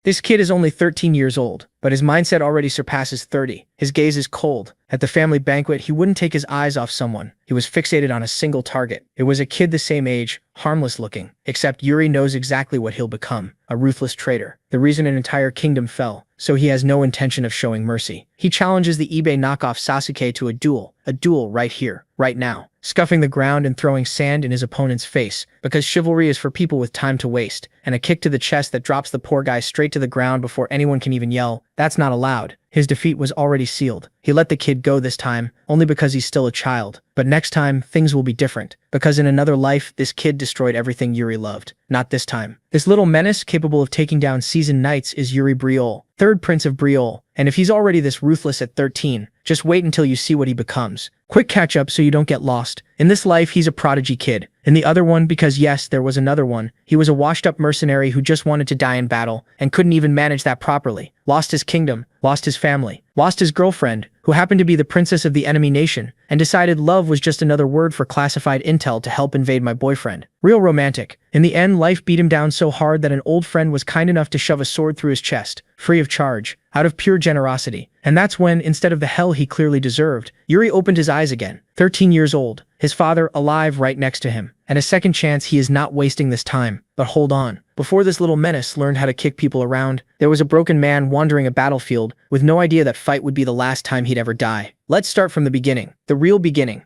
This kid is only 13 years old, but his mindset already surpasses 30. His gaze is cold. At the family banquet, he wouldn't take his eyes off someone. He was fixated on a single target. It was a kid the same age, harmless looking. Except Yuri knows exactly what he'll become, a ruthless traitor. The reason an entire kingdom fell, so he has no intention of showing mercy. He challenges the eBay knockoff Sasuke to a duel right here, right now, scuffing the ground and throwing sand in his opponent's face, because chivalry is for people with time to waste, and a kick to the chest that drops the poor guy straight to the ground before anyone can even yell, that's not allowed. His defeat was already sealed. He let the kid go this time, only because he's still a child. But next time, things will be different. Because in another life, this kid destroyed everything Yuri loved. Not this time. This little menace capable of taking down seasoned knights is Yuri Briol, third prince of Briol. And if he's already this ruthless at 13, just wait until you see what he becomes. Quick catch up so you don't get lost. In this life, he's a prodigy kid. In the other one, because yes, there was another one, he was a washed-up mercenary who just wanted to die in battle and couldn't even manage that properly. Lost his kingdom, lost his family, lost his girlfriend, who happened to be the princess of the enemy nation, and decided love was just another word for classified intel to help invade my boyfriend. Real romantic. In the end, life beat him down so hard that an old friend was kind enough to shove a sword through his chest, free of charge, out of pure generosity. And that's when, instead of the hell he clearly deserved, Yuri opened his eyes again. 13 years old, his father alive right next to him. And a second chance he is not wasting this time. But hold on. Before this little menace learned how to kick people around, there was a broken man wandering a battlefield with no idea that fight would be the last time he'd ever die. Let's start from the beginning. The real beginning.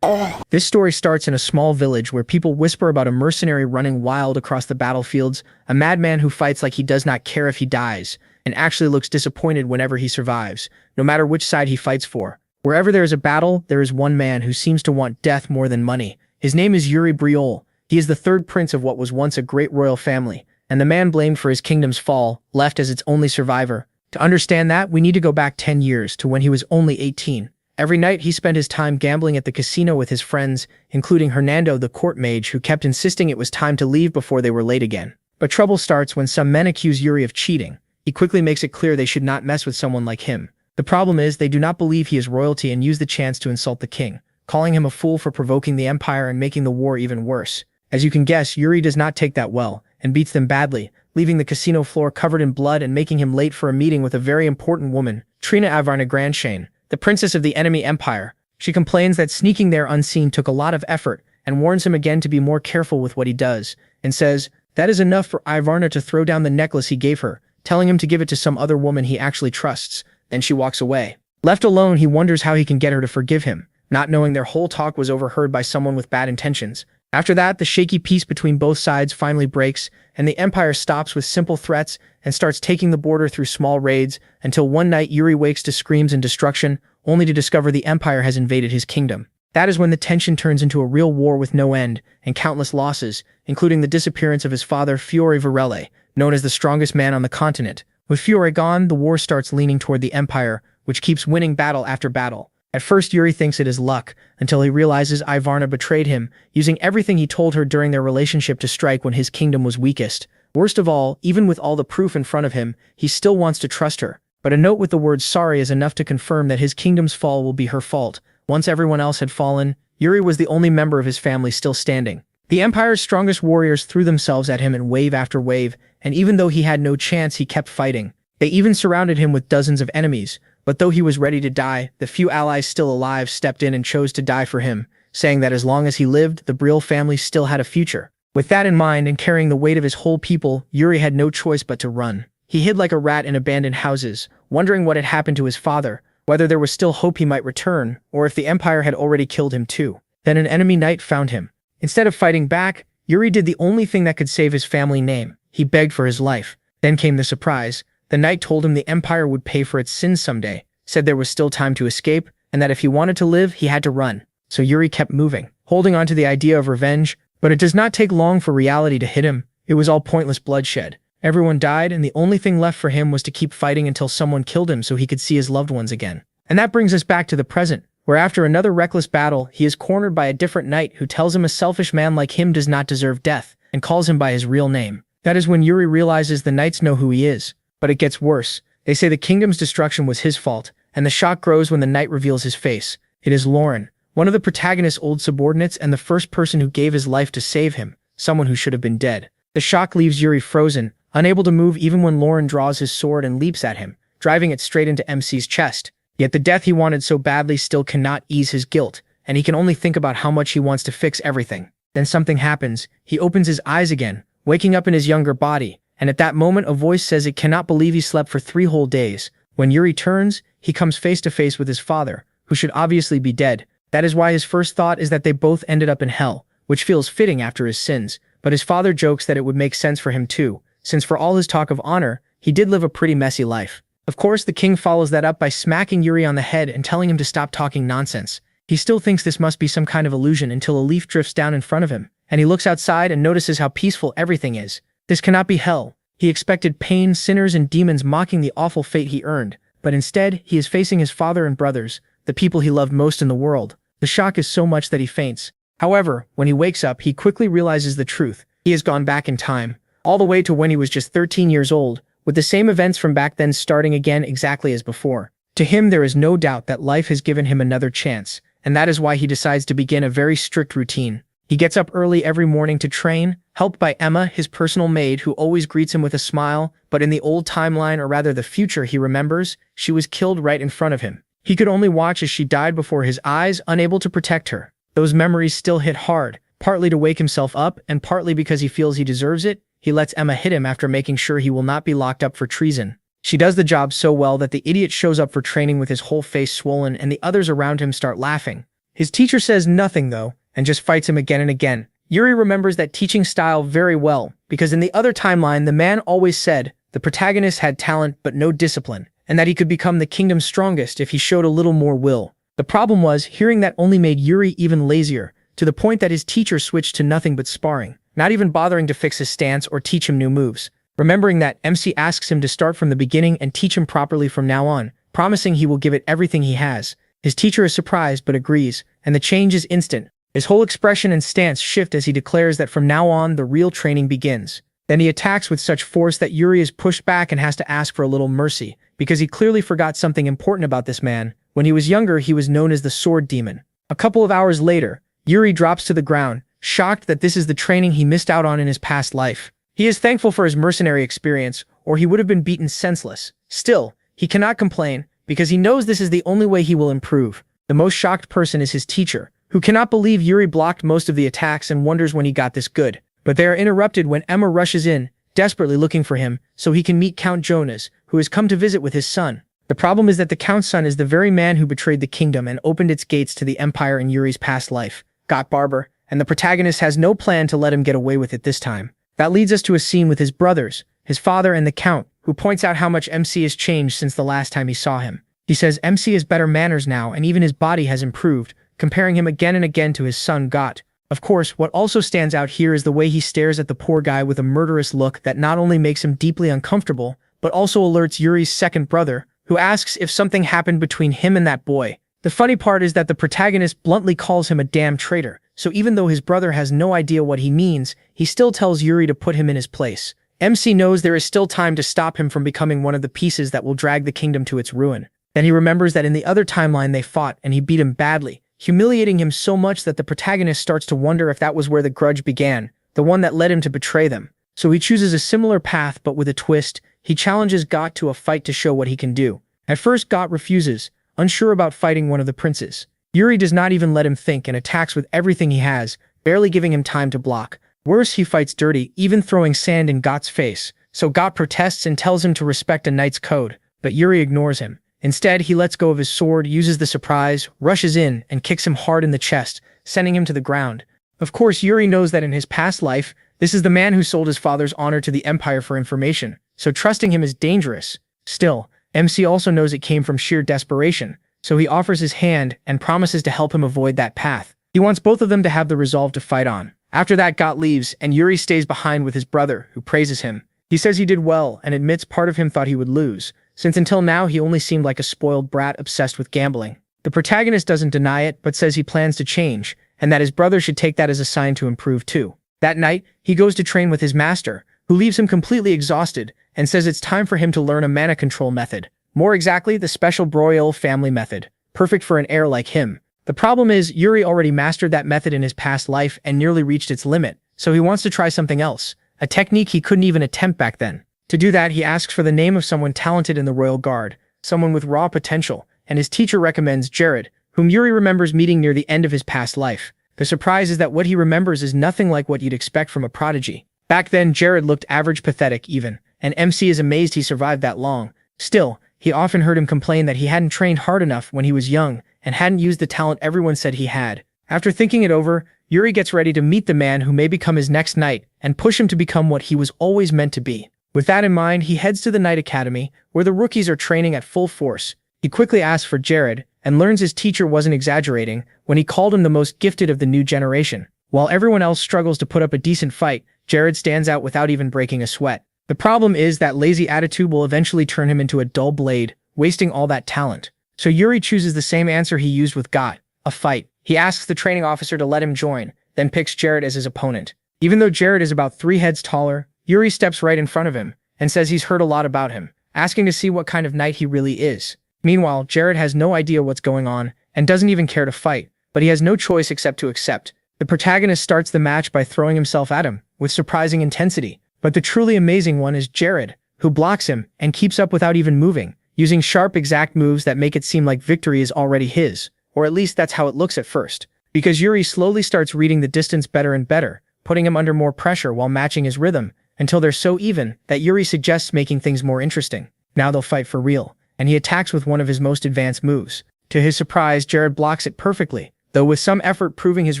This story starts in a small village where people whisper about a mercenary running wild across the battlefields, a madman who fights like he does not care if he dies, and actually looks disappointed whenever he survives, no matter which side he fights for. Wherever there is a battle, there is one man who seems to want death more than money. His name is Yuri Briol. He is the third prince of what was once a great royal family, and the man blamed for his kingdom's fall, left as its only survivor. To understand that, we need to go back 10 years to when he was only 18. Every night he spent his time gambling at the casino with his friends, including Hernando the court mage who kept insisting it was time to leave before they were late again. But trouble starts when some men accuse Yuri of cheating. He quickly makes it clear they should not mess with someone like him. The problem is they do not believe he is royalty and use the chance to insult the king, calling him a fool for provoking the empire and making the war even worse. As you can guess, Yuri does not take that well, and beats them badly, leaving the casino floor covered in blood and making him late for a meeting with a very important woman, Trina Avarna Grandshane, the princess of the enemy empire. She complains that sneaking there unseen took a lot of effort, and warns him again to be more careful with what he does, and says, that is enough for Ivarna to throw down the necklace he gave her, telling him to give it to some other woman he actually trusts. Then she walks away. Left alone, he wonders how he can get her to forgive him, not knowing their whole talk was overheard by someone with bad intentions. After that, the shaky peace between both sides finally breaks, and the empire stops with simple threats and starts taking the border through small raids, until one night Yuri wakes to screams and destruction, only to discover the empire has invaded his kingdom. That is when the tension turns into a real war with no end, and countless losses, including the disappearance of his father Yuri Briol, known as the strongest man on the continent. With Yuri gone, the war starts leaning toward the empire, which keeps winning battle after battle. At first, Yuri thinks it is luck, until he realizes Ivarna betrayed him, using everything he told her during their relationship to strike when his kingdom was weakest. Worst of all, even with all the proof in front of him, he still wants to trust her. But a note with the word sorry is enough to confirm that his kingdom's fall will be her fault. Once everyone else had fallen, Yuri was the only member of his family still standing. The empire's strongest warriors threw themselves at him in wave after wave, and even though he had no chance, he kept fighting. They even surrounded him with dozens of enemies. But though he was ready to die, the few allies still alive stepped in and chose to die for him, saying that as long as he lived, the Briol family still had a future. With that in mind and carrying the weight of his whole people, Yuri had no choice but to run. He hid like a rat in abandoned houses, wondering what had happened to his father, whether there was still hope he might return, or if the empire had already killed him too. Then an enemy knight found him. Instead of fighting back, Yuri did the only thing that could save his family name. He begged for his life. Then came the surprise. The knight told him the empire would pay for its sins someday, said there was still time to escape, and that if he wanted to live, he had to run. So Yuri kept moving, holding on to the idea of revenge, but it does not take long for reality to hit him. It was all pointless bloodshed. Everyone died, and the only thing left for him was to keep fighting until someone killed him so he could see his loved ones again. And that brings us back to the present, where after another reckless battle, he is cornered by a different knight who tells him a selfish man like him does not deserve death, and calls him by his real name. That is when Yuri realizes the knights know who he is. But it gets worse. They say the kingdom's destruction was his fault, and the shock grows when the knight reveals his face. It is Lauren, one of the protagonist's old subordinates and the first person who gave his life to save him, someone who should have been dead. The shock leaves Yuri frozen, unable to move even when Lauren draws his sword and leaps at him, driving it straight into MC's chest. Yet the death he wanted so badly still cannot ease his guilt, and he can only think about how much he wants to fix everything. Then something happens. He opens his eyes again, waking up in his younger body, and at that moment a voice says it cannot believe he slept for 3 whole days. When Yuri turns, he comes face to face with his father, who should obviously be dead. That is why his first thought is that they both ended up in hell, which feels fitting after his sins, but his father jokes that it would make sense for him too, since for all his talk of honor, he did live a pretty messy life. Of course, the king follows that up by smacking Yuri on the head and telling him to stop talking nonsense. He still thinks this must be some kind of illusion until a leaf drifts down in front of him, and he looks outside and notices how peaceful everything is. This cannot be hell. He expected pain, sinners, and demons mocking the awful fate he earned, but instead, he is facing his father and brothers, the people he loved most in the world. The shock is so much that he faints. However, when he wakes up, he quickly realizes the truth. He has gone back in time, all the way to when he was just 13 years old, with the same events from back then starting again exactly as before. To him, there is no doubt that life has given him another chance, and that is why he decides to begin a very strict routine. He gets up early every morning to train, helped by Emma, his personal maid, who always greets him with a smile, but in the old timeline, or rather the future he remembers, she was killed right in front of him. He could only watch as she died before his eyes, unable to protect her. Those memories still hit hard, partly to wake himself up, and partly because he feels he deserves it. He lets Emma hit him after making sure he will not be locked up for treason. She does the job so well that the idiot shows up for training with his whole face swollen, and the others around him start laughing. His teacher says nothing though, and just fights him again and again. Yuri remembers that teaching style very well, because in the other timeline the man always said the protagonist had talent but no discipline, and that he could become the kingdom's strongest if he showed a little more will. The problem was, hearing that only made Yuri even lazier, to the point that his teacher switched to nothing but sparring, not even bothering to fix his stance or teach him new moves. Remembering that, MC asks him to start from the beginning and teach him properly from now on, promising he will give it everything he has. His teacher is surprised but agrees, and the change is instant. His whole expression and stance shift as he declares that from now on the real training begins. Then he attacks with such force that Yuri is pushed back and has to ask for a little mercy, because he clearly forgot something important about this man. When he was younger, he was known as the Sword Demon. A couple of hours later, Yuri drops to the ground, shocked that this is the training he missed out on in his past life. He is thankful for his mercenary experience, or he would have been beaten senseless. Still, he cannot complain, because he knows this is the only way he will improve. The most shocked person is his teacher, who cannot believe Yuri blocked most of the attacks and wonders when he got this good. But they are interrupted when Emma rushes in, desperately looking for him, so he can meet Count Jonas, who has come to visit with his son. The problem is that the Count's son is the very man who betrayed the kingdom and opened its gates to the Empire in Yuri's past life, Got Barber, and the protagonist has no plan to let him get away with it this time. That leads us to a scene with his brothers, his father and the Count, who points out how much MC has changed since the last time he saw him. He says MC has better manners now and even his body has improved, comparing him again and again to his son Got. Of course, what also stands out here is the way he stares at the poor guy with a murderous look that not only makes him deeply uncomfortable, but also alerts Yuri's second brother, who asks if something happened between him and that boy. The funny part is that the protagonist bluntly calls him a damn traitor, so even though his brother has no idea what he means, he still tells Yuri to put him in his place. MC knows there is still time to stop him from becoming one of the pieces that will drag the kingdom to its ruin. Then he remembers that in the other timeline they fought and he beat him badly, humiliating him so much that the protagonist starts to wonder if that was where the grudge began, the one that led him to betray them. So he chooses a similar path but with a twist. He challenges Got to a fight to show what he can do. At first Got refuses, unsure about fighting one of the princes. Yuri does not even let him think and attacks with everything he has, barely giving him time to block. Worse, he fights dirty, even throwing sand in Got's face. So Got protests and tells him to respect a knight's code, but Yuri ignores him. Instead, he lets go of his sword, uses the surprise, rushes in, and kicks him hard in the chest, sending him to the ground. Of course, Yuri knows that in his past life, this is the man who sold his father's honor to the Empire for information, so trusting him is dangerous. Still, MC also knows it came from sheer desperation, so he offers his hand and promises to help him avoid that path. He wants both of them to have the resolve to fight on. After that, Got leaves, and Yuri stays behind with his brother, who praises him. He says he did well and admits part of him thought he would lose, since until now he only seemed like a spoiled brat obsessed with gambling. The protagonist doesn't deny it, but says he plans to change, and that his brother should take that as a sign to improve too. That night, he goes to train with his master, who leaves him completely exhausted, and says it's time for him to learn a mana control method. More exactly, the special Briol family method, perfect for an heir like him. The problem is, Yuri already mastered that method in his past life and nearly reached its limit, so he wants to try something else, a technique he couldn't even attempt back then. To do that, he asks for the name of someone talented in the royal guard, someone with raw potential, and his teacher recommends Jared, whom Yuri remembers meeting near the end of his past life. The surprise is that what he remembers is nothing like what you'd expect from a prodigy. Back then, Jared looked average, pathetic even, and MC is amazed he survived that long. Still, he often heard him complain that he hadn't trained hard enough when he was young and hadn't used the talent everyone said he had. After thinking it over, Yuri gets ready to meet the man who may become his next knight and push him to become what he was always meant to be. With that in mind, he heads to the Knight Academy, where the rookies are training at full force. He quickly asks for Jared, and learns his teacher wasn't exaggerating when he called him the most gifted of the new generation. While everyone else struggles to put up a decent fight, Jared stands out without even breaking a sweat. The problem is that lazy attitude will eventually turn him into a dull blade, wasting all that talent. So Yuri chooses the same answer he used with Got, a fight. He asks the training officer to let him join, then picks Jared as his opponent. Even though Jared is about 3 heads taller, Yuri steps right in front of him and says he's heard a lot about him, asking to see what kind of knight he really is. Meanwhile, Jared has no idea what's going on and doesn't even care to fight, but he has no choice except to accept. The protagonist starts the match by throwing himself at him with surprising intensity, but the truly amazing one is Jared, who blocks him and keeps up without even moving, using sharp exact moves that make it seem like victory is already his, or at least that's how it looks at first. Because Yuri slowly starts reading the distance better and better, putting him under more pressure while matching his rhythm, until they're so even that Yuri suggests making things more interesting. Now they'll fight for real, and he attacks with one of his most advanced moves. To his surprise, Jared blocks it perfectly, though with some effort proving his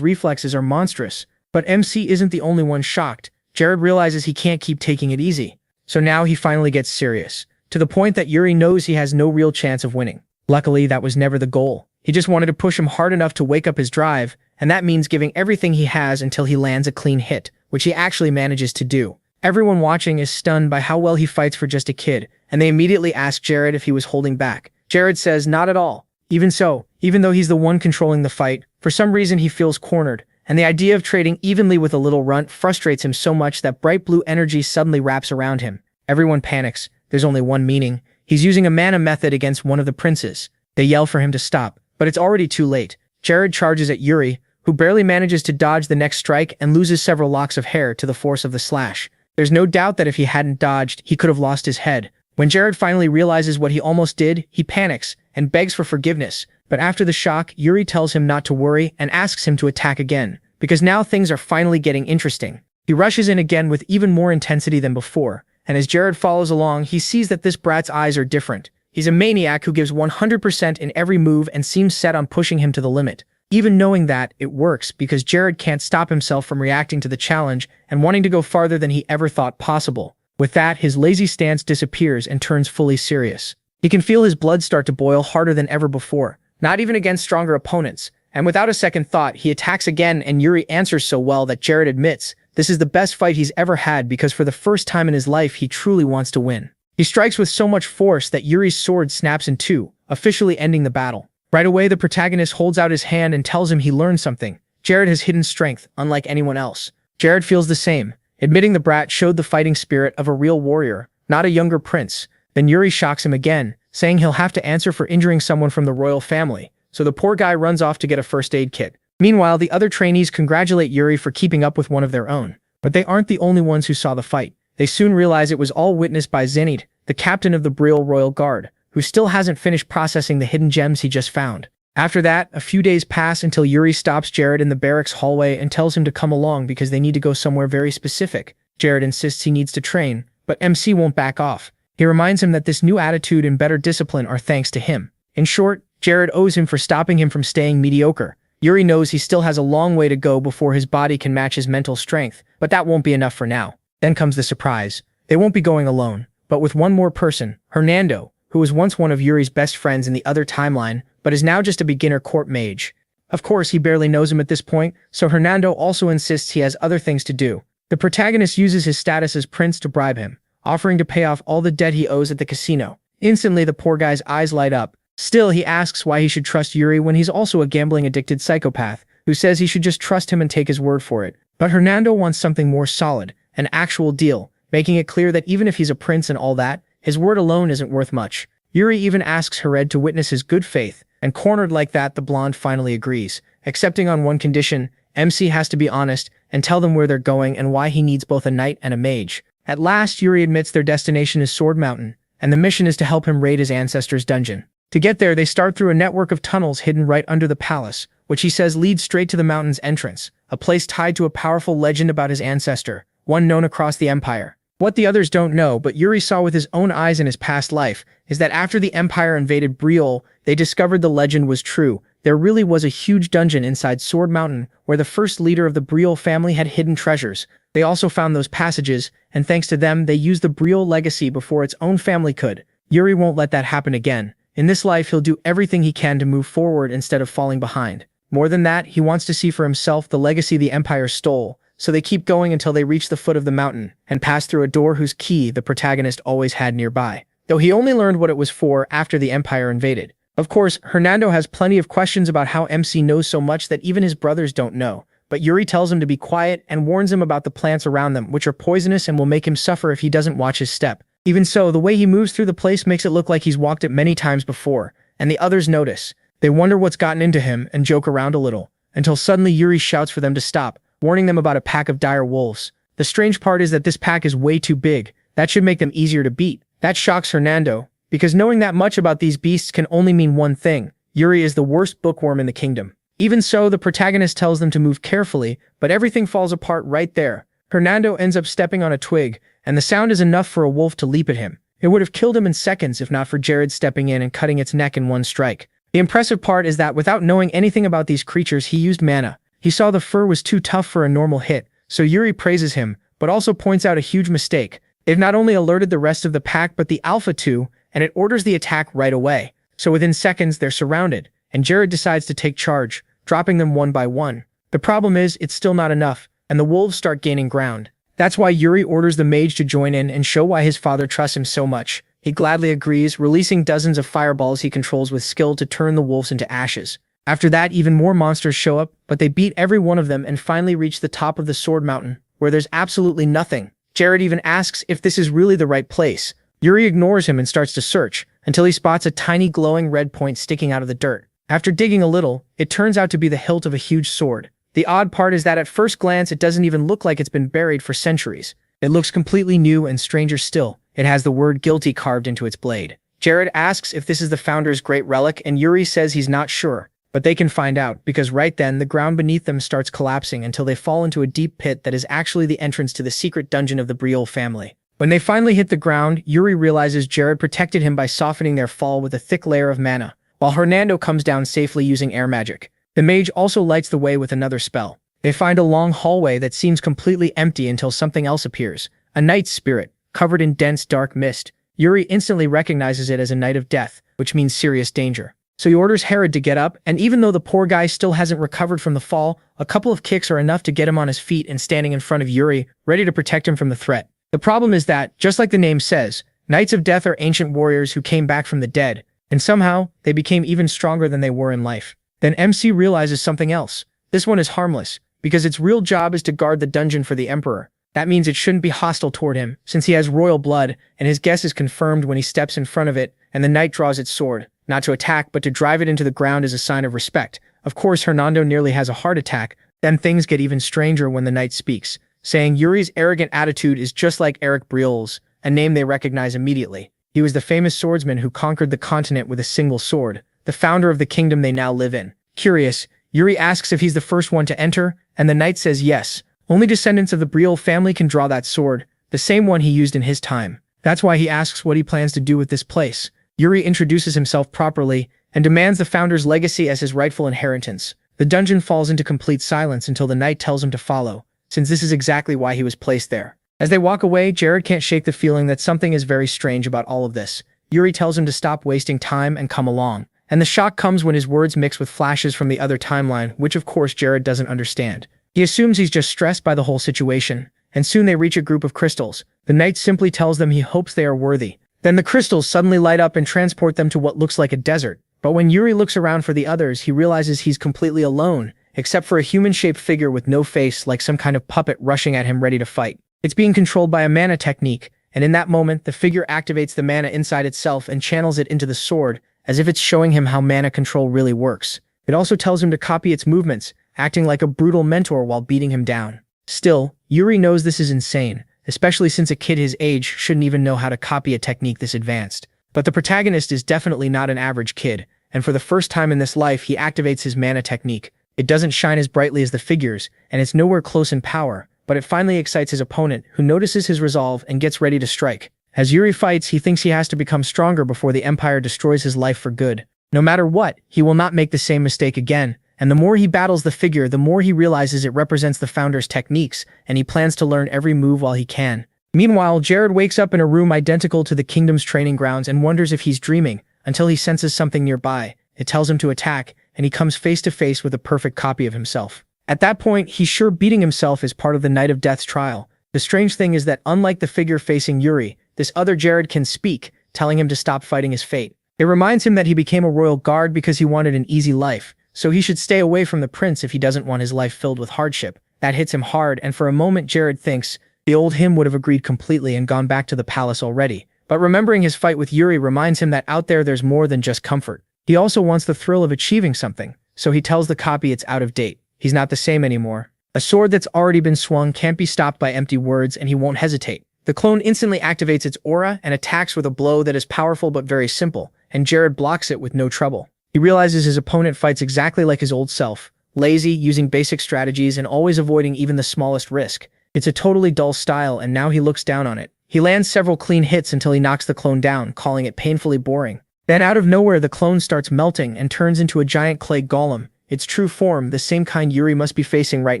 reflexes are monstrous. But MC isn't the only one shocked. Jared realizes he can't keep taking it easy. So now he finally gets serious, to the point that Yuri knows he has no real chance of winning. Luckily, that was never the goal. He just wanted to push him hard enough to wake up his drive, and that means giving everything he has until he lands a clean hit, which he actually manages to do. Everyone watching is stunned by how well he fights for just a kid, and they immediately ask Jared if he was holding back. Jared says not at all. Even so, even though he's the one controlling the fight, for some reason he feels cornered, and the idea of trading evenly with a little runt frustrates him so much that bright blue energy suddenly wraps around him. Everyone panics. There's only one meaning. He's using a mana method against one of the princes. They yell for him to stop, but it's already too late. Jared charges at Yuri, who barely manages to dodge the next strike and loses several locks of hair to the force of the slash. There's no doubt that if he hadn't dodged, he could have lost his head. When Jared finally realizes what he almost did, he panics and begs for forgiveness. But after the shock, Yuri tells him not to worry and asks him to attack again, because now things are finally getting interesting. He rushes in again with even more intensity than before, and as Jared follows along, he sees that this brat's eyes are different. He's a maniac who gives 100% in every move and seems set on pushing him to the limit. Even knowing that, it works because Jared can't stop himself from reacting to the challenge and wanting to go farther than he ever thought possible. With that, his lazy stance disappears and turns fully serious. He can feel his blood start to boil harder than ever before, not even against stronger opponents, and without a second thought, he attacks again and Yuri answers so well that Jared admits this is the best fight he's ever had because for the first time in his life, he truly wants to win. He strikes with so much force that Yuri's sword snaps in two, officially ending the battle. Right away, the protagonist holds out his hand and tells him he learned something. Jared has hidden strength, unlike anyone else. Jared feels the same, admitting the brat showed the fighting spirit of a real warrior, not a younger prince. Then Yuri shocks him again, saying he'll have to answer for injuring someone from the royal family, so the poor guy runs off to get a first aid kit. Meanwhile, the other trainees congratulate Yuri for keeping up with one of their own. But they aren't the only ones who saw the fight. They soon realize it was all witnessed by Zenith, the captain of the Briol Royal Guard, who still hasn't finished processing the hidden gems he just found. After that, a few days pass until Yuri stops Jared in the barracks hallway and tells him to come along because they need to go somewhere very specific. Jared insists he needs to train, but MC won't back off. He reminds him that this new attitude and better discipline are thanks to him. In short, Jared owes him for stopping him from staying mediocre. Yuri knows he still has a long way to go before his body can match his mental strength, but that won't be enough for now. Then comes the surprise. They won't be going alone, but with one more person, Hernando, who was once one of Yuri's best friends in the other timeline, but is now just a beginner court mage. Of course, he barely knows him at this point, so Hernando also insists he has other things to do. The protagonist uses his status as prince to bribe him, offering to pay off all the debt he owes at the casino. Instantly, the poor guy's eyes light up. Still, he asks why he should trust Yuri when he's also a gambling-addicted psychopath, who says he should just trust him and take his word for it. But Hernando wants something more solid, an actual deal, making it clear that even if he's a prince and all that, his word alone isn't worth much. Yuri even asks Hered to witness his good faith, and cornered like that, the blonde finally agrees, accepting on one condition: MC has to be honest and tell them where they're going and why he needs both a knight and a mage. At last, Yuri admits their destination is Sword Mountain, and the mission is to help him raid his ancestor's dungeon. To get there, they start through a network of tunnels hidden right under the palace, which he says leads straight to the mountain's entrance, a place tied to a powerful legend about his ancestor, one known across the empire. What the others don't know, but Yuri saw with his own eyes in his past life, is that after the empire invaded Briol, they discovered the legend was true. There really was a huge dungeon inside Sword Mountain where the first leader of the Briol family had hidden treasures. They also found those passages, and thanks to them, they used the Briol legacy before its own family could. Yuri won't let that happen again. In this life, he'll do everything he can to move forward instead of falling behind. More than that, he wants to see for himself the legacy the empire stole, so they keep going until they reach the foot of the mountain and pass through a door whose key the protagonist always had nearby, though he only learned what it was for after the empire invaded. Of course, Hernando has plenty of questions about how MC knows so much that even his brothers don't know, but Yuri tells him to be quiet and warns him about the plants around them, which are poisonous and will make him suffer if he doesn't watch his step. Even so, the way he moves through the place makes it look like he's walked it many times before, and the others notice. They wonder what's gotten into him and joke around a little, until suddenly Yuri shouts for them to stop, warning them about a pack of dire wolves. The strange part is that this pack is way too big. That should make them easier to beat. That shocks Hernando, because knowing that much about these beasts can only mean one thing: Yuri is the worst bookworm in the kingdom. Even so, the protagonist tells them to move carefully, but everything falls apart right there. Hernando ends up stepping on a twig, and the sound is enough for a wolf to leap at him. It would have killed him in seconds if not for Jared stepping in and cutting its neck in one strike. The impressive part is that without knowing anything about these creatures, he used mana. He saw the fur was too tough for a normal hit, so Yuri praises him, but also points out a huge mistake. It not only alerted the rest of the pack but the Alpha too, and it orders the attack right away. So within seconds, they're surrounded, and Jared decides to take charge, dropping them one by one. The problem is, it's still not enough, and the wolves start gaining ground. That's why Yuri orders the mage to join in and show why his father trusts him so much. He gladly agrees, releasing dozens of fireballs he controls with skill to turn the wolves into ashes. After that, even more monsters show up, but they beat every one of them and finally reach the top of the Sword Mountain, where there's absolutely nothing. Jared even asks if this is really the right place. Yuri ignores him and starts to search, until he spots a tiny glowing red point sticking out of the dirt. After digging a little, it turns out to be the hilt of a huge sword. The odd part is that at first glance, it doesn't even look like it's been buried for centuries. It looks completely new, and stranger still, it has the word guilty carved into its blade. Jared asks if this is the founder's great relic, and Yuri says he's not sure, but they can find out, because right then, the ground beneath them starts collapsing until they fall into a deep pit that is actually the entrance to the secret dungeon of the Briol family. When they finally hit the ground, Yuri realizes Jared protected him by softening their fall with a thick layer of mana, while Hernando comes down safely using air magic. The mage also lights the way with another spell. They find a long hallway that seems completely empty until something else appears. A knight's spirit, covered in dense dark mist. Yuri instantly recognizes it as a knight of death, which means serious danger. So he orders Herod to get up, and even though the poor guy still hasn't recovered from the fall, a couple of kicks are enough to get him on his feet and standing in front of Yuri, ready to protect him from the threat. The problem is that, just like the name says, Knights of Death are ancient warriors who came back from the dead, and somehow, they became even stronger than they were in life. Then MC realizes something else. This one is harmless, because its real job is to guard the dungeon for the Emperor. That means it shouldn't be hostile toward him, since he has royal blood, and his guess is confirmed when he steps in front of it, and the knight draws its sword, not to attack but to drive it into the ground as a sign of respect. Of course, Hernando nearly has a heart attack. Then things get even stranger when the knight speaks, saying Yuri's arrogant attitude is just like Yuri Briol's, a name they recognize immediately. He was the famous swordsman who conquered the continent with a single sword, the founder of the kingdom they now live in. Curious, Yuri asks if he's the first one to enter, and the knight says yes. Only descendants of the Briol family can draw that sword, the same one he used in his time. That's why he asks what he plans to do with this place. Yuri introduces himself properly, and demands the founder's legacy as his rightful inheritance. The dungeon falls into complete silence until the knight tells him to follow, since this is exactly why he was placed there. As they walk away, Jared can't shake the feeling that something is very strange about all of this. Yuri tells him to stop wasting time and come along. And the shock comes when his words mix with flashes from the other timeline, which of course Jared doesn't understand. He assumes he's just stressed by the whole situation, and soon they reach a group of crystals. The knight simply tells them he hopes they are worthy. Then the crystals suddenly light up and transport them to what looks like a desert. But when Yuri looks around for the others, he realizes he's completely alone, except for a human-shaped figure with no face, like some kind of puppet rushing at him ready to fight. It's being controlled by a mana technique, and in that moment, the figure activates the mana inside itself and channels it into the sword, as if it's showing him how mana control really works. It also tells him to copy its movements, acting like a brutal mentor while beating him down. Still, Yuri knows this is insane, especially since a kid his age shouldn't even know how to copy a technique this advanced. But the protagonist is definitely not an average kid, and for the first time in this life he activates his mana technique. It doesn't shine as brightly as the figures, and it's nowhere close in power, but it finally excites his opponent, who notices his resolve and gets ready to strike. As Yuri fights, he thinks he has to become stronger before the Empire destroys his life for good. No matter what, he will not make the same mistake again, and the more he battles the figure, the more he realizes it represents the Founder's techniques, and he plans to learn every move while he can. Meanwhile, Jared wakes up in a room identical to the kingdom's training grounds and wonders if he's dreaming, until he senses something nearby. It tells him to attack, and he comes face to face with a perfect copy of himself. At that point, he's sure beating himself is part of the Knight of Death's trial. The strange thing is that unlike the figure facing Yuri, this other Jared can speak, telling him to stop fighting his fate. It reminds him that he became a royal guard because he wanted an easy life, so he should stay away from the prince if he doesn't want his life filled with hardship. That hits him hard, and for a moment Jared thinks the old him would have agreed completely and gone back to the palace already. But remembering his fight with Yuri reminds him that out there's more than just comfort. He also wants the thrill of achieving something, so he tells the copy it's out of date. He's not the same anymore. A sword that's already been swung can't be stopped by empty words, and he won't hesitate. The clone instantly activates its aura and attacks with a blow that is powerful but very simple, and Jared blocks it with no trouble. He realizes his opponent fights exactly like his old self, lazy, using basic strategies and always avoiding even the smallest risk. It's a totally dull style, and now he looks down on it. He lands several clean hits until he knocks the clone down, calling it painfully boring. Then out of nowhere the clone starts melting and turns into a giant clay golem, its true form, the same kind Yuri must be facing right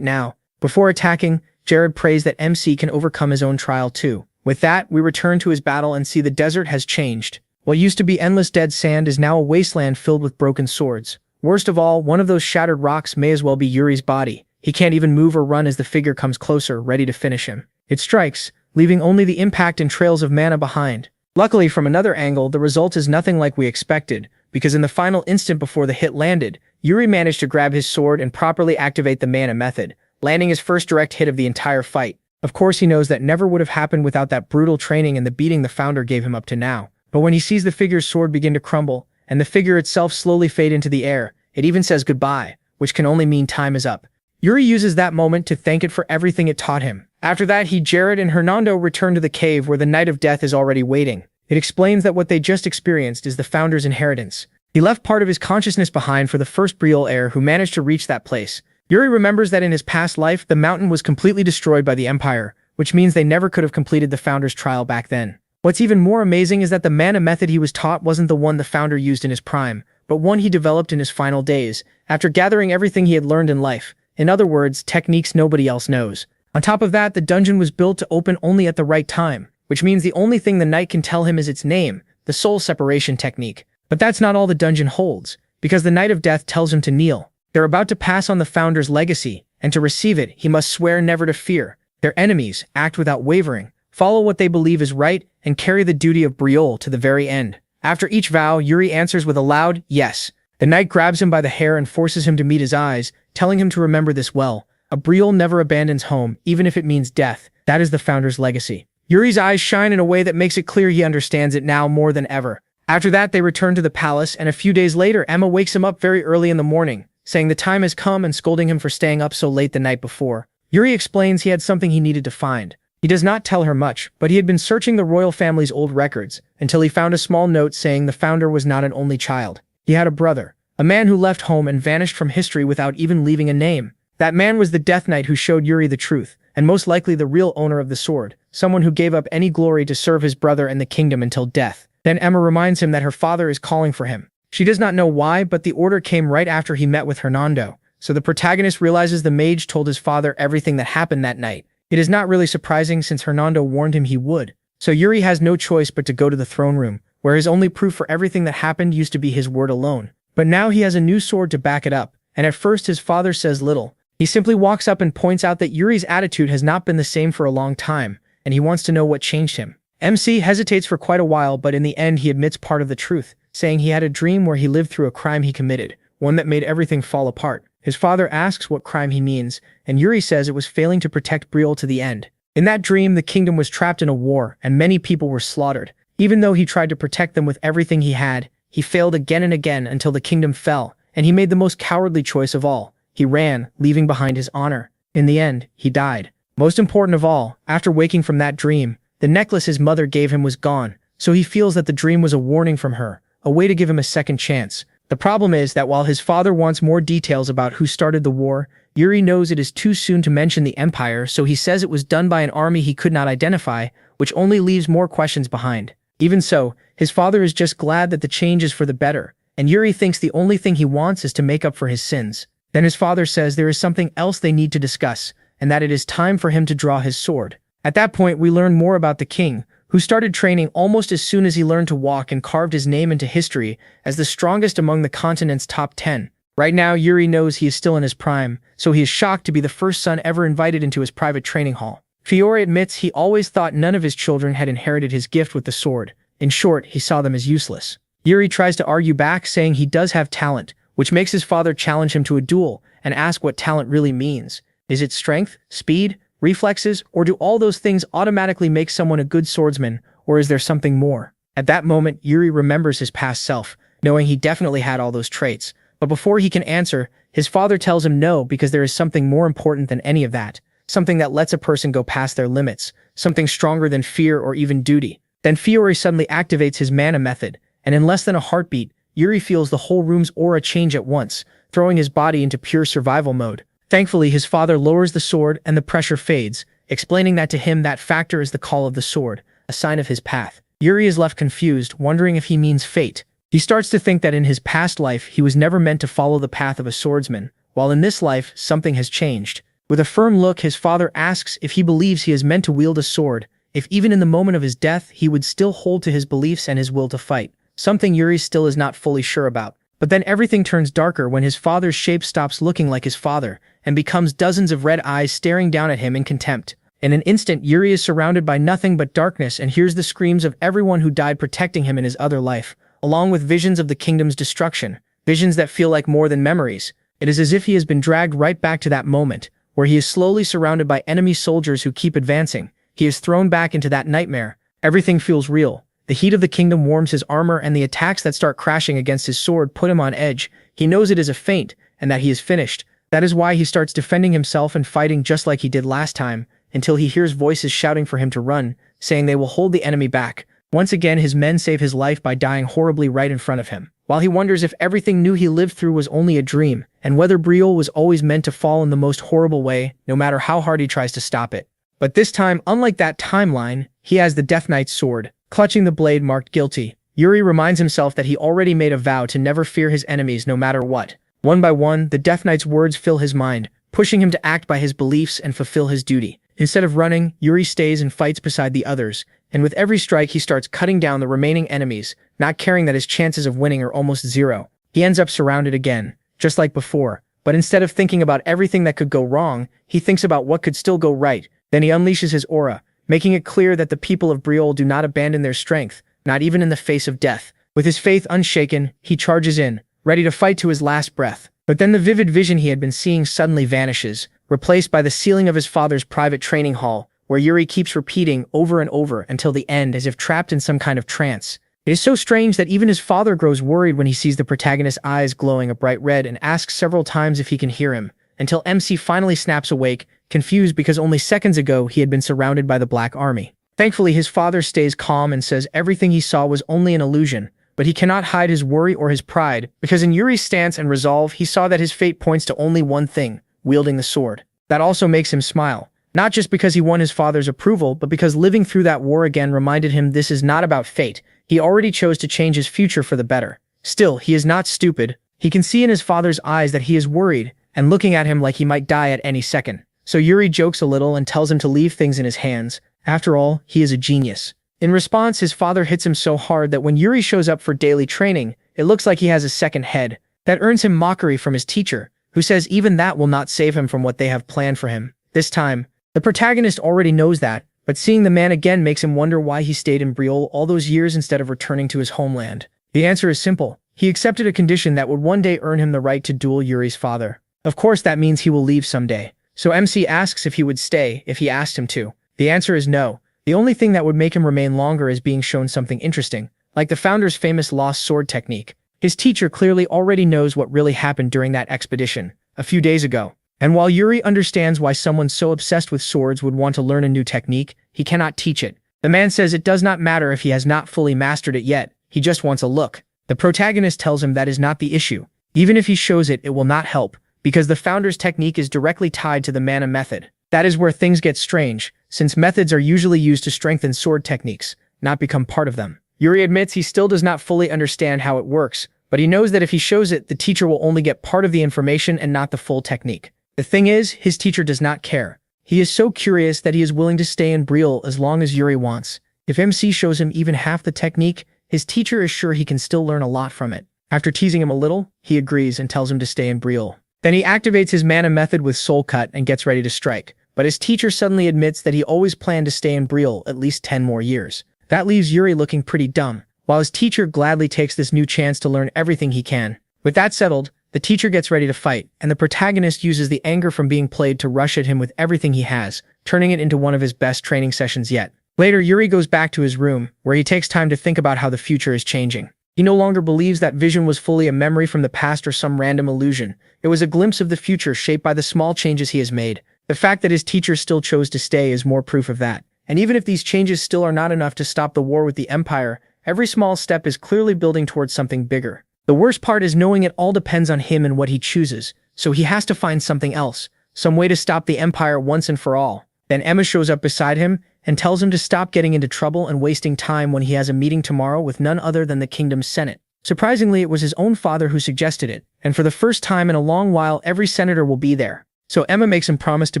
now. Before attacking, Jared prays that MC can overcome his own trial too. With that, we return to his battle and see the desert has changed. What used to be endless dead sand is now a wasteland filled with broken swords. Worst of all, one of those shattered rocks may as well be Yuri's body. He can't even move or run as the figure comes closer, ready to finish him. It strikes, leaving only the impact and trails of mana behind. Luckily, from another angle, the result is nothing like we expected, because in the final instant before the hit landed, Yuri managed to grab his sword and properly activate the mana method, landing his first direct hit of the entire fight. Of course, he knows that never would have happened without that brutal training and the beating the Founder gave him up to now. But when he sees the figure's sword begin to crumble, and the figure itself slowly fade into the air, it even says goodbye, which can only mean time is up. Yuri uses that moment to thank it for everything it taught him. After that, Jared and Hernando return to the cave where the Knight of Death is already waiting. It explains that what they just experienced is the Founder's inheritance. He left part of his consciousness behind for the first Briol heir who managed to reach that place. Yuri remembers that in his past life, the mountain was completely destroyed by the Empire, which means they never could have completed the Founder's trial back then. What's even more amazing is that the mana method he was taught wasn't the one the Founder used in his prime, but one he developed in his final days, after gathering everything he had learned in life. In other words, techniques nobody else knows. On top of that, the dungeon was built to open only at the right time, which means the only thing the knight can tell him is its name, the soul separation technique. But that's not all the dungeon holds, because the Knight of Death tells him to kneel. They're about to pass on the Founder's legacy, and to receive it, he must swear never to fear their enemies, act without wavering, follow what they believe is right, and carry the duty of Briol to the very end. After each vow, Yuri answers with a loud yes. The knight grabs him by the hair and forces him to meet his eyes, telling him to remember this well. A Briol never abandons home, even if it means death. That is the Founder's legacy. Yuri's eyes shine in a way that makes it clear he understands it now more than ever. After that, they return to the palace, and a few days later, Emma wakes him up very early in the morning, saying the time has come and scolding him for staying up so late the night before. Yuri explains he had something he needed to find. He does not tell her much, but he had been searching the royal family's old records, until he found a small note saying the Founder was not an only child. He had a brother, a man who left home and vanished from history without even leaving a name. That man was the Death Knight who showed Yuri the truth, and most likely the real owner of the sword, someone who gave up any glory to serve his brother and the kingdom until death. Then Emma reminds him that her father is calling for him. She does not know why, but the order came right after he met with Hernando, so the protagonist realizes the mage told his father everything that happened that night. It is not really surprising since Hernando warned him he would. So Yuri has no choice but to go to the throne room, where his only proof for everything that happened used to be his word alone. But now he has a new sword to back it up, and at first his father says little. He simply walks up and points out that Yuri's attitude has not been the same for a long time, and he wants to know what changed him. MC hesitates for quite a while, but in the end he admits part of the truth, saying he had a dream where he lived through a crime he committed, one that made everything fall apart. His father asks what crime he means, and Yuri says it was failing to protect Briol to the end. In that dream, the kingdom was trapped in a war, and many people were slaughtered. Even though he tried to protect them with everything he had, he failed again and again until the kingdom fell, and he made the most cowardly choice of all. He ran, leaving behind his honor. In the end, he died. Most important of all, after waking from that dream, the necklace his mother gave him was gone, so he feels that the dream was a warning from her, a way to give him a second chance. The problem is that while his father wants more details about who started the war, Yuri knows it is too soon to mention the Empire, so he says it was done by an army he could not identify, which only leaves more questions behind. Even so, his father is just glad that the change is for the better, and Yuri thinks the only thing he wants is to make up for his sins. Then his father says there is something else they need to discuss, and that it is time for him to draw his sword. At that point, we learn more about the king, who started training almost as soon as he learned to walk and carved his name into history as the strongest among the continent's top 10. Right now, Yuri knows he is still in his prime, so he is shocked to be the first son ever invited into his private training hall. Fiore admits he always thought none of his children had inherited his gift with the sword. In short, he saw them as useless. Yuri tries to argue back, saying he does have talent, which makes his father challenge him to a duel and ask what talent really means. Is it strength, speed, reflexes, or do all those things automatically make someone a good swordsman, or is there something more? At that moment, Yuri remembers his past self, knowing he definitely had all those traits. But before he can answer, his father tells him no, because there is something more important than any of that. Something that lets a person go past their limits, something stronger than fear or even duty. Then Fiore suddenly activates his mana method, and in less than a heartbeat, Yuri feels the whole room's aura change at once, throwing his body into pure survival mode. Thankfully, his father lowers the sword and the pressure fades, explaining that to him that factor is the call of the sword, a sign of his path. Yuri is left confused, wondering if he means fate. He starts to think that in his past life he was never meant to follow the path of a swordsman, while in this life something has changed. With a firm look, his father asks if he believes he is meant to wield a sword, if even in the moment of his death he would still hold to his beliefs and his will to fight. Something Yuri still is not fully sure about. But then everything turns darker when his father's shape stops looking like his father and becomes dozens of red eyes staring down at him in contempt. In an instant, Yuri is surrounded by nothing but darkness and hears the screams of everyone who died protecting him in his other life, along with visions of the kingdom's destruction, visions that feel like more than memories. It is as if he has been dragged right back to that moment, where he is slowly surrounded by enemy soldiers who keep advancing. He is thrown back into that nightmare. Everything feels real. The heat of the kingdom warms his armor, and the attacks that start crashing against his sword put him on edge. He knows it is a feint, and that he is finished. That is why he starts defending himself and fighting just like he did last time, until he hears voices shouting for him to run, saying they will hold the enemy back. Once again, his men save his life by dying horribly right in front of him, while he wonders if everything new he lived through was only a dream, and whether Briol was always meant to fall in the most horrible way, no matter how hard he tries to stop it. But this time, unlike that timeline, he has the Death Knight's sword. Clutching the blade marked guilty, Yuri reminds himself that he already made a vow to never fear his enemies no matter what. One by one, the Death Knight's words fill his mind, pushing him to act by his beliefs and fulfill his duty. Instead of running, Yuri stays and fights beside the others, and with every strike he starts cutting down the remaining enemies, not caring that his chances of winning are almost zero. He ends up surrounded again, just like before, but instead of thinking about everything that could go wrong, he thinks about what could still go right. Then he unleashes his aura, making it clear that the people of Briol do not abandon their strength, not even in the face of death. With his faith unshaken, he charges in, ready to fight to his last breath. But then the vivid vision he had been seeing suddenly vanishes, replaced by the ceiling of his father's private training hall, where Yuri keeps repeating over and over until the end, as if trapped in some kind of trance. It is so strange that even his father grows worried when he sees the protagonist's eyes glowing a bright red and asks several times if he can hear him, until MC finally snaps awake, confused because only seconds ago he had been surrounded by the Black Army. Thankfully, his father stays calm and says everything he saw was only an illusion, but he cannot hide his worry or his pride, because in Yuri's stance and resolve he saw that his fate points to only one thing: wielding the sword. That also makes him smile, not just because he won his father's approval, but because living through that war again reminded him this is not about fate. He already chose to change his future for the better. Still, he is not stupid. He can see in his father's eyes that he is worried, and looking at him like he might die at any second. So Yuri jokes a little and tells him to leave things in his hands. After all, he is a genius. In response, his father hits him so hard that when Yuri shows up for daily training, it looks like he has a second head. That earns him mockery from his teacher, who says even that will not save him from what they have planned for him. This time, the protagonist already knows that, but seeing the man again makes him wonder why he stayed in Briol all those years instead of returning to his homeland. The answer is simple. He accepted a condition that would one day earn him the right to duel Yuri's father. Of course, that means he will leave someday. So MC asks if he would stay if he asked him to. The answer is no. The only thing that would make him remain longer is being shown something interesting, like the founder's famous lost sword technique. His teacher clearly already knows what really happened during that expedition, a few days ago. And while Yuri understands why someone so obsessed with swords would want to learn a new technique, he cannot teach it. The man says it does not matter if he has not fully mastered it yet, he just wants a look. The protagonist tells him that is not the issue. Even if he shows it, it will not help, because the founder's technique is directly tied to the mana method. That is where things get strange, since methods are usually used to strengthen sword techniques, not become part of them. Yuri admits he still does not fully understand how it works, but he knows that if he shows it, the teacher will only get part of the information and not the full technique. The thing is, his teacher does not care. He is so curious that he is willing to stay in Briol as long as Yuri wants. If MC shows him even half the technique, his teacher is sure he can still learn a lot from it. After teasing him a little, he agrees and tells him to stay in Briol. Then he activates his mana method with Soul Cut and gets ready to strike. But his teacher suddenly admits that he always planned to stay in Briol at least 10 more years. That leaves Yuri looking pretty dumb, while his teacher gladly takes this new chance to learn everything he can. With that settled, the teacher gets ready to fight, and the protagonist uses the anger from being played to rush at him with everything he has, turning it into one of his best training sessions yet. Later, Yuri goes back to his room, where he takes time to think about how the future is changing. He no longer believes that vision was fully a memory from the past or some random illusion. It was a glimpse of the future shaped by the small changes he has made. The fact that his teacher still chose to stay is more proof of that. And even if these changes still are not enough to stop the war with the Empire, every small step is clearly building towards something bigger. The worst part is knowing it all depends on him and what he chooses, so he has to find something else, some way to stop the Empire once and for all. Then Emma shows up beside him and tells him to stop getting into trouble and wasting time when he has a meeting tomorrow with none other than the kingdom's senate. Surprisingly, it was his own father who suggested it, and for the first time in a long while, every senator will be there. So Emma makes him promise to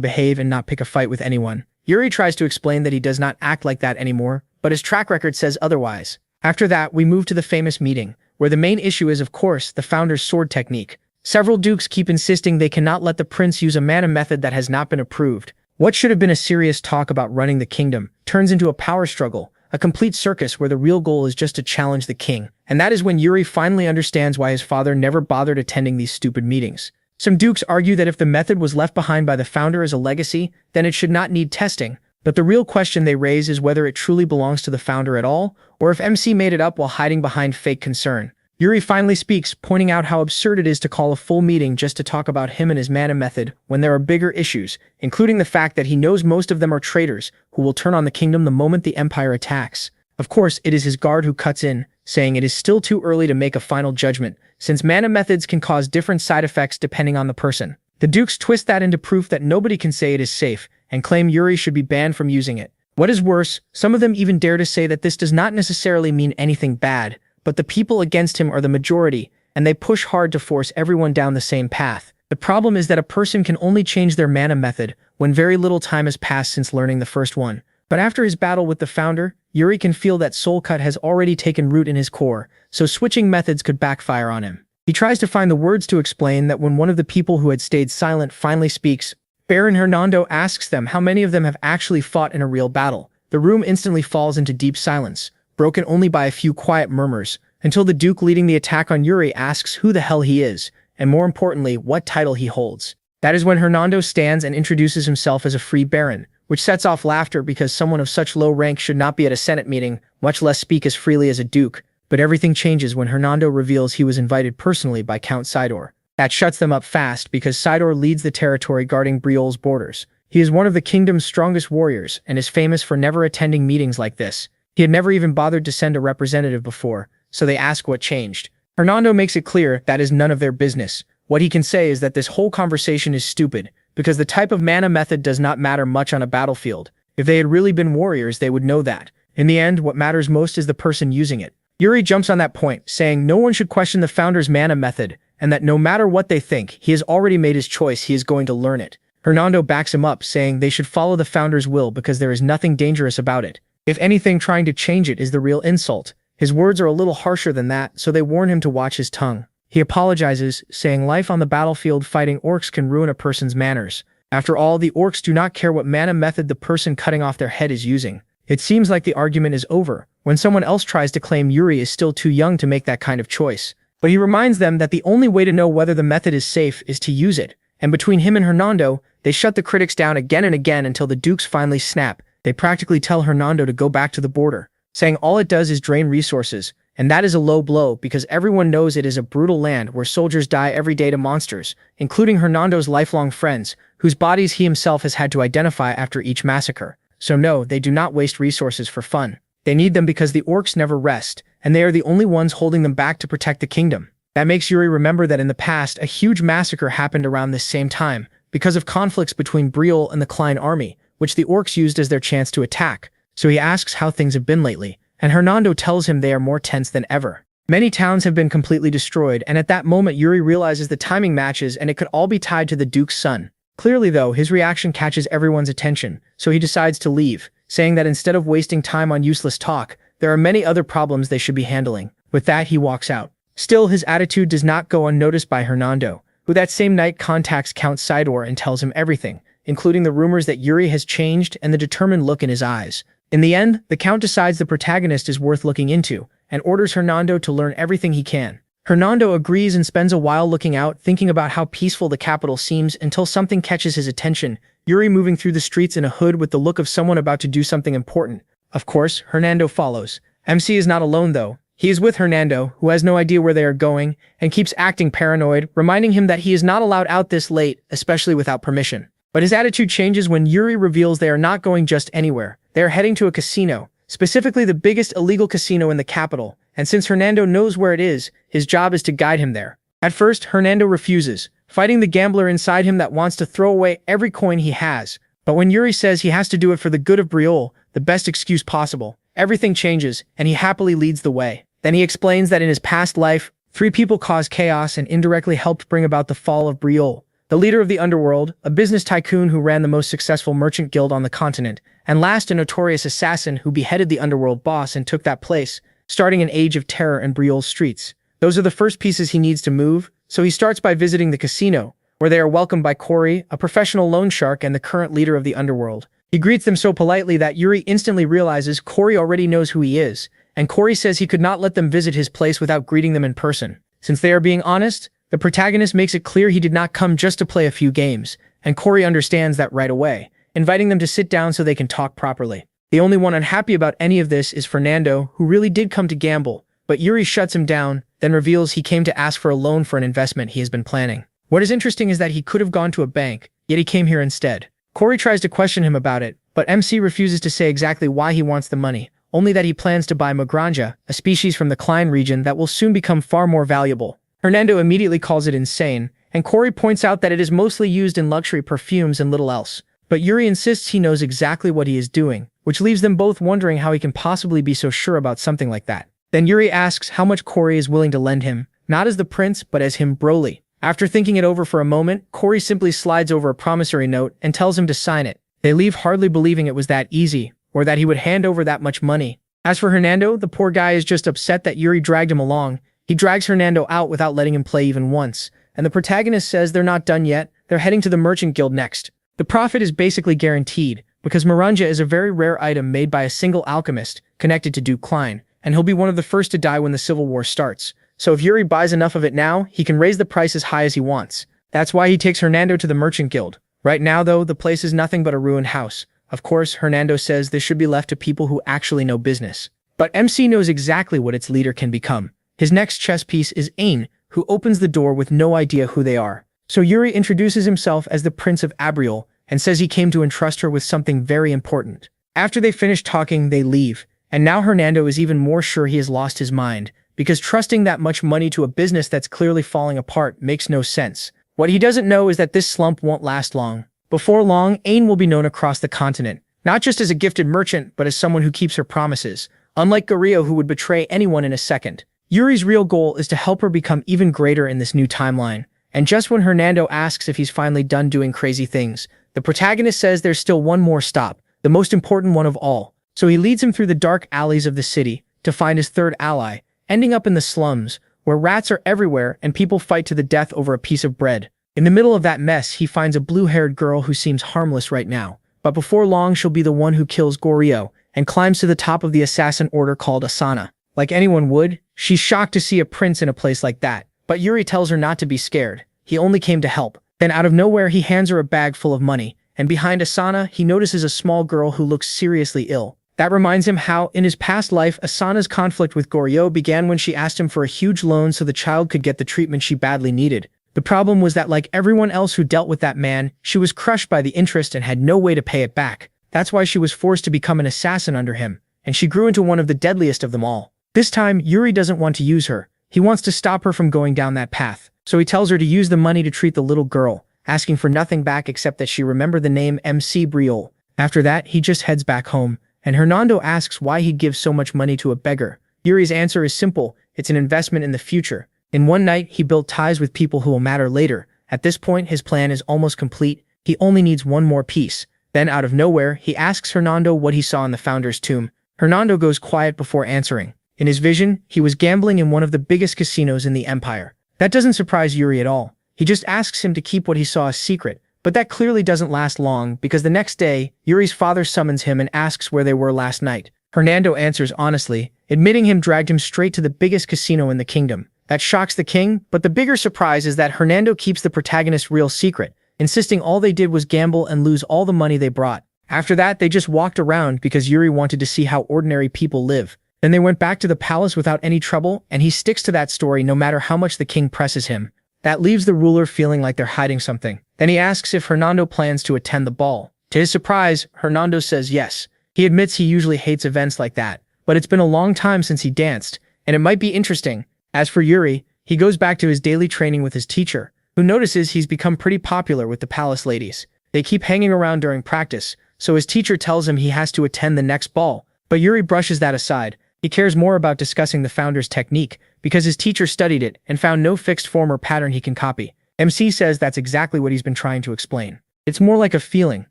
behave and not pick a fight with anyone. Yuri tries to explain that he does not act like that anymore, but his track record says otherwise. After that, we move to the famous meeting, where the main issue is, of course, the founder's sword technique. Several dukes keep insisting they cannot let the prince use a mana method that has not been approved. What should have been a serious talk about running the kingdom turns into a power struggle, a complete circus where the real goal is just to challenge the king. And that is when Yuri finally understands why his father never bothered attending these stupid meetings. Some dukes argue that if the method was left behind by the founder as a legacy, then it should not need testing. But the real question they raise is whether it truly belongs to the founder at all, or if MC made it up while hiding behind fake concern. Yuri finally speaks, pointing out how absurd it is to call a full meeting just to talk about him and his mana method when there are bigger issues, including the fact that he knows most of them are traitors who will turn on the kingdom the moment the Empire attacks. Of course, it is his guard who cuts in, saying it is still too early to make a final judgment, since mana methods can cause different side effects depending on the person. The dukes twist that into proof that nobody can say it is safe, and claim Yuri should be banned from using it. What is worse, some of them even dare to say that this does not necessarily mean anything bad, but the people against him are the majority, and they push hard to force everyone down the same path. The problem is that a person can only change their mana method when very little time has passed since learning the first one. But after his battle with the founder, Yuri can feel that Soul Cut has already taken root in his core, so switching methods could backfire on him. He tries to find the words to explain that when one of the people who had stayed silent finally speaks, Baron Hernando asks them how many of them have actually fought in a real battle. The room instantly falls into deep silence, broken only by a few quiet murmurs, until the Duke leading the attack on Yuri asks who the hell he is, and more importantly, what title he holds. That is when Hernando stands and introduces himself as a free baron, which sets off laughter because someone of such low rank should not be at a Senate meeting, much less speak as freely as a Duke. But everything changes when Hernando reveals he was invited personally by Count Sidor. That shuts them up fast because Sidor leads the territory guarding Briol's borders. He is one of the kingdom's strongest warriors and is famous for never attending meetings like this. He had never even bothered to send a representative before, so they ask what changed. Hernando makes it clear that is none of their business. What he can say is that this whole conversation is stupid, because the type of mana method does not matter much on a battlefield. If they had really been warriors, they would know that. In the end, what matters most is the person using it. Yuri jumps on that point, saying no one should question the founder's mana method, and that no matter what they think, he has already made his choice, he is going to learn it. Hernando backs him up, saying they should follow the founder's will because there is nothing dangerous about it. If anything, trying to change it is the real insult. His words are a little harsher than that, so they warn him to watch his tongue. He apologizes, saying life on the battlefield fighting orcs can ruin a person's manners. After all, the orcs do not care what mana method the person cutting off their head is using. It seems like the argument is over, when someone else tries to claim Yuri is still too young to make that kind of choice. But he reminds them that the only way to know whether the method is safe is to use it, and between him and Hernando, they shut the critics down again and again until the dukes finally snap. They practically tell Hernando to go back to the border, saying all it does is drain resources, and that is a low blow because everyone knows it is a brutal land where soldiers die every day to monsters, including Hernando's lifelong friends, whose bodies he himself has had to identify after each massacre. So no, they do not waste resources for fun. They need them because the orcs never rest, and they are the only ones holding them back to protect the kingdom. That makes Yuri remember that in the past, a huge massacre happened around this same time, because of conflicts between Briol and the Klein army, which the orcs used as their chance to attack. So he asks how things have been lately, and Hernando tells him they are more tense than ever. Many towns have been completely destroyed, and at that moment Yuri realizes the timing matches and it could all be tied to the Duke's son. Clearly though, his reaction catches everyone's attention, so he decides to leave, saying that instead of wasting time on useless talk, there are many other problems they should be handling. With that, he walks out. Still, his attitude does not go unnoticed by Hernando, who that same night contacts Count Sidor and tells him everything, including the rumors that Yuri has changed and the determined look in his eyes. In the end, the Count decides the protagonist is worth looking into, and orders Hernando to learn everything he can. Hernando agrees and spends a while looking out, thinking about how peaceful the capital seems until something catches his attention. Yuri moving through the streets in a hood with the look of someone about to do something important. Of course, Hernando follows. MC is not alone though. He is with Hernando, who has no idea where they are going, and keeps acting paranoid, reminding him that he is not allowed out this late, especially without permission. But his attitude changes when Yuri reveals they are not going just anywhere. They are heading to a casino, specifically the biggest illegal casino in the capital, and since Hernando knows where it is, his job is to guide him there. At first, Hernando refuses, fighting the gambler inside him that wants to throw away every coin he has. But when Yuri says he has to do it for the good of Briol, the best excuse possible, everything changes, and he happily leads the way. Then he explains that in his past life, 3 people caused chaos and indirectly helped bring about the fall of Briol, the leader of the underworld, a business tycoon who ran the most successful merchant guild on the continent, and last a notorious assassin who beheaded the underworld boss and took that place, starting an age of terror in Briol's streets. Those are the first pieces he needs to move, so he starts by visiting the casino, where they are welcomed by Cory, a professional loan shark and the current leader of the underworld. He greets them so politely that Yuri instantly realizes Cory already knows who he is, and Cory says he could not let them visit his place without greeting them in person. Since they are being honest, the protagonist makes it clear he did not come just to play a few games, and Cory understands that right away, inviting them to sit down so they can talk properly. The only one unhappy about any of this is Fernando, who really did come to gamble, but Yuri shuts him down, then reveals he came to ask for a loan for an investment he has been planning. What is interesting is that he could have gone to a bank, yet he came here instead. Cory tries to question him about it, but MC refuses to say exactly why he wants the money, only that he plans to buy Magranja, a species from the Klein region that will soon become far more valuable. Hernando immediately calls it insane, and Cory points out that it is mostly used in luxury perfumes and little else. But Yuri insists he knows exactly what he is doing, which leaves them both wondering how he can possibly be so sure about something like that. Then Yuri asks how much Cory is willing to lend him, not as the prince, but as him Broly. After thinking it over for a moment, Cory simply slides over a promissory note and tells him to sign it. They leave hardly believing it was that easy, or that he would hand over that much money. As for Hernando, the poor guy is just upset that Yuri dragged him along. He drags Hernando out without letting him play even once, and the protagonist says they're not done yet, they're heading to the merchant guild next. The profit is basically guaranteed, because Maranja is a very rare item made by a single alchemist connected to Duke Klein, and he'll be one of the first to die when the Civil War starts. So if Yuri buys enough of it now, he can raise the price as high as he wants. That's why he takes Hernando to the merchant guild. Right now though, the place is nothing but a ruined house. Of course, Hernando says this should be left to people who actually know business. But MC knows exactly what its leader can become. His next chess piece is Ain, who opens the door with no idea who they are. So Yuri introduces himself as the Prince of Abriol and says he came to entrust her with something very important. After they finish talking, they leave, and now Hernando is even more sure he has lost his mind, because trusting that much money to a business that's clearly falling apart makes no sense. What he doesn't know is that this slump won't last long. Before long, Ain will be known across the continent, not just as a gifted merchant, but as someone who keeps her promises, unlike Gorio who would betray anyone in a second. Yuri's real goal is to help her become even greater in this new timeline, and just when Hernando asks if he's finally done doing crazy things, the protagonist says there's still one more stop, the most important one of all. So he leads him through the dark alleys of the city to find his third ally, ending up in the slums, where rats are everywhere and people fight to the death over a piece of bread. In the middle of that mess, he finds a blue-haired girl who seems harmless right now, but before long she'll be the one who kills Gorio and climbs to the top of the assassin order called Asana. Like anyone would, she's shocked to see a prince in a place like that, but Yuri tells her not to be scared. He only came to help. Then out of nowhere, he hands her a bag full of money, and behind Asana, he notices a small girl who looks seriously ill. That reminds him how, in his past life, Asana's conflict with Goryo began when she asked him for a huge loan so the child could get the treatment she badly needed. The problem was that, like everyone else who dealt with that man, she was crushed by the interest and had no way to pay it back. That's why she was forced to become an assassin under him, and she grew into one of the deadliest of them all. This time, Yuri doesn't want to use her. He wants to stop her from going down that path. So he tells her to use the money to treat the little girl, asking for nothing back except that she remember the name MC Briol. After that, he just heads back home, and Hernando asks why he'd give so much money to a beggar. Yuri's answer is simple: it's an investment in the future. In one night, he built ties with people who will matter later. At this point, his plan is almost complete. He only needs one more piece. Then, out of nowhere, he asks Hernando what he saw in the founder's tomb. Hernando goes quiet before answering. In his vision, he was gambling in one of the biggest casinos in the empire. That doesn't surprise Yuri at all. He just asks him to keep what he saw a secret. But that clearly doesn't last long, because the next day, Yuri's father summons him and asks where they were last night. Hernando answers honestly, admitting him dragged him straight to the biggest casino in the kingdom. That shocks the king, but the bigger surprise is that Hernando keeps the protagonist's real secret, insisting all they did was gamble and lose all the money they brought. After that, they just walked around because Yuri wanted to see how ordinary people live. Then they went back to the palace without any trouble, and he sticks to that story no matter how much the king presses him. That leaves the ruler feeling like they're hiding something. Then he asks if Hernando plans to attend the ball. To his surprise, Hernando says yes. He admits he usually hates events like that, but it's been a long time since he danced, and it might be interesting. As for Yuri, he goes back to his daily training with his teacher, who notices he's become pretty popular with the palace ladies. They keep hanging around during practice, so his teacher tells him he has to attend the next ball, but Yuri brushes that aside. He cares more about discussing the founder's technique, because his teacher studied it and found no fixed form or pattern he can copy. MC says that's exactly what he's been trying to explain. It's more like a feeling,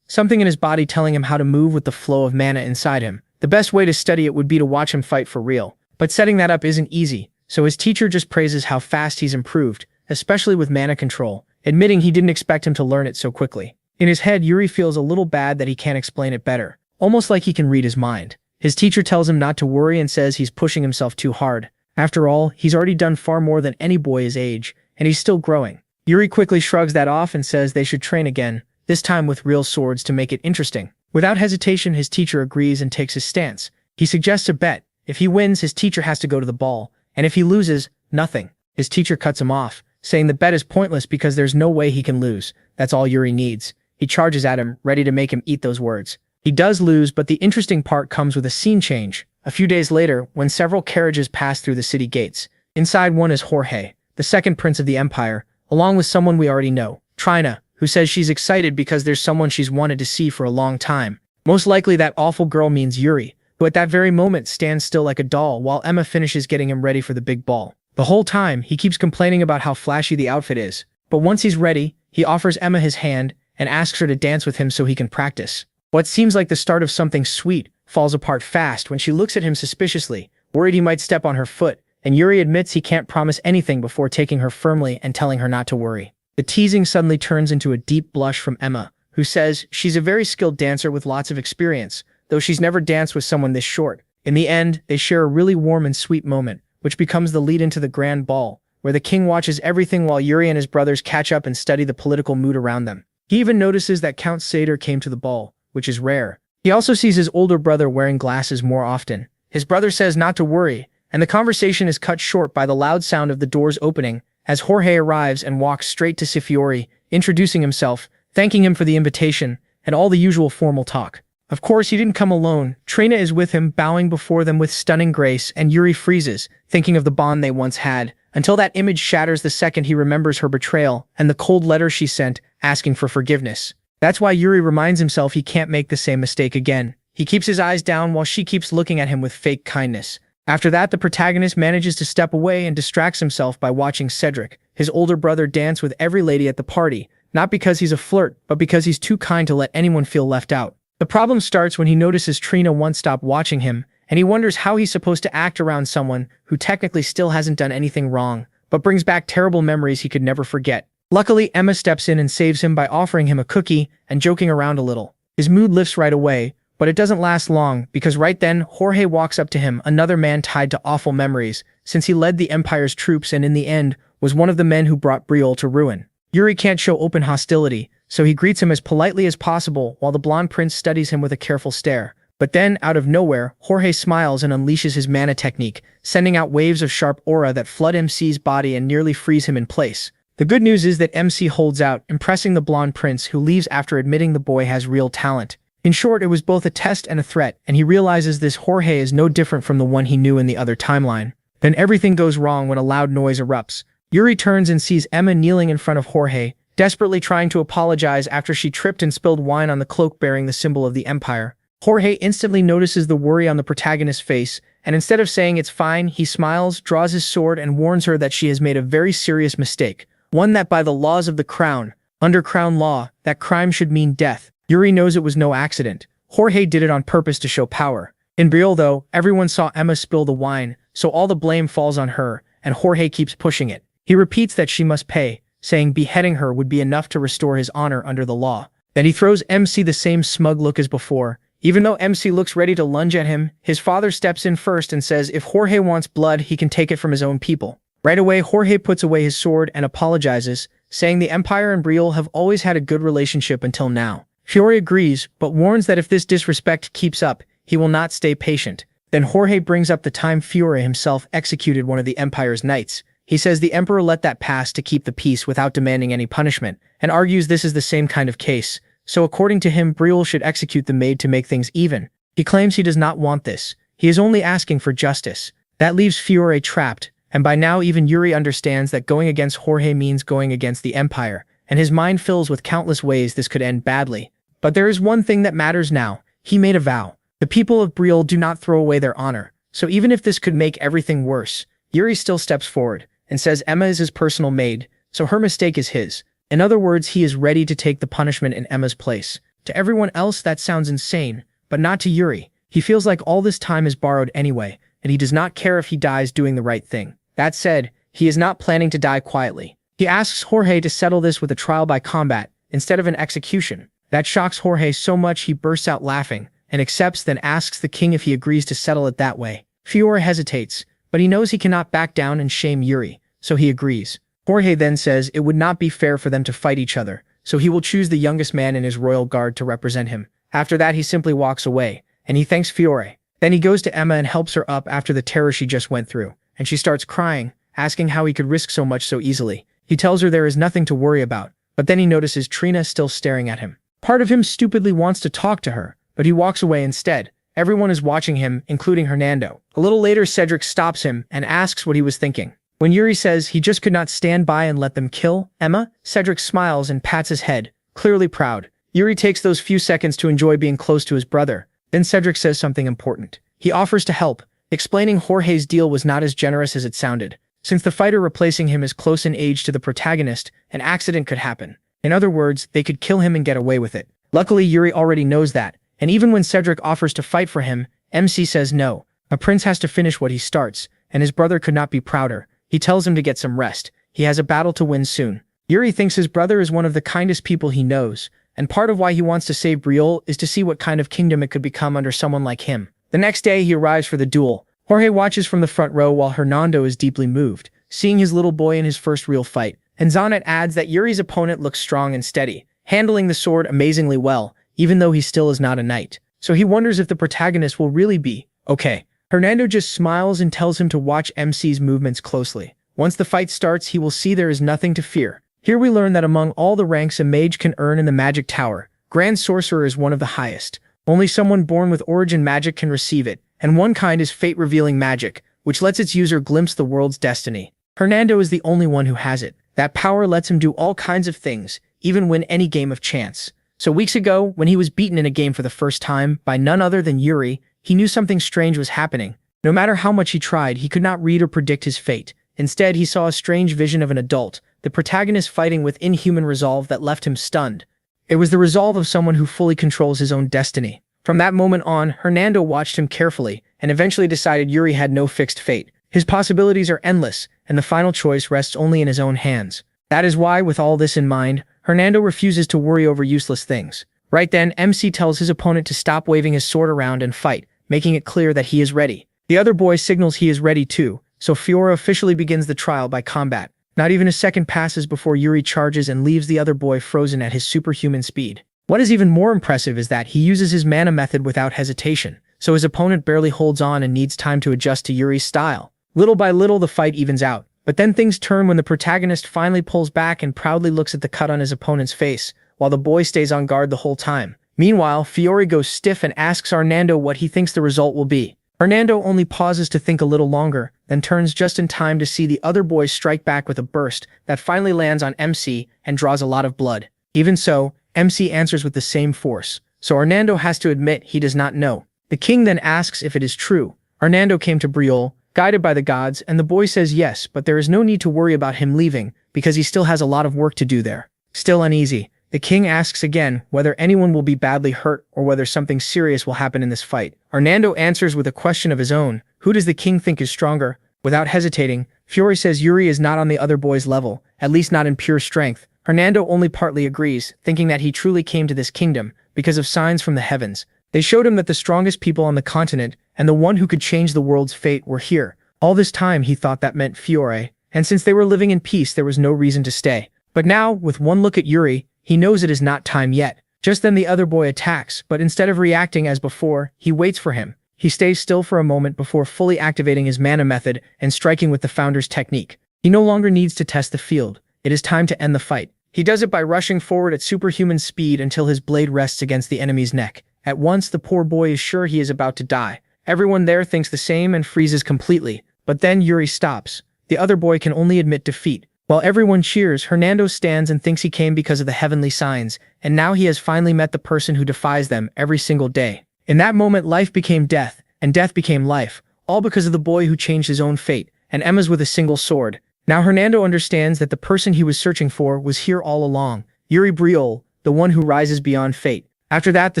something in his body telling him how to move with the flow of mana inside him. The best way to study it would be to watch him fight for real, but setting that up isn't easy, so his teacher just praises how fast he's improved, especially with mana control, admitting he didn't expect him to learn it so quickly. In his head, Yuri feels a little bad that he can't explain it better, almost like he can read his mind. His teacher tells him not to worry and says he's pushing himself too hard. After all, he's already done far more than any boy his age, and he's still growing. Yuri quickly shrugs that off and says they should train again, this time with real swords to make it interesting. Without hesitation, his teacher agrees and takes his stance. He suggests a bet. If he wins, his teacher has to go to the ball, and if he loses, nothing. His teacher cuts him off, saying the bet is pointless because there's no way he can lose. That's all Yuri needs. He charges at him, ready to make him eat those words. He does lose, but the interesting part comes with a scene change. A few days later, when several carriages pass through the city gates. Inside one is Jorge, the second prince of the empire, along with someone we already know, Trina, who says she's excited because there's someone she's wanted to see for a long time. Most likely that awful girl means Yuri, who at that very moment stands still like a doll while Emma finishes getting him ready for the big ball. The whole time, he keeps complaining about how flashy the outfit is, but once he's ready, he offers Emma his hand and asks her to dance with him so he can practice. What seems like the start of something sweet falls apart fast when she looks at him suspiciously, worried he might step on her foot, and Yuri admits he can't promise anything before taking her firmly and telling her not to worry. The teasing suddenly turns into a deep blush from Emma, who says she's a very skilled dancer with lots of experience, though she's never danced with someone this short. In the end, they share a really warm and sweet moment, which becomes the lead into the grand ball, where the king watches everything while Yuri and his brothers catch up and study the political mood around them. He even notices that Count Sader came to the ball, which is rare. He also sees his older brother wearing glasses more often. His brother says not to worry, and the conversation is cut short by the loud sound of the doors opening as Jorge arrives and walks straight to Sifiori, introducing himself, thanking him for the invitation, and all the usual formal talk. Of course, he didn't come alone. Trina is with him, bowing before them with stunning grace, and Yuri freezes, thinking of the bond they once had, until that image shatters the second he remembers her betrayal and the cold letter she sent, asking for forgiveness. That's why Yuri reminds himself he can't make the same mistake again. He keeps his eyes down while she keeps looking at him with fake kindness. After that, the protagonist manages to step away and distracts himself by watching Cedric, his older brother, dance with every lady at the party, not because he's a flirt, but because he's too kind to let anyone feel left out. The problem starts when he notices Trina won't stop watching him, and he wonders how he's supposed to act around someone who technically still hasn't done anything wrong, but brings back terrible memories he could never forget. Luckily, Emma steps in and saves him by offering him a cookie and joking around a little. His mood lifts right away, but it doesn't last long because right then, Jorge walks up to him, another man tied to awful memories, since he led the Empire's troops and in the end, was one of the men who brought Briol to ruin. Yuri can't show open hostility, so he greets him as politely as possible while the blonde prince studies him with a careful stare. But then, out of nowhere, Jorge smiles and unleashes his mana technique, sending out waves of sharp aura that flood MC's body and nearly freeze him in place. The good news is that MC holds out, impressing the blonde prince, who leaves after admitting the boy has real talent. In short, it was both a test and a threat, and he realizes this Jorge is no different from the one he knew in the other timeline. Then everything goes wrong when a loud noise erupts. Yuri turns and sees Emma kneeling in front of Jorge, desperately trying to apologize after she tripped and spilled wine on the cloak bearing the symbol of the Empire. Jorge instantly notices the worry on the protagonist's face, and instead of saying it's fine, he smiles, draws his sword, and warns her that she has made a very serious mistake, one that by the laws of the crown, under crown law, that crime should mean death. Yuri knows it was no accident. Jorge did it on purpose to show power. In Briol, though, everyone saw Emma spill the wine, so all the blame falls on her, and Jorge keeps pushing it. He repeats that she must pay, saying beheading her would be enough to restore his honor under the law. Then he throws MC the same smug look as before. Even though MC looks ready to lunge at him, his father steps in first and says if Jorge wants blood, he can take it from his own people. Right away, Jorge puts away his sword and apologizes, saying the Empire and Briol have always had a good relationship until now. Fiore agrees, but warns that if this disrespect keeps up, he will not stay patient. Then Jorge brings up the time Fiore himself executed one of the Empire's knights. He says the Emperor let that pass to keep the peace without demanding any punishment, and argues this is the same kind of case. So according to him, Briol should execute the maid to make things even. He claims he does not want this. He is only asking for justice. That leaves Fiore trapped, and by now even Yuri understands that going against Jorge means going against the Empire, and his mind fills with countless ways this could end badly. But there is one thing that matters now. He made a vow. The people of Briol do not throw away their honor, so even if this could make everything worse, Yuri still steps forward and says Emma is his personal maid, so her mistake is his. In other words, he is ready to take the punishment in Emma's place. To everyone else that sounds insane, but not to Yuri. He feels like all this time is borrowed anyway, and he does not care if he dies doing the right thing. That said, he is not planning to die quietly. He asks Jorge to settle this with a trial by combat, instead of an execution. That shocks Jorge so much he bursts out laughing, and accepts, then asks the king if he agrees to settle it that way. Fiore hesitates, but he knows he cannot back down and shame Yuri, so he agrees. Jorge then says it would not be fair for them to fight each other, so he will choose the youngest man in his royal guard to represent him. After that, he simply walks away, and he thanks Fiore. Then he goes to Emma and helps her up after the terror she just went through, and she starts crying, asking how he could risk so much so easily. He tells her there is nothing to worry about, but then he notices Trina still staring at him. Part of him stupidly wants to talk to her, but he walks away instead. Everyone is watching him, including Hernando. A little later, Cedric stops him and asks what he was thinking. When Yuri says he just could not stand by and let them kill Emma, Cedric smiles and pats his head, clearly proud. Yuri takes those few seconds to enjoy being close to his brother. Then Cedric says something important. He offers to help, explaining Jorge's deal was not as generous as it sounded. Since the fighter replacing him is close in age to the protagonist, an accident could happen. In other words, they could kill him and get away with it. Luckily, Yuri already knows that, and even when Cedric offers to fight for him, MC says no. A prince has to finish what he starts, and his brother could not be prouder. He tells him to get some rest. He has a battle to win soon. Yuri thinks his brother is one of the kindest people he knows, and part of why he wants to save Briol is to see what kind of kingdom it could become under someone like him. The next day, he arrives for the duel. Jorge watches from the front row while Hernando is deeply moved, seeing his little boy in his first real fight. And Zanet adds that Yuri's opponent looks strong and steady, handling the sword amazingly well, even though he still is not a knight. So he wonders if the protagonist will really be okay. Hernando just smiles and tells him to watch MC's movements closely. Once the fight starts, he will see there is nothing to fear. Here we learn that among all the ranks a mage can earn in the magic tower, Grand Sorcerer is one of the highest. Only someone born with origin magic can receive it, and one kind is fate-revealing magic, which lets its user glimpse the world's destiny. Hernando is the only one who has it. That power lets him do all kinds of things, even win any game of chance. So weeks ago, when he was beaten in a game for the first time by none other than Yuri, he knew something strange was happening. No matter how much he tried, he could not read or predict his fate. Instead, he saw a strange vision of an adult, the protagonist fighting with inhuman resolve that left him stunned. It was the resolve of someone who fully controls his own destiny. From that moment on, Hernando watched him carefully, and eventually decided Yuri had no fixed fate. His possibilities are endless, and the final choice rests only in his own hands. That is why, with all this in mind, Hernando refuses to worry over useless things. Right then, MC tells his opponent to stop waving his sword around and fight, making it clear that he is ready. The other boy signals he is ready too, so Fiora officially begins the trial by combat. Not even a second passes before Yuri charges and leaves the other boy frozen at his superhuman speed. What is even more impressive is that he uses his mana method without hesitation, so his opponent barely holds on and needs time to adjust to Yuri's style. Little by little the fight evens out, but then things turn when the protagonist finally pulls back and proudly looks at the cut on his opponent's face, while the boy stays on guard the whole time. Meanwhile, Fiore goes stiff and asks Hernando what he thinks the result will be. Hernando only pauses to think a little longer, then turns just in time to see the other boys strike back with a burst that finally lands on MC and draws a lot of blood. Even so, MC answers with the same force, so Hernando has to admit he does not know. The king then asks if it is true. Hernando came to Briol, guided by the gods, and the boy says yes, but there is no need to worry about him leaving, because he still has a lot of work to do there. Still uneasy, the king asks again whether anyone will be badly hurt or whether something serious will happen in this fight. Hernando answers with a question of his own. Who does the king think is stronger? Without hesitating, Fiore says Yuri is not on the other boy's level, at least not in pure strength. Hernando only partly agrees, thinking that he truly came to this kingdom because of signs from the heavens. They showed him that the strongest people on the continent and the one who could change the world's fate were here. All this time he thought that meant Fiore, and since they were living in peace there was no reason to stay. But now, with one look at Yuri, he knows it is not time yet. Just then the other boy attacks, but instead of reacting as before, he waits for him. He stays still for a moment before fully activating his mana method and striking with the founder's technique. He no longer needs to test the field. It is time to end the fight. He does it by rushing forward at superhuman speed until his blade rests against the enemy's neck. At once, the poor boy is sure he is about to die. Everyone there thinks the same and freezes completely. But then Yuri stops. The other boy can only admit defeat. While everyone cheers, Hernando stands and thinks he came because of the heavenly signs, and now he has finally met the person who defies them every single day. In that moment, life became death, and death became life, all because of the boy who changed his own fate, and Emma's with a single sword. Now Hernando understands that the person he was searching for was here all along, Yuri Briol, the one who rises beyond fate. After that, the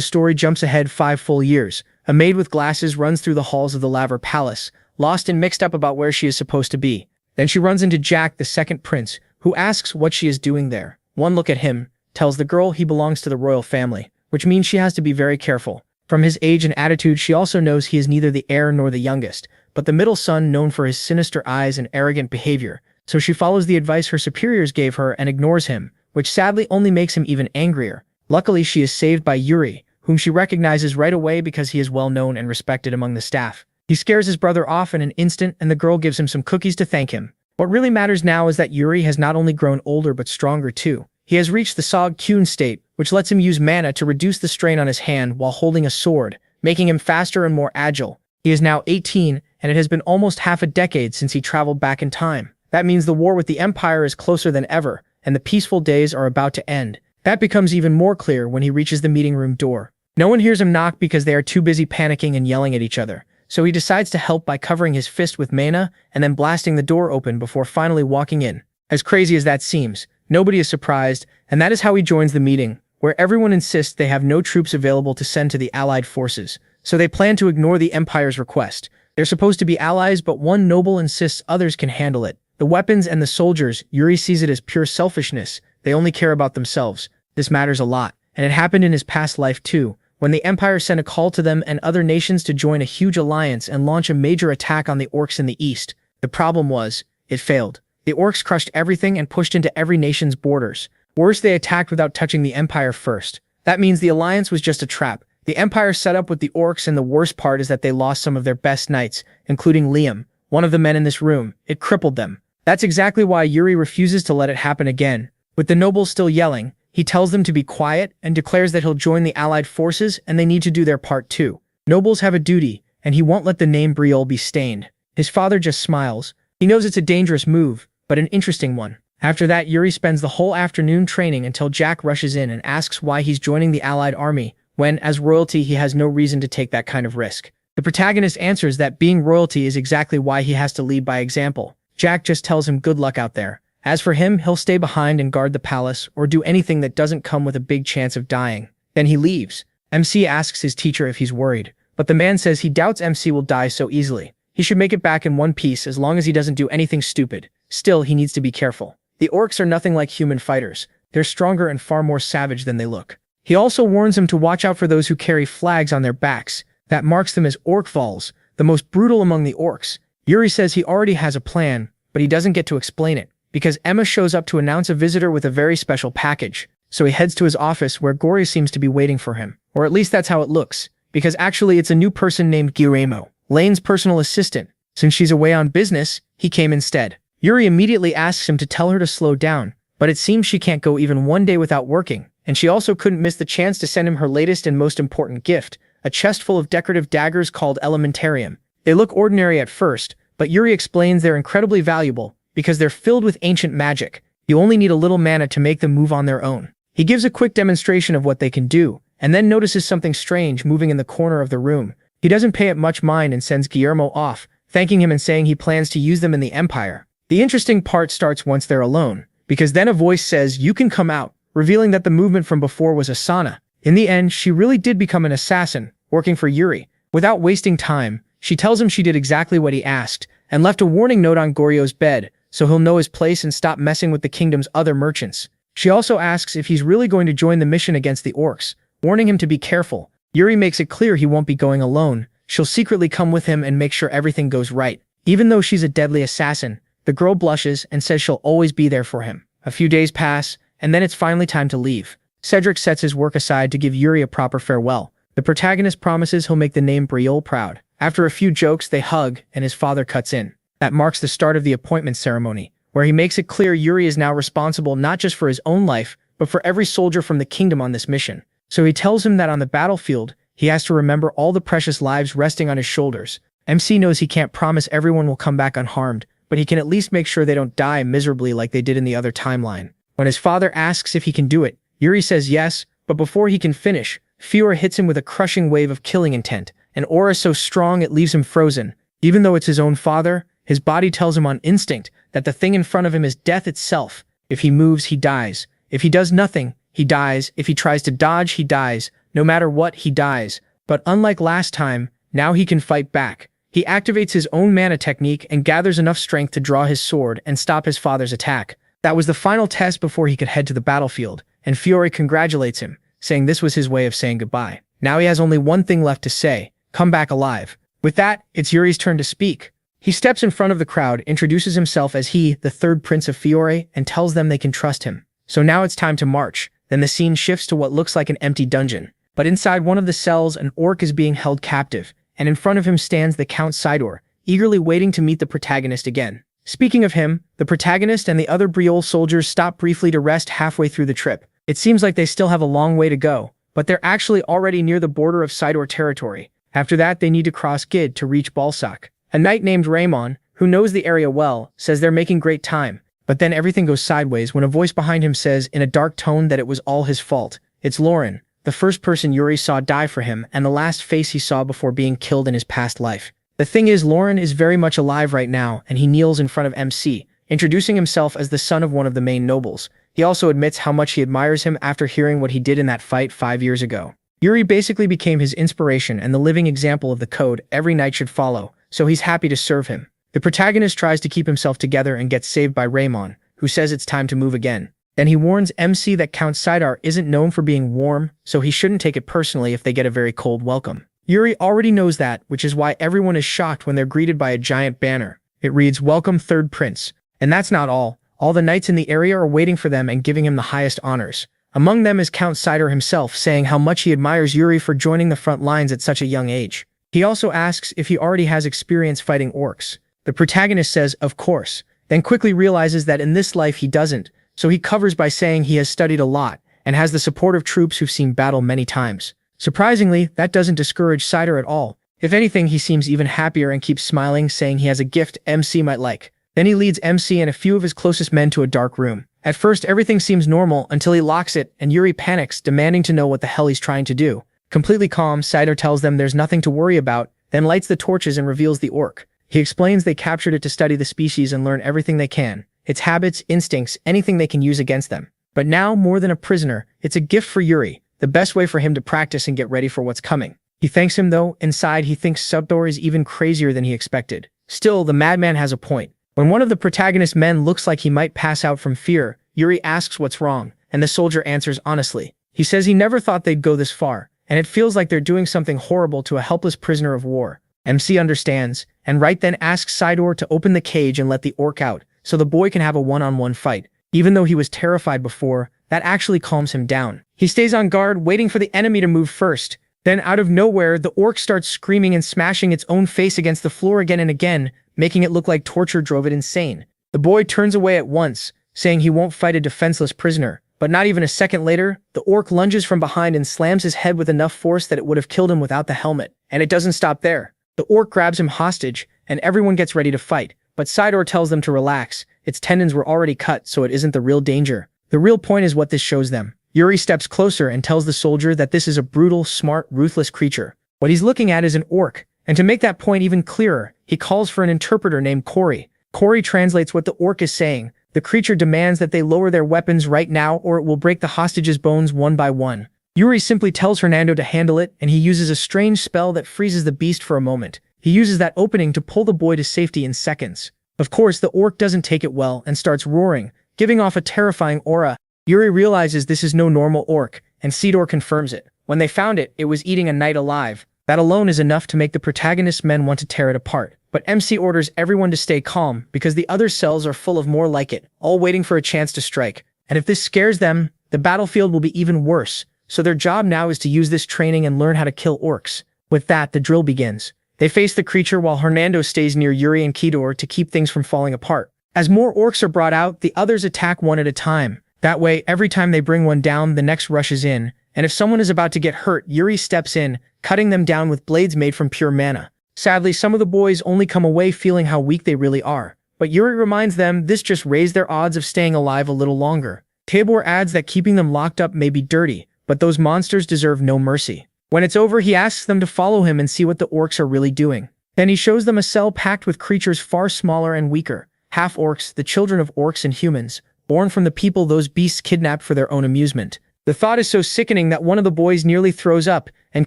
story jumps ahead 5 full years. A maid with glasses runs through the halls of the Laver Palace, lost and mixed up about where she is supposed to be. Then she runs into Jack, the second prince, who asks what she is doing there. One look at him tells the girl he belongs to the royal family, which means she has to be very careful. From his age and attitude, she also knows he is neither the heir nor the youngest, but the middle son known for his sinister eyes and arrogant behavior. So she follows the advice her superiors gave her and ignores him, which sadly only makes him even angrier. Luckily, she is saved by Yuri, whom she recognizes right away because he is well known and respected among the staff. He scares his brother off in an instant, and the girl gives him some cookies to thank him. What really matters now is that Yuri has not only grown older but stronger too. He has reached the Sog-Kyun state, which lets him use mana to reduce the strain on his hand while holding a sword, making him faster and more agile. He is now 18, and it has been almost half a decade since he traveled back in time. That means the war with the Empire is closer than ever, and the peaceful days are about to end. That becomes even more clear when he reaches the meeting room door. No one hears him knock because they are too busy panicking and yelling at each other. So he decides to help by covering his fist with mana and then blasting the door open before finally walking in. As crazy as that seems, nobody is surprised, and that is how he joins the meeting, where everyone insists they have no troops available to send to the Allied forces. So they plan to ignore the Empire's request. They're supposed to be allies, but one noble insists others can handle it. The weapons and the soldiers, Yuri sees it as pure selfishness. They only care about themselves. This matters a lot, and it happened in his past life too, when the Empire sent a call to them and other nations to join a huge alliance and launch a major attack on the orcs in the east. The problem was, it failed. The orcs crushed everything and pushed into every nation's borders. Worse, they attacked without touching the Empire first. That means the alliance was just a trap. The Empire set up with the orcs, and the worst part is that they lost some of their best knights, including Liam, one of the men in this room. It crippled them. That's exactly why Yuri refuses to let it happen again. With the nobles still yelling, he tells them to be quiet and declares that he'll join the Allied forces and they need to do their part too. Nobles have a duty, and he won't let the name Briol be stained. His father just smiles. He knows it's a dangerous move, but an interesting one. After that, Yuri spends the whole afternoon training until Jack rushes in and asks why he's joining the Allied army, when, as royalty, he has no reason to take that kind of risk. The protagonist answers that being royalty is exactly why he has to lead by example. Jack just tells him good luck out there. As for him, he'll stay behind and guard the palace, or do anything that doesn't come with a big chance of dying. Then he leaves. MC asks his teacher if he's worried, but the man says he doubts MC will die so easily. He should make it back in one piece as long as he doesn't do anything stupid. Still, he needs to be careful. The orcs are nothing like human fighters. They're stronger and far more savage than they look. He also warns him to watch out for those who carry flags on their backs. That marks them as orc vols, the most brutal among the orcs. Yuri says he already has a plan, but he doesn't get to explain it, because Emma shows up to announce a visitor with a very special package. so he heads to his office where Gory seems to be waiting for him. Or at least that's how it looks, because actually it's a new person named Guillermo, Lane's personal assistant. Since she's away on business, he came instead. Yuri immediately asks him to tell her to slow down, but it seems she can't go even one day without working, and she also couldn't miss the chance to send him her latest and most important gift, a chest full of decorative daggers called Elementarium. They look ordinary at first, but Yuri explains they're incredibly valuable because they're filled with ancient magic. You only need a little mana to make them move on their own. He gives a quick demonstration of what they can do, and then notices something strange moving in the corner of the room. He doesn't pay it much mind and sends Guillermo off, thanking him and saying he plans to use them in the Empire. The interesting part starts once they're alone, because then a voice says, "You can come out," revealing that the movement from before was Asana. In the end, she really did become an assassin, working for Yuri. Without wasting time, she tells him she did exactly what he asked, and left a warning note on Goryo's bed, so he'll know his place and stop messing with the kingdom's other merchants. She also asks if he's really going to join the mission against the orcs, warning him to be careful. Yuri makes it clear he won't be going alone. She'll secretly come with him and make sure everything goes right. Even though she's a deadly assassin, the girl blushes and says she'll always be there for him. A few days pass, and then it's finally time to leave. Cedric sets his work aside to give Yuri a proper farewell. The protagonist promises he'll make the name Briol proud. After a few jokes, they hug, and his father cuts in. That marks the start of the appointment ceremony, where he makes it clear Yuri is now responsible not just for his own life, but for every soldier from the kingdom on this mission. So he tells him that on the battlefield, he has to remember all the precious lives resting on his shoulders. MC knows he can't promise everyone will come back unharmed, but he can at least make sure they don't die miserably like they did in the other timeline. When his father asks if he can do it, Yuri says yes, but before he can finish, Fiora hits him with a crushing wave of killing intent, an aura so strong it leaves him frozen. Even though it's his own father, his body tells him on instinct that the thing in front of him is death itself. If he moves, he dies. If he does nothing, he dies. If he tries to dodge, he dies. No matter what, he dies. But unlike last time, now he can fight back. He activates his own mana technique and gathers enough strength to draw his sword and stop his father's attack. That was the final test before he could head to the battlefield, and Fiora congratulates him, saying this was his way of saying goodbye. Now he has only one thing left to say: come back alive. With that, it's Yuri's turn to speak. He steps in front of the crowd, introduces himself as he, the third prince of Fiore, and tells them they can trust him. So now it's time to march. Then the scene shifts to what looks like an empty dungeon. But inside one of the cells, an orc is being held captive, and in front of him stands the Count Sidor, eagerly waiting to meet the protagonist again. Speaking of him, the protagonist and the other Briol soldiers stop briefly to rest halfway through the trip. It seems like they still have a long way to go, but they're actually already near the border of Sidor territory. After that, they need to cross Gid to reach Balsac. A knight named Raymond, who knows the area well, says they're making great time. But then everything goes sideways when a voice behind him says in a dark tone that it was all his fault. It's Lauren, the first person Yuri saw die for him and the last face he saw before being killed in his past life. The thing is, Lauren is very much alive right now, and he kneels in front of MC, introducing himself as the son of one of the main nobles. He also admits how much he admires him after hearing what he did in that fight 5 years ago. Yuri basically became his inspiration and the living example of the code every knight should follow, so he's happy to serve him. The protagonist tries to keep himself together and gets saved by Raymond, who says it's time to move again. Then he warns MC that Count Sidar isn't known for being warm, so he shouldn't take it personally if they get a very cold welcome. Yuri already knows that, which is why everyone is shocked when they're greeted by a giant banner. It reads, "Welcome, Third Prince." And that's not all. All the knights in the area are waiting for them and giving him the highest honors. Among them is Count Sidar himself, saying how much he admires Yuri for joining the front lines at such a young age. He also asks if he already has experience fighting orcs. The protagonist says, of course, then quickly realizes that in this life he doesn't, so he covers by saying he has studied a lot and has the support of troops who've seen battle many times. Surprisingly, that doesn't discourage Sidar at all. If anything, he seems even happier and keeps smiling, saying he has a gift MC might like. Then he leads MC and a few of his closest men to a dark room. At first, everything seems normal until he locks it, and Yuri panics, demanding to know what the hell he's trying to do. Completely calm, Sidar tells them there's nothing to worry about, then lights the torches and reveals the orc. He explains they captured it to study the species and learn everything they can. Its habits, instincts, anything they can use against them. But now, more than a prisoner, it's a gift for Yuri, the best way for him to practice and get ready for what's coming. He thanks him though. Inside, he thinks Subdor is even crazier than he expected. Still, the madman has a point. When one of the protagonist's men looks like he might pass out from fear, Yuri asks what's wrong, and the soldier answers honestly. He says he never thought they'd go this far, and it feels like they're doing something horrible to a helpless prisoner of war. MC understands, and right then asks Sidor to open the cage and let the orc out, so the boy can have a one-on-one fight. Even though he was terrified before, that actually calms him down. He stays on guard, waiting for the enemy to move first. Then out of nowhere, the orc starts screaming and smashing its own face against the floor again and again, making it look like torture drove it insane. The boy turns away at once, saying he won't fight a defenseless prisoner. But not even a second later, the orc lunges from behind and slams his head with enough force that it would have killed him without the helmet. And it doesn't stop there. The orc grabs him hostage, and everyone gets ready to fight. But Sidor tells them to relax. Its tendons were already cut, so it isn't the real danger. The real point is what this shows them. Yuri steps closer and tells the soldier that this is a brutal, smart, ruthless creature. What he's looking at is an orc. And to make that point even clearer, he calls for an interpreter named Corey. Corey translates what the orc is saying. The creature demands that they lower their weapons right now or it will break the hostages' bones one by one. Yuri simply tells Hernando to handle it, and he uses a strange spell that freezes the beast for a moment. He uses that opening to pull the boy to safety in seconds. Of course, the orc doesn't take it well and starts roaring, giving off a terrifying aura. Yuri realizes this is no normal orc, and Sidor confirms it. When they found it, it was eating a knight alive. That alone is enough to make the protagonist's men want to tear it apart. But MC orders everyone to stay calm because the other cells are full of more like it, all waiting for a chance to strike. And if this scares them, the battlefield will be even worse. So their job now is to use this training and learn how to kill orcs. With that, the drill begins. They face the creature while Hernando stays near Yuri and Kidor to keep things from falling apart. As more orcs are brought out, the others attack one at a time. That way, every time they bring one down, the next rushes in. And if someone is about to get hurt, Yuri steps in, cutting them down with blades made from pure mana. Sadly, some of the boys only come away feeling how weak they really are. But Yuri reminds them this just raised their odds of staying alive a little longer. Tabor adds that keeping them locked up may be dirty, but those monsters deserve no mercy. When it's over, he asks them to follow him and see what the orcs are really doing. Then he shows them a cell packed with creatures far smaller and weaker. Half-orcs, the children of orcs and humans, born from the people those beasts kidnapped for their own amusement. The thought is so sickening that one of the boys nearly throws up, and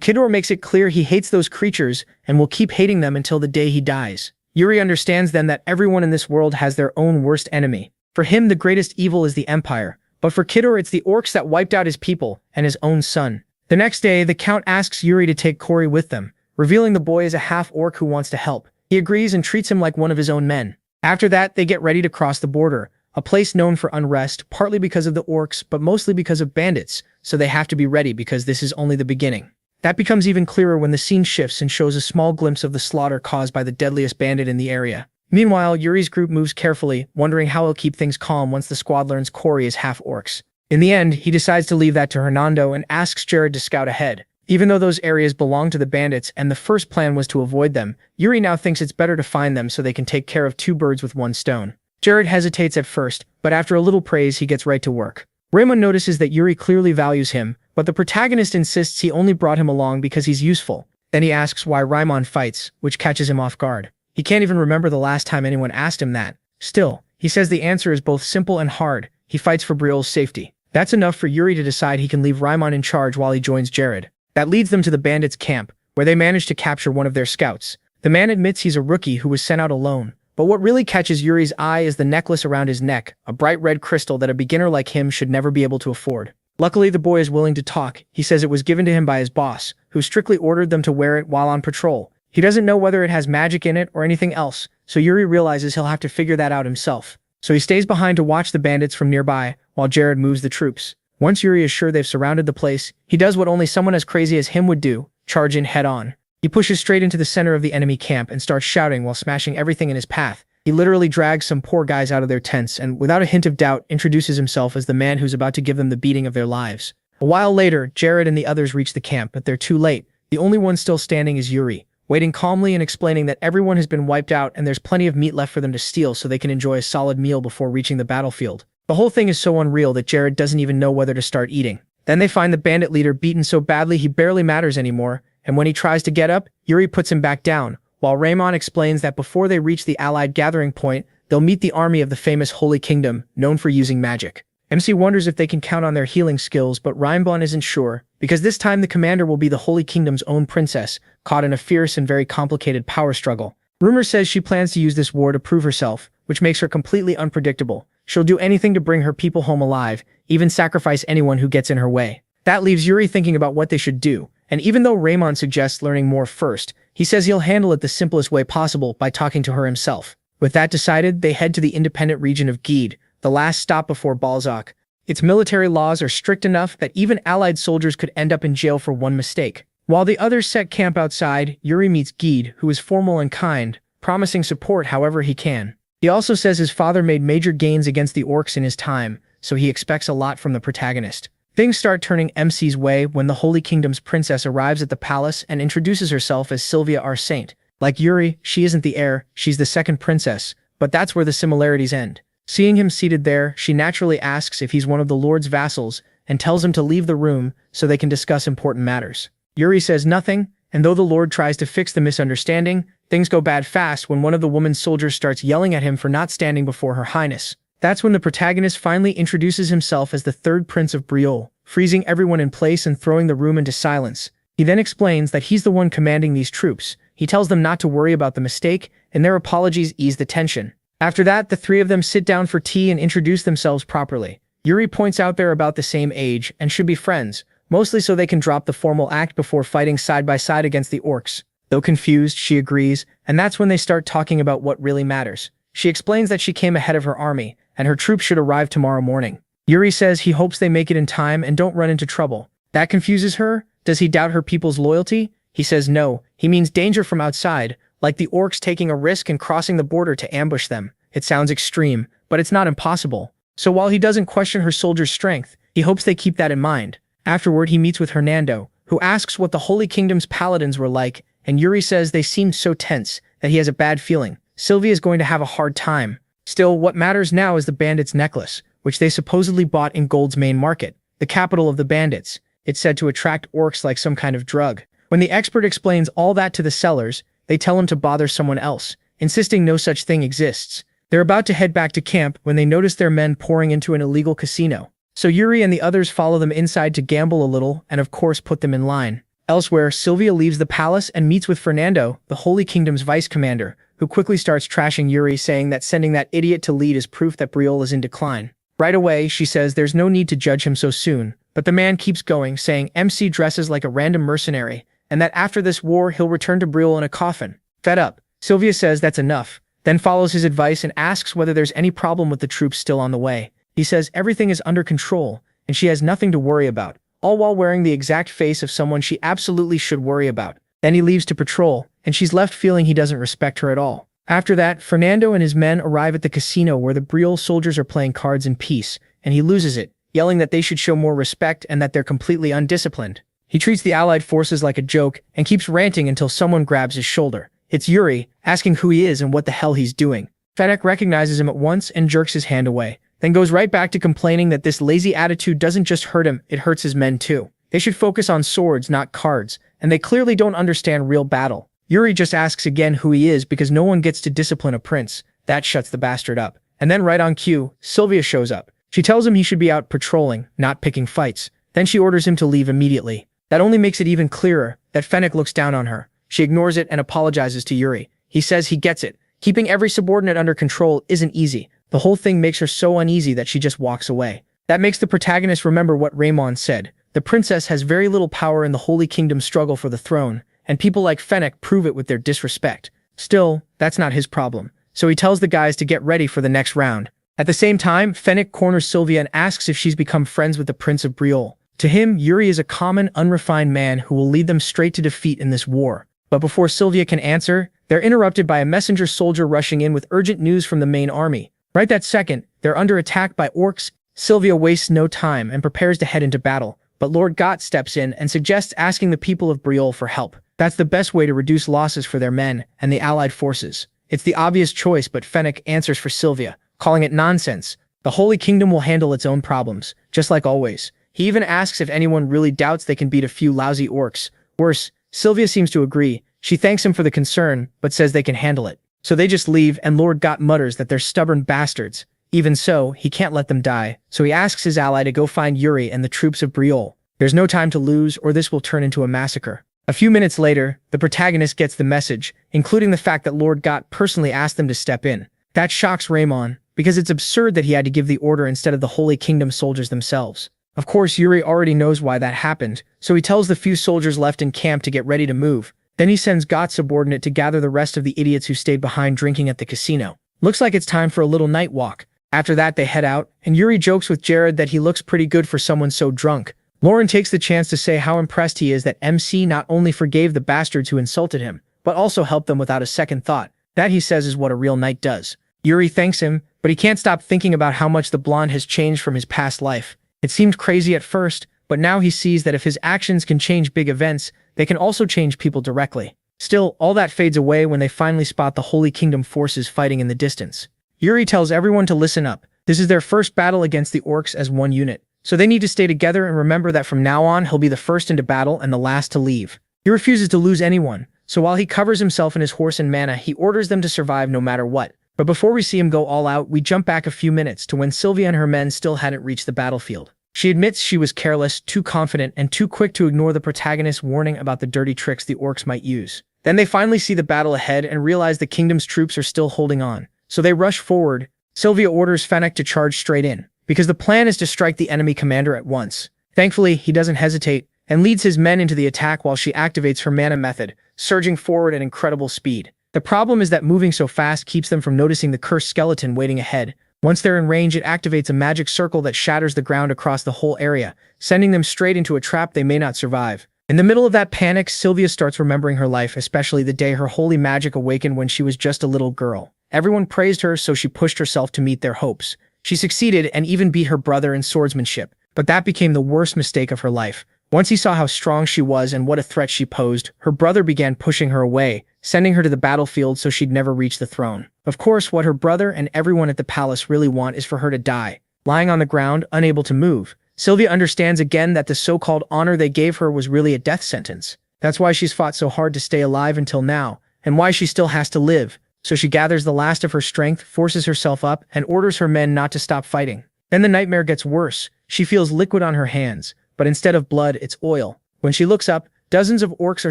Kidor makes it clear he hates those creatures and will keep hating them until the day he dies. Yuri understands then that everyone in this world has their own worst enemy. For him, the greatest evil is the Empire, but for Kidor, it's the orcs that wiped out his people and his own son. The next day, the Count asks Yuri to take Corey with them, revealing the boy is a half-orc who wants to help. He agrees and treats him like one of his own men. After that, they get ready to cross the border, a place known for unrest, partly because of the orcs, but mostly because of bandits, so they have to be ready because this is only the beginning. That becomes even clearer when the scene shifts and shows a small glimpse of the slaughter caused by the deadliest bandit in the area. Meanwhile, Yuri's group moves carefully, wondering how he'll keep things calm once the squad learns Corey is half-orcs. In the end, he decides to leave that to Hernando and asks Jared to scout ahead. Even though those areas belong to the bandits and the first plan was to avoid them, Yuri now thinks it's better to find them so they can take care of two birds with one stone. Jared hesitates at first, but after a little praise, he gets right to work. Raymond notices that Yuri clearly values him, but the protagonist insists he only brought him along because he's useful. Then he asks why Raimon fights, which catches him off guard. He can't even remember the last time anyone asked him that. Still, he says the answer is both simple and hard. He fights for Briol's safety. That's enough for Yuri to decide he can leave Raimon in charge while he joins Jared. That leads them to the bandits' camp, where they manage to capture one of their scouts. The man admits he's a rookie who was sent out alone. But what really catches Yuri's eye is the necklace around his neck, a bright red crystal that a beginner like him should never be able to afford. Luckily, the boy is willing to talk. He says it was given to him by his boss, who strictly ordered them to wear it while on patrol. He doesn't know whether it has magic in it or anything else, so Yuri realizes he'll have to figure that out himself. So he stays behind to watch the bandits from nearby, while Jared moves the troops. Once Yuri is sure they've surrounded the place, he does what only someone as crazy as him would do, charge in head-on. He pushes straight into the center of the enemy camp and starts shouting while smashing everything in his path. He literally drags some poor guys out of their tents and, without a hint of doubt, introduces himself as the man who's about to give them the beating of their lives. A while later, Jared and the others reach the camp, but they're too late. The only one still standing is Yuri, waiting calmly and explaining that everyone has been wiped out and there's plenty of meat left for them to steal so they can enjoy a solid meal before reaching the battlefield. The whole thing is so unreal that Jared doesn't even know whether to start eating. Then they find the bandit leader beaten so badly he barely matters anymore, and when he tries to get up, Yuri puts him back down, while Raymond explains that before they reach the Allied gathering point, they'll meet the army of the famous Holy Kingdom, known for using magic. MC wonders if they can count on their healing skills, but Raimon isn't sure, because this time the commander will be the Holy Kingdom's own princess, caught in a fierce and very complicated power struggle. Rumor says she plans to use this war to prove herself, which makes her completely unpredictable. She'll do anything to bring her people home alive, even sacrifice anyone who gets in her way. That leaves Yuri thinking about what they should do, and even though Raymond suggests learning more first, he says he'll handle it the simplest way possible by talking to her himself. With that decided, they head to the independent region of Guide, the last stop before Balzac. Its military laws are strict enough that even allied soldiers could end up in jail for one mistake. While the others set camp outside, Yuri meets Gide, who is formal and kind, promising support however he can. He also says his father made major gains against the orcs in his time, so he expects a lot from the protagonist. Things start turning MC's way when the Holy Kingdom's princess arrives at the palace and introduces herself as Sylvia our saint. Like Yuri, she isn't the heir, she's the second princess, but that's where the similarities end. Seeing him seated there, she naturally asks if he's one of the Lord's vassals and tells him to leave the room so they can discuss important matters. Yuri says nothing, and though the Lord tries to fix the misunderstanding, things go bad fast when one of the woman's soldiers starts yelling at him for not standing before Her Highness. That's when the protagonist finally introduces himself as the third Prince of Briol, freezing everyone in place and throwing the room into silence. He then explains that he's the one commanding these troops. He tells them not to worry about the mistake, and their apologies ease the tension. After that, the three of them sit down for tea and introduce themselves properly. Yuri points out they're about the same age and should be friends, mostly so they can drop the formal act before fighting side by side against the orcs. Though confused, she agrees, and that's when they start talking about what really matters. She explains that she came ahead of her army, and her troops should arrive tomorrow morning. Yuri says he hopes they make it in time and don't run into trouble. That confuses her. Does he doubt her people's loyalty? He says no, he means danger from outside, like the orcs taking a risk and crossing the border to ambush them. It sounds extreme, but it's not impossible. So while he doesn't question her soldiers' strength, he hopes they keep that in mind. Afterward, he meets with Hernando, who asks what the Holy Kingdom's paladins were like, and Yuri says they seemed so tense that he has a bad feeling. Sylvia is going to have a hard time. Still, what matters now is the bandit's necklace, which they supposedly bought in Gold's main market, the capital of the bandits. It's said to attract orcs like some kind of drug. When the expert explains all that to the sellers, they tell him to bother someone else, insisting no such thing exists. They're about to head back to camp when they notice their men pouring into an illegal casino. So Yuri and the others follow them inside to gamble a little and of course put them in line. Elsewhere, Sylvia leaves the palace and meets with Fernando, the Holy Kingdom's vice commander, who quickly starts trashing Yuri, saying that sending that idiot to lead is proof that Briol is in decline. Right away, she says there's no need to judge him so soon, but the man keeps going, saying MC dresses like a random mercenary, and that after this war he'll return to Briol in a coffin. Fed up, Sylvia says that's enough, then follows his advice and asks whether there's any problem with the troops still on the way. He says everything is under control, and she has nothing to worry about, all while wearing the exact face of someone she absolutely should worry about. Then he leaves to patrol, and she's left feeling he doesn't respect her at all. After that, Fernando and his men arrive at the casino where the Briol soldiers are playing cards in peace, and he loses it, yelling that they should show more respect and that they're completely undisciplined. He treats the allied forces like a joke and keeps ranting until someone grabs his shoulder. It's Yuri, asking who he is and what the hell he's doing. Fennec recognizes him at once and jerks his hand away, then goes right back to complaining that this lazy attitude doesn't just hurt him, it hurts his men too. They should focus on swords, not cards, and they clearly don't understand real battle. Yuri just asks again who he is because no one gets to discipline a prince. That shuts the bastard up. And then right on cue, Sylvia shows up. She tells him he should be out patrolling, not picking fights. Then she orders him to leave immediately. That only makes it even clearer that Fennec looks down on her. She ignores it and apologizes to Yuri. He says he gets it. Keeping every subordinate under control isn't easy. The whole thing makes her so uneasy that she just walks away. That makes the protagonist remember what Raymond said. The princess has very little power in the Holy Kingdom's struggle for the throne, and people like Fennec prove it with their disrespect. Still, that's not his problem. So he tells the guys to get ready for the next round. At the same time, Fennec corners Sylvia and asks if she's become friends with the Prince of Briol. To him, Yuri is a common, unrefined man who will lead them straight to defeat in this war. But before Sylvia can answer, they're interrupted by a messenger soldier rushing in with urgent news from the main army. Right that second, they're under attack by orcs. Sylvia wastes no time and prepares to head into battle, but Lord Gott steps in and suggests asking the people of Briol for help. That's the best way to reduce losses for their men and the allied forces. It's the obvious choice, but Fennec answers for Sylvia, calling it nonsense. The Holy Kingdom will handle its own problems, just like always. He even asks if anyone really doubts they can beat a few lousy orcs. Worse, Sylvia seems to agree. She thanks him for the concern, but says they can handle it. So they just leave, and Lord Gott mutters that they're stubborn bastards. Even so, he can't let them die, so he asks his ally to go find Yuri and the troops of Briol. There's no time to lose, or this will turn into a massacre. A few minutes later, the protagonist gets the message, including the fact that Lord Gott personally asked them to step in. That shocks Raymond, because it's absurd that he had to give the order instead of the Holy Kingdom soldiers themselves. Of course, Yuri already knows why that happened, so he tells the few soldiers left in camp to get ready to move. Then he sends Gott's subordinate to gather the rest of the idiots who stayed behind drinking at the casino. Looks like it's time for a little night walk. After that, they head out, and Yuri jokes with Jared that he looks pretty good for someone so drunk. Lauren takes the chance to say how impressed he is that MC not only forgave the bastards who insulted him, but also helped them without a second thought. That, he says, is what a real knight does. Yuri thanks him, but he can't stop thinking about how much the blonde has changed from his past life. It seemed crazy at first, but now he sees that if his actions can change big events, they can also change people directly. Still, all that fades away when they finally spot the Holy Kingdom forces fighting in the distance. Yuri tells everyone to listen up. This is their first battle against the orcs as one unit, so they need to stay together and remember that from now on he'll be the first into battle and the last to leave. He refuses to lose anyone, so while he covers himself in his horse and mana, he orders them to survive no matter what. But before we see him go all out, we jump back a few minutes to when Sylvia and her men still hadn't reached the battlefield. She admits she was careless, too confident, and too quick to ignore the protagonist's warning about the dirty tricks the orcs might use. Then they finally see the battle ahead and realize the kingdom's troops are still holding on. So they rush forward. Sylvia orders Fennec to charge straight in, because the plan is to strike the enemy commander at once. Thankfully, he doesn't hesitate, and leads his men into the attack while she activates her mana method, surging forward at incredible speed. The problem is that moving so fast keeps them from noticing the cursed skeleton waiting ahead. Once they're in range, it activates a magic circle that shatters the ground across the whole area, sending them straight into a trap they may not survive. In the middle of that panic, Sylvia starts remembering her life, especially the day her holy magic awakened when she was just a little girl. Everyone praised her, so she pushed herself to meet their hopes. She succeeded and even beat her brother in swordsmanship, but that became the worst mistake of her life. Once he saw how strong she was and what a threat she posed, her brother began pushing her away, sending her to the battlefield so she'd never reach the throne. Of course, what her brother and everyone at the palace really want is for her to die. Lying on the ground, unable to move, Sylvia understands again that the so-called honor they gave her was really a death sentence. That's why she's fought so hard to stay alive until now, and why she still has to live. So she gathers the last of her strength, forces herself up, and orders her men not to stop fighting. Then the nightmare gets worse. She feels liquid on her hands, but instead of blood, it's oil. When she looks up, dozens of orcs are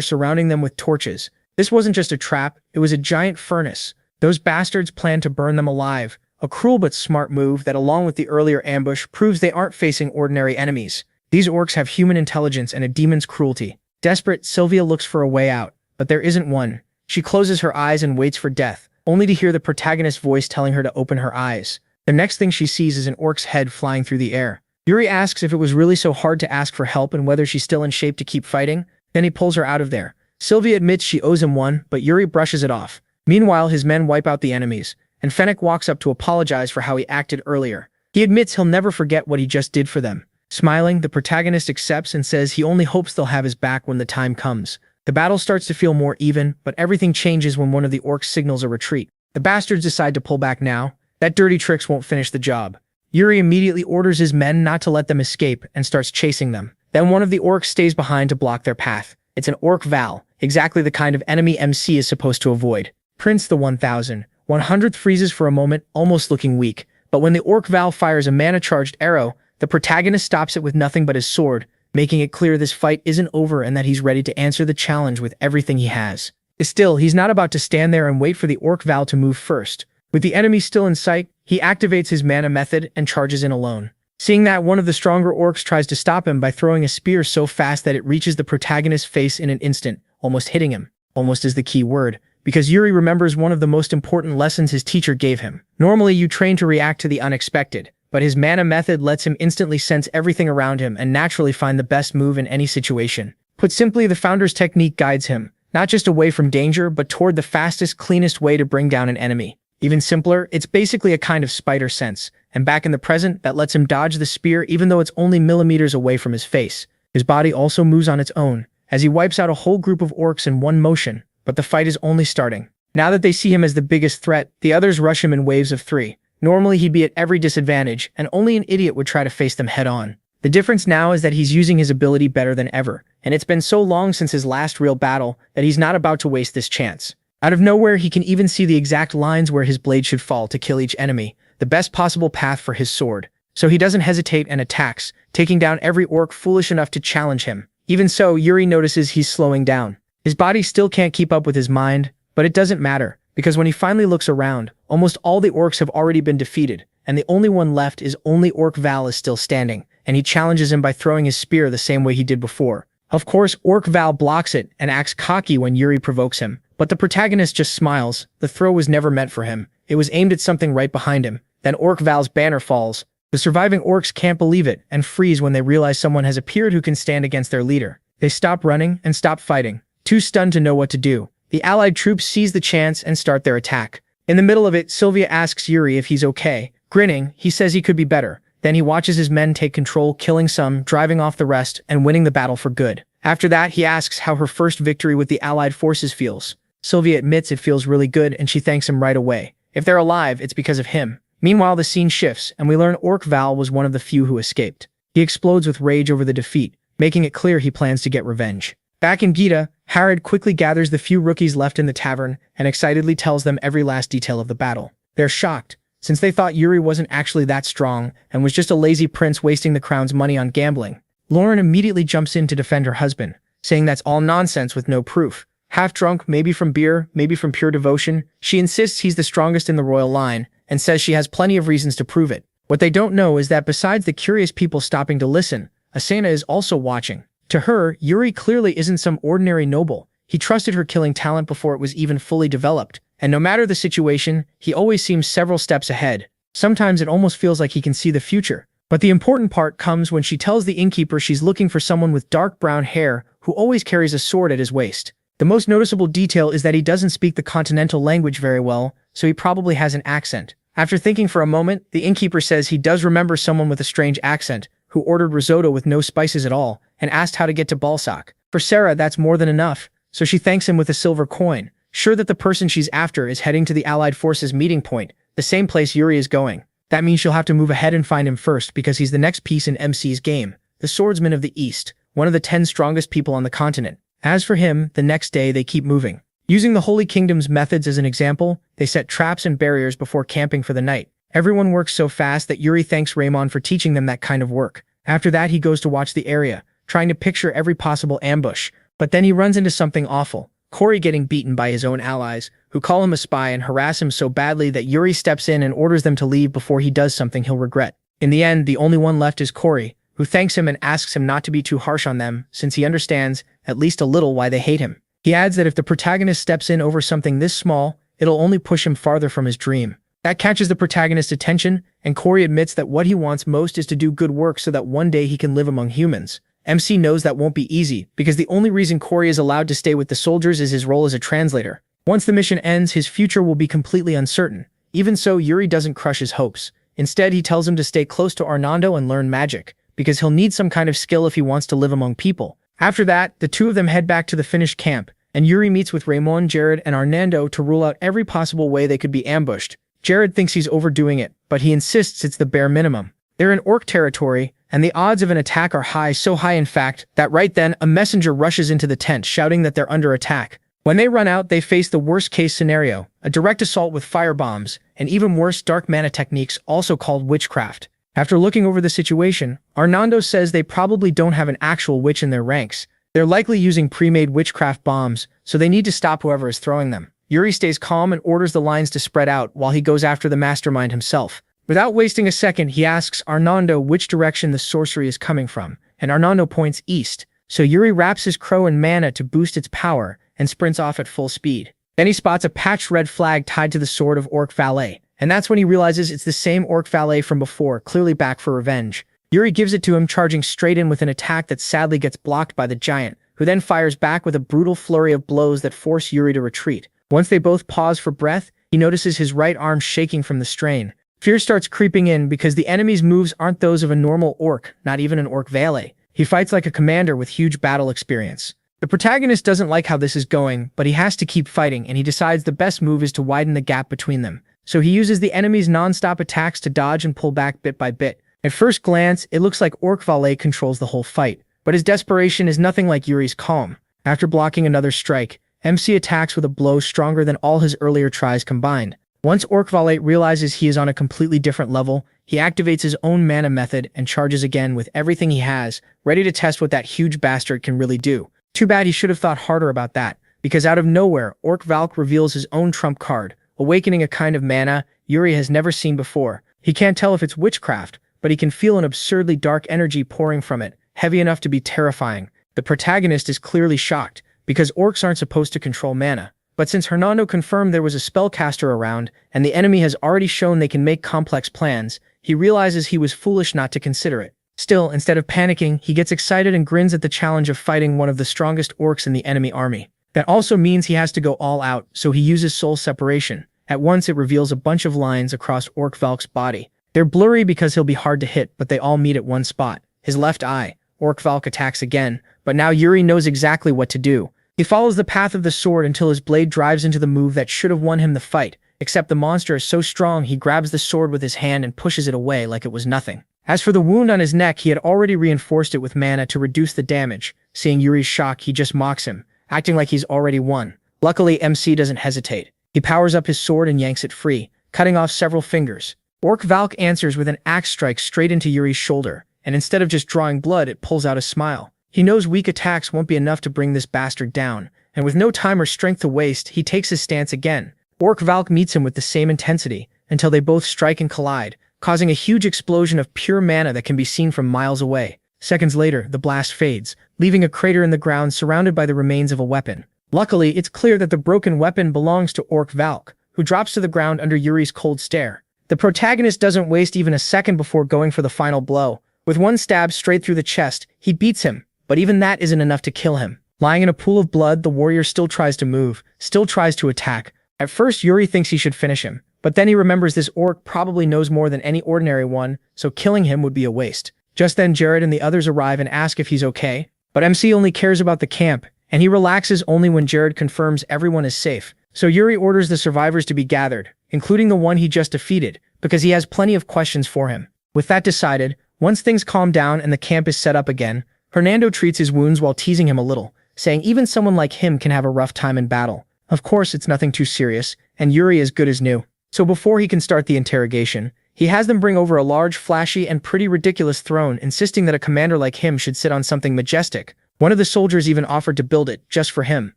surrounding them with torches. This wasn't just a trap, it was a giant furnace. Those bastards planned to burn them alive. A cruel but smart move that, along with the earlier ambush, proves they aren't facing ordinary enemies. These orcs have human intelligence and a demon's cruelty. Desperate, Sylvia looks for a way out, but there isn't one. She closes her eyes and waits for death, only to hear the protagonist's voice telling her to open her eyes. The next thing she sees is an orc's head flying through the air. Yuri asks if it was really so hard to ask for help and whether she's still in shape to keep fighting. Then he pulls her out of there. Sylvia admits she owes him one, but Yuri brushes it off. Meanwhile, his men wipe out the enemies, and Fennec walks up to apologize for how he acted earlier. He admits he'll never forget what he just did for them. Smiling, the protagonist accepts and says he only hopes they'll have his back when the time comes. The battle starts to feel more even, but everything changes when one of the orcs signals a retreat. The bastards decide to pull back now. That dirty tricks won't finish the job. Yuri immediately orders his men not to let them escape and starts chasing them. Then one of the orcs stays behind to block their path. It's an orc Val, exactly the kind of enemy MC is supposed to avoid. Prince the 1,100th freezes for a moment, almost looking weak, but when the orc Val fires a mana-charged arrow, the protagonist stops it with nothing but his sword, making it clear this fight isn't over and that he's ready to answer the challenge with everything he has. Still, he's not about to stand there and wait for the orc Val to move first. With the enemy still in sight, he activates his mana method and charges in alone. Seeing that, one of the stronger orcs tries to stop him by throwing a spear so fast that it reaches the protagonist's face in an instant, almost hitting him. Almost is the key word, because Yuri remembers one of the most important lessons his teacher gave him. Normally, you train to react to the unexpected, but his mana method lets him instantly sense everything around him and naturally find the best move in any situation. Put simply, the founder's technique guides him, not just away from danger, but toward the fastest, cleanest way to bring down an enemy. Even simpler, it's basically a kind of spider sense, and back in the present, that lets him dodge the spear even though it's only millimeters away from his face. His body also moves on its own, as he wipes out a whole group of orcs in one motion, but the fight is only starting. Now that they see him as the biggest threat, the others rush him in waves of 3. Normally he'd be at every disadvantage, and only an idiot would try to face them head-on. The difference now is that he's using his ability better than ever, and it's been so long since his last real battle that he's not about to waste this chance. Out of nowhere, he can even see the exact lines where his blade should fall to kill each enemy, the best possible path for his sword. So he doesn't hesitate and attacks, taking down every orc foolish enough to challenge him. Even so, Yuri notices he's slowing down. His body still can't keep up with his mind, but it doesn't matter, because when he finally looks around, almost all the orcs have already been defeated, and the only one left is only Orc Val is still standing, and he challenges him by throwing his spear the same way he did before. Of course, Orc Val blocks it and acts cocky when Yuri provokes him, but the protagonist just smiles. The throw was never meant for him. It was aimed at something right behind him, Then Orc Val's banner falls. The surviving orcs can't believe it and freeze when they realize someone has appeared who can stand against their leader. They stop running and stop fighting, too stunned to know what to do. The allied troops seize the chance and start their attack. In the middle of it, Sylvia asks Yuri if he's okay. Grinning, he says he could be better. Then he watches his men take control, killing some, driving off the rest, and winning the battle for good. After that, he asks how her first victory with the allied forces feels. Sylvia admits it feels really good and she thanks him right away. If they're alive, it's because of him. Meanwhile, the scene shifts and we learn Orc Val was one of the few who escaped. He explodes with rage over the defeat, making it clear he plans to get revenge. Back in Gita, Harad quickly gathers the few rookies left in the tavern and excitedly tells them every last detail of the battle. They're shocked, since they thought Yuri wasn't actually that strong and was just a lazy prince wasting the crown's money on gambling. Lauren immediately jumps in to defend her husband, saying that's all nonsense with no proof. Half drunk, maybe from beer, maybe from pure devotion, she insists he's the strongest in the royal line and says she has plenty of reasons to prove it. What they don't know is that besides the curious people stopping to listen, Asana is also watching. To her, Yuri clearly isn't some ordinary noble. He trusted her killing talent before it was even fully developed, and no matter the situation, he always seems several steps ahead. Sometimes it almost feels like he can see the future. But the important part comes when she tells the innkeeper she's looking for someone with dark brown hair who always carries a sword at his waist. The most noticeable detail is that he doesn't speak the continental language very well, so he probably has an accent. After thinking for a moment, the innkeeper says he does remember someone with a strange accent, who ordered risotto with no spices at all, and asked how to get to Balsac. For Sarah, that's more than enough, so she thanks him with a silver coin, sure that the person she's after is heading to the Allied forces meeting point, the same place Yuri is going. That means she'll have to move ahead and find him first because he's the next piece in MC's game, the Swordsman of the East, one of the 10 strongest people on the continent. As for him, the next day they keep moving. Using the Holy Kingdom's methods as an example, they set traps and barriers before camping for the night. Everyone works so fast that Yuri thanks Raymond for teaching them that kind of work. After that, he goes to watch the area, trying to picture every possible ambush. But then he runs into something awful. Corey getting beaten by his own allies, who call him a spy and harass him so badly that Yuri steps in and orders them to leave before he does something he'll regret. In the end, the only one left is Corey, who thanks him and asks him not to be too harsh on them, since he understands, at least a little, why they hate him. He adds that if the protagonist steps in over something this small, it'll only push him farther from his dream. That catches the protagonist's attention, and Corey admits that what he wants most is to do good work so that one day he can live among humans. MC knows that won't be easy, because the only reason Corey is allowed to stay with the soldiers is his role as a translator. Once the mission ends, his future will be completely uncertain. Even so, Yuri doesn't crush his hopes. Instead, he tells him to stay close to Arnando and learn magic, because he'll need some kind of skill if he wants to live among people. After that, the two of them head back to the finished camp, and Yuri meets with Raymond, Jared, and Arnando to rule out every possible way they could be ambushed. Jared thinks he's overdoing it, but he insists it's the bare minimum. They're in orc territory, and the odds of an attack are high, so high in fact, that right then, a messenger rushes into the tent shouting that they're under attack. When they run out, they face the worst-case scenario, a direct assault with firebombs, and even worse dark mana techniques also called witchcraft. After looking over the situation, Arnando says they probably don't have an actual witch in their ranks. They're likely using pre-made witchcraft bombs, so they need to stop whoever is throwing them. Yuri stays calm and orders the lines to spread out while he goes after the mastermind himself. Without wasting a second, he asks Arnando which direction the sorcery is coming from, and Arnando points east, so Yuri wraps his crow in mana to boost its power and sprints off at full speed. Then he spots a patched red flag tied to the sword of Orc Valet, and that's when he realizes it's the same Orc Valet from before, clearly back for revenge. Yuri gives it to him, charging straight in with an attack that sadly gets blocked by the giant, who then fires back with a brutal flurry of blows that force Yuri to retreat. Once they both pause for breath, he notices his right arm shaking from the strain. Fear starts creeping in because the enemy's moves aren't those of a normal orc, not even an Orc Valet. He fights like a commander with huge battle experience. The protagonist doesn't like how this is going, but he has to keep fighting, and he decides the best move is to widen the gap between them. So he uses the enemy's non-stop attacks to dodge and pull back bit by bit. At first glance, it looks like Orc Valet controls the whole fight, but his desperation is nothing like Yuri's calm. After blocking another strike, MC attacks with a blow stronger than all his earlier tries combined. Once Orc Valet realizes he is on a completely different level, he activates his own mana method and charges again with everything he has, ready to test what that huge bastard can really do. Too bad he should have thought harder about that, because out of nowhere, Orc Valk reveals his own trump card, awakening a kind of mana Yuri has never seen before. He can't tell if it's witchcraft, but he can feel an absurdly dark energy pouring from it, heavy enough to be terrifying. The protagonist is clearly shocked, because orcs aren't supposed to control mana. but since Hernando confirmed there was a spellcaster around, and the enemy has already shown they can make complex plans, he realizes he was foolish not to consider it. Still, instead of panicking, he gets excited and grins at the challenge of fighting one of the strongest orcs in the enemy army. That also means he has to go all out, so he uses soul separation. At once it reveals a bunch of lines across Orc Valk's body. They're blurry because he'll be hard to hit, but they all meet at one spot. His left eye. Orc Valk attacks again, but now Yuri knows exactly what to do. He follows the path of the sword until his blade drives into the move that should have won him the fight, except the monster is so strong he grabs the sword with his hand and pushes it away like it was nothing. As for the wound on his neck, he had already reinforced it with mana to reduce the damage. Seeing Yuri's shock, he just mocks him, acting like he's already won. Luckily, MC doesn't hesitate. He powers up his sword and yanks it free, cutting off several fingers. Orc Valk answers with an axe strike straight into Yuri's shoulder, and instead of just drawing blood, it pulls out a smile. He knows weak attacks won't be enough to bring this bastard down, and with no time or strength to waste, he takes his stance again. Orc Valk meets him with the same intensity, until they both strike and collide, causing a huge explosion of pure mana that can be seen from miles away. Seconds later, the blast fades, leaving a crater in the ground surrounded by the remains of a weapon. Luckily, it's clear that the broken weapon belongs to Orc Valk, who drops to the ground under Yuri's cold stare. The protagonist doesn't waste even a second before going for the final blow. With one stab straight through the chest, he beats him, but even that isn't enough to kill him. Lying in a pool of blood, the warrior still tries to move, still tries to attack. At first, Yuri thinks he should finish him, but then he remembers this orc probably knows more than any ordinary one, so killing him would be a waste. Just then, Jared and the others arrive and ask if he's okay, but MC only cares about the camp, and he relaxes only when Jared confirms everyone is safe. So Yuri orders the survivors to be gathered, including the one he just defeated, because he has plenty of questions for him. With that decided, once things calm down and the camp is set up again, Hernando treats his wounds while teasing him a little, saying even someone like him can have a rough time in battle. Of course, it's nothing too serious, and Yuri is good as new. So before he can start the interrogation, he has them bring over a large, flashy, and pretty ridiculous throne, insisting that a commander like him should sit on something majestic. One of the soldiers even offered to build it, just for him.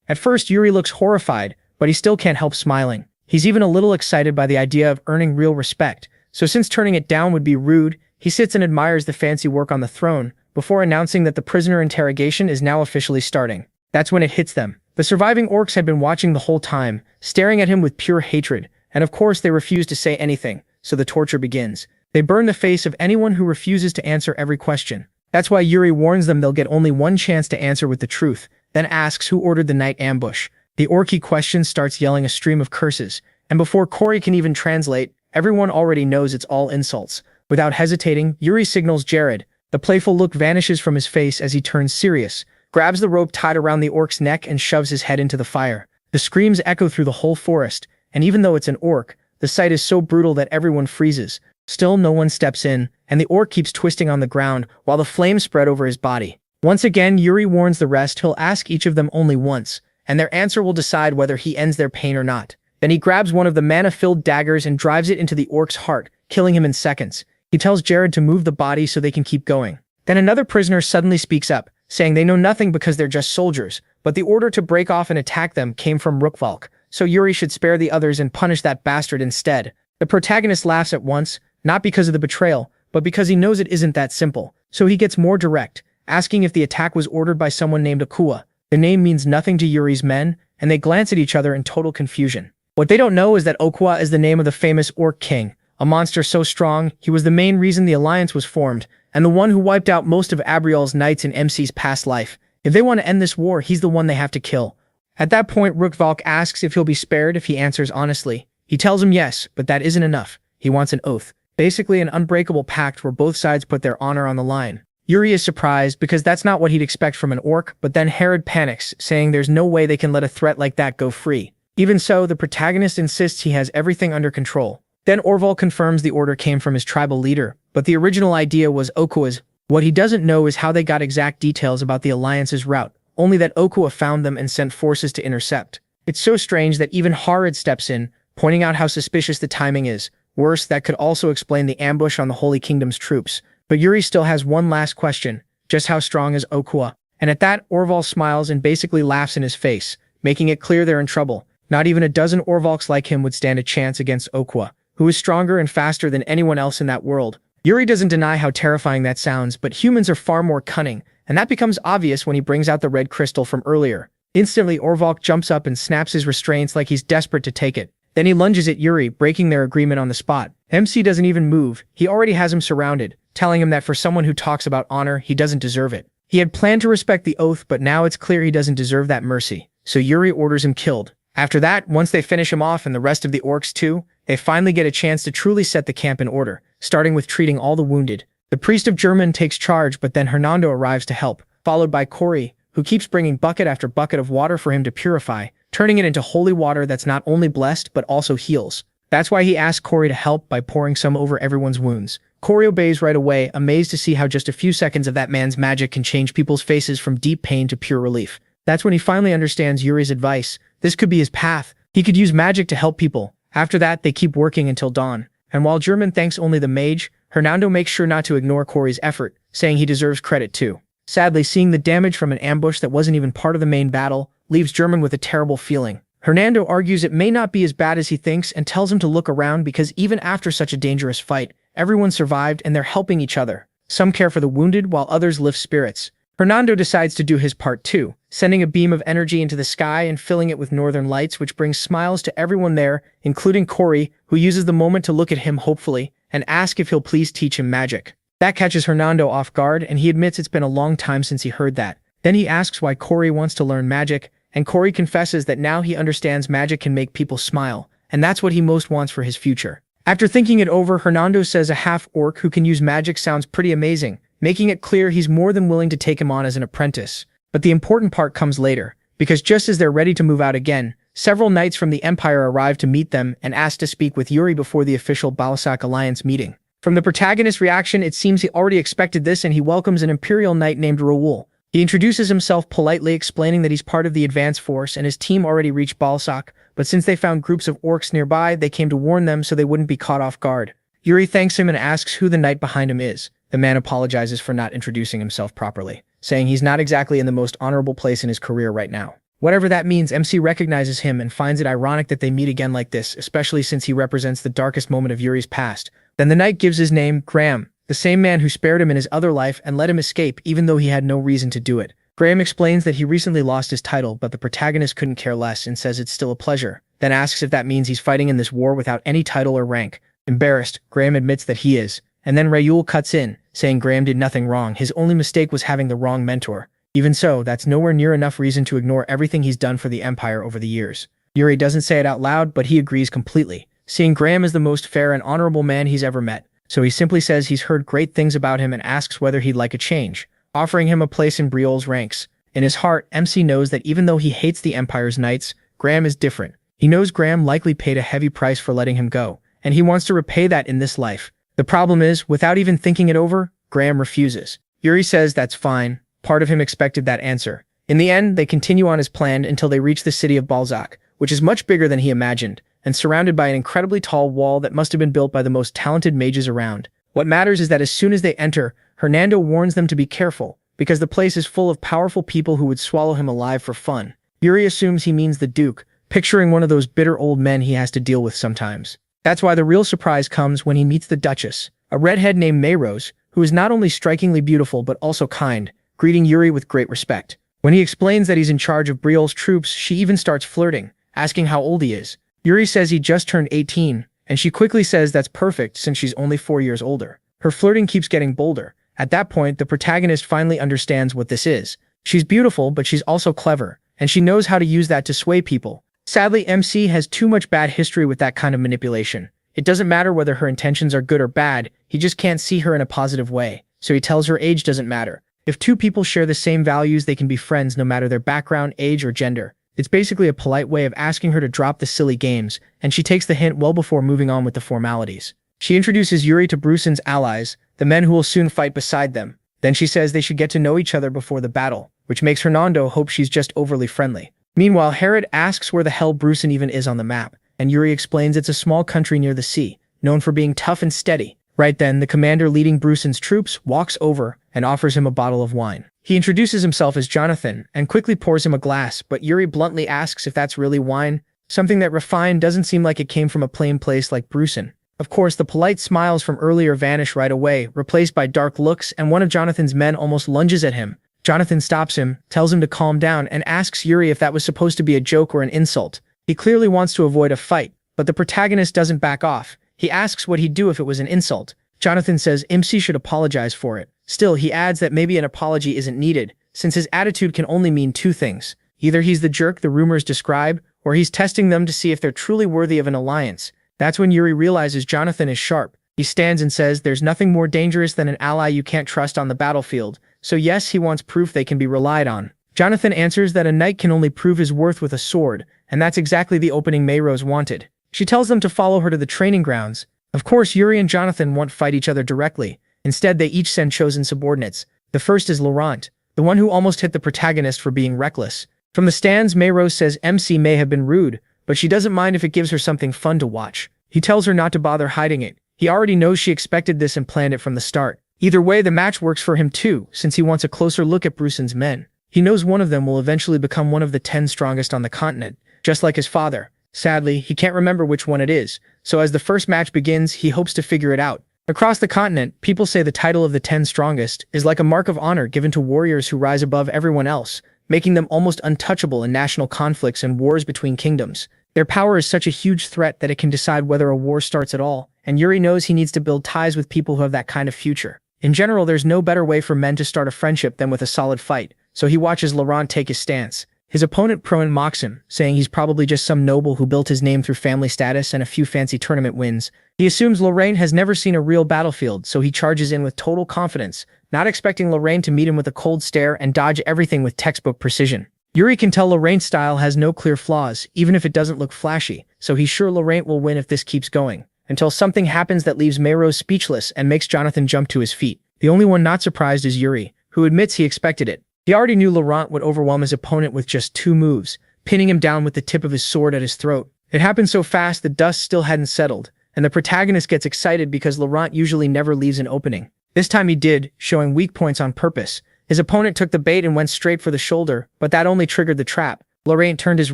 At first, Yuri looks horrified, but he still can't help smiling. He's even a little excited by the idea of earning real respect, so since turning it down would be rude, he sits and admires the fancy work on the throne, before announcing that the prisoner interrogation is now officially starting. That's when it hits them. The surviving orcs had been watching the whole time, staring at him with pure hatred, and of course they refuse to say anything, so the torture begins. They burn the face of anyone who refuses to answer every question. That's why Yuri warns them they'll get only one chance to answer with the truth, then asks who ordered the night ambush. The orc he questions starts yelling a stream of curses, and before Corey can even translate, everyone already knows it's all insults. Without hesitating, Yuri signals Jared. The playful look vanishes from his face as he turns serious, grabs the rope tied around the orc's neck and shoves his head into the fire. The screams echo through the whole forest, and even though it's an orc, the sight is so brutal that everyone freezes. Still, no one steps in, and the orc keeps twisting on the ground while the flames spread over his body. Once again, Yuri warns the rest he'll ask each of them only once, and their answer will decide whether he ends their pain or not. Then he grabs one of the mana-filled daggers and drives it into the orc's heart, killing him in seconds. He tells Jared to move the body so they can keep going. Then another prisoner suddenly speaks up, saying they know nothing because they're just soldiers, but the order to break off and attack them came from Rookvalk, so Yuri should spare the others and punish that bastard instead. The protagonist laughs at once, not because of the betrayal, but because he knows it isn't that simple, so he gets more direct, asking if the attack was ordered by someone named Akua. The name means nothing to Yuri's men, and they glance at each other in total confusion. What they don't know is that Okwa is the name of the famous Orc King, a monster so strong he was the main reason the alliance was formed, and the one who wiped out most of Abriel's knights in MC's past life. If they want to end this war, he's the one they have to kill. At that point, Rookvalk asks if he'll be spared if he answers honestly. He tells him yes, but that isn't enough. He wants an oath. Basically an unbreakable pact where both sides put their honor on the line. Yuri is surprised because that's not what he'd expect from an orc, but then Herod panics, saying there's no way they can let a threat like that go free. Even so, the protagonist insists he has everything under control. Then Orval confirms the order came from his tribal leader, but the original idea was Okua's. What he doesn't know is how they got exact details about the alliance's route, only that Okua found them and sent forces to intercept. It's so strange that even Herod steps in, pointing out how suspicious the timing is. Worse, that could also explain the ambush on the Holy Kingdom's troops. But Yuri still has one last question, just how strong is Okua? And at that, Orval smiles and basically laughs in his face, making it clear they're in trouble. Not even a dozen Orvalks like him would stand a chance against Okua, who is stronger and faster than anyone else in that world. Yuri doesn't deny how terrifying that sounds, but humans are far more cunning, and that becomes obvious when he brings out the red crystal from earlier. Instantly, Orvalk jumps up and snaps his restraints like he's desperate to take it. Then he lunges at Yuri, breaking their agreement on the spot. MC doesn't even move. He already has him surrounded, telling him that for someone who talks about honor, he doesn't deserve it. He had planned to respect the oath, but now it's clear he doesn't deserve that mercy. So Yuri orders him killed. After that, once they finish him off and the rest of the orcs too, they finally get a chance to truly set the camp in order, starting with treating all the wounded. The priest of German takes charge, but then Hernando arrives to help, followed by Corey, who keeps bringing bucket after bucket of water for him to purify, turning it into holy water that's not only blessed but also heals. That's why he asks Corey to help by pouring some over everyone's wounds. Corey obeys right away, amazed to see how just a few seconds of that man's magic can change people's faces from deep pain to pure relief. That's when he finally understands Yuri's advice. This could be his path. He could use magic to help people. After that, they keep working until dawn. And while German thanks only the mage, Hernando makes sure not to ignore Corey's effort, saying he deserves credit too. Sadly, seeing the damage from an ambush that wasn't even part of the main battle leaves German with a terrible feeling. Hernando argues it may not be as bad as he thinks and tells him to look around because even after such a dangerous fight, everyone survived and they're helping each other. Some care for the wounded while others lift spirits. Hernando decides to do his part too, sending a beam of energy into the sky and filling it with northern lights, which brings smiles to everyone there, including Corey, who uses the moment to look at him hopefully and ask if he'll please teach him magic. That catches Hernando off guard, and he admits it's been a long time since he heard that. Then he asks why Corey wants to learn magic, and Corey confesses that now he understands magic can make people smile, and that's what he most wants for his future. After thinking it over, Hernando says a half-orc who can use magic sounds pretty amazing, making it clear he's more than willing to take him on as an apprentice. But the important part comes later, because just as they're ready to move out again, several knights from the Empire arrive to meet them and ask to speak with Yuri before the official Balsak Alliance meeting. From the protagonist's reaction, it seems he already expected this, and he welcomes an Imperial Knight named Raoul. He introduces himself politely, explaining that he's part of the advance force and his team already reached Balsak, but since they found groups of orcs nearby, they came to warn them so they wouldn't be caught off guard. Yuri thanks him and asks who the knight behind him is. The man apologizes for not introducing himself properly, saying he's not exactly in the most honorable place in his career right now. Whatever that means, MC recognizes him and finds it ironic that they meet again like this, especially since he represents the darkest moment of Yuri's past. Then the knight gives his name, Graham, the same man who spared him in his other life and let him escape even though he had no reason to do it. Graham explains that he recently lost his title, but the protagonist couldn't care less and says it's still a pleasure, then asks if that means he's fighting in this war without any title or rank. Embarrassed, Graham admits that he is, and then Raoul cuts in, saying Graham did nothing wrong, his only mistake was having the wrong mentor. Even so, that's nowhere near enough reason to ignore everything he's done for the Empire over the years. Yuri doesn't say it out loud, but he agrees completely, seeing Graham as the most fair and honorable man he's ever met. So he simply says he's heard great things about him and asks whether he'd like a change, offering him a place in Briol's ranks. In his heart, MC knows that even though he hates the Empire's knights, Graham is different. He knows Graham likely paid a heavy price for letting him go, and he wants to repay that in this life. The problem is, without even thinking it over, Graham refuses. Yuri says that's fine. Part of him expected that answer. In the end, they continue on as planned until they reach the city of Balzac, which is much bigger than he imagined, and surrounded by an incredibly tall wall that must have been built by the most talented mages around. What matters is that as soon as they enter, Hernando warns them to be careful, because the place is full of powerful people who would swallow him alive for fun. Yuri assumes he means the Duke, picturing one of those bitter old men he has to deal with sometimes. That's why the real surprise comes when he meets the Duchess, a redhead named Mayrose, who is not only strikingly beautiful but also kind, greeting Yuri with great respect. When he explains that he's in charge of Briol's troops, she even starts flirting, asking how old he is. Yuri says he just turned 18, and she quickly says that's perfect since she's only 4 years older. Her flirting keeps getting bolder. At that point, the protagonist finally understands what this is. She's beautiful, but she's also clever, and she knows how to use that to sway people. Sadly, MC has too much bad history with that kind of manipulation. It doesn't matter whether her intentions are good or bad, he just can't see her in a positive way, so he tells her age doesn't matter. If two people share the same values, they can be friends no matter their background, age, or gender. It's basically a polite way of asking her to drop the silly games, and she takes the hint well before moving on with the formalities. She introduces Yuri to Brusen's allies, the men who will soon fight beside them. Then she says they should get to know each other before the battle, which makes Hernando hope she's just overly friendly. Meanwhile, Herod asks where the hell Brusen even is on the map, and Yuri explains it's a small country near the sea, known for being tough and steady. Right then, the commander leading Brusen's troops walks over and offers him a bottle of wine. He introduces himself as Jonathan and quickly pours him a glass, but Yuri bluntly asks if that's really wine, something that refined doesn't seem like it came from a plain place like Brusen. Of course, the polite smiles from earlier vanish right away, replaced by dark looks, and one of Jonathan's men almost lunges at him. Jonathan stops him, tells him to calm down, and asks Yuri if that was supposed to be a joke or an insult. He clearly wants to avoid a fight, but the protagonist doesn't back off. He asks what he'd do if it was an insult. Jonathan says MC should apologize for it. Still, he adds that maybe an apology isn't needed, since his attitude can only mean two things. Either he's the jerk the rumors describe, or he's testing them to see if they're truly worthy of an alliance. That's when Yuri realizes Jonathan is sharp. He stands and says there's nothing more dangerous than an ally you can't trust on the battlefield, so yes, he wants proof they can be relied on. Jonathan answers that a knight can only prove his worth with a sword, and that's exactly the opening Mayrose wanted. She tells them to follow her to the training grounds. Of course, Yuri and Jonathan won't fight each other directly. Instead, they each send chosen subordinates. The first is Laurent, the one who almost hit the protagonist for being reckless. From the stands, Mayrose says MC may have been rude, but she doesn't mind if it gives her something fun to watch. He tells her not to bother hiding it. He already knows she expected this and planned it from the start. Either way, the match works for him too, since he wants a closer look at Bruson's men. He knows one of them will eventually become one of the 10 strongest on the continent, just like his father. Sadly, he can't remember which one it is, so as the first match begins, he hopes to figure it out. Across the continent, people say the title of the 10 strongest is like a mark of honor given to warriors who rise above everyone else, making them almost untouchable in national conflicts and wars between kingdoms. Their power is such a huge threat that it can decide whether a war starts at all, and Yuri knows he needs to build ties with people who have that kind of future. In general, there's no better way for men to start a friendship than with a solid fight, so he watches Laurent take his stance. His opponent Proin mocks him, saying he's probably just some noble who built his name through family status and a few fancy tournament wins. He assumes Lorraine has never seen a real battlefield, so he charges in with total confidence, not expecting Lorraine to meet him with a cold stare and dodge everything with textbook precision. Yuri can tell Lorraine's style has no clear flaws, even if it doesn't look flashy, so he's sure Lorraine will win if this keeps going, until something happens that leaves Mayrose speechless and makes Jonathan jump to his feet. The only one not surprised is Yuri, who admits he expected it. He already knew Laurent would overwhelm his opponent with just 2 moves, pinning him down with the tip of his sword at his throat. It happened so fast the dust still hadn't settled, and the protagonist gets excited because Laurent usually never leaves an opening. This time he did, showing weak points on purpose. His opponent took the bait and went straight for the shoulder, but that only triggered the trap. Laurent turned his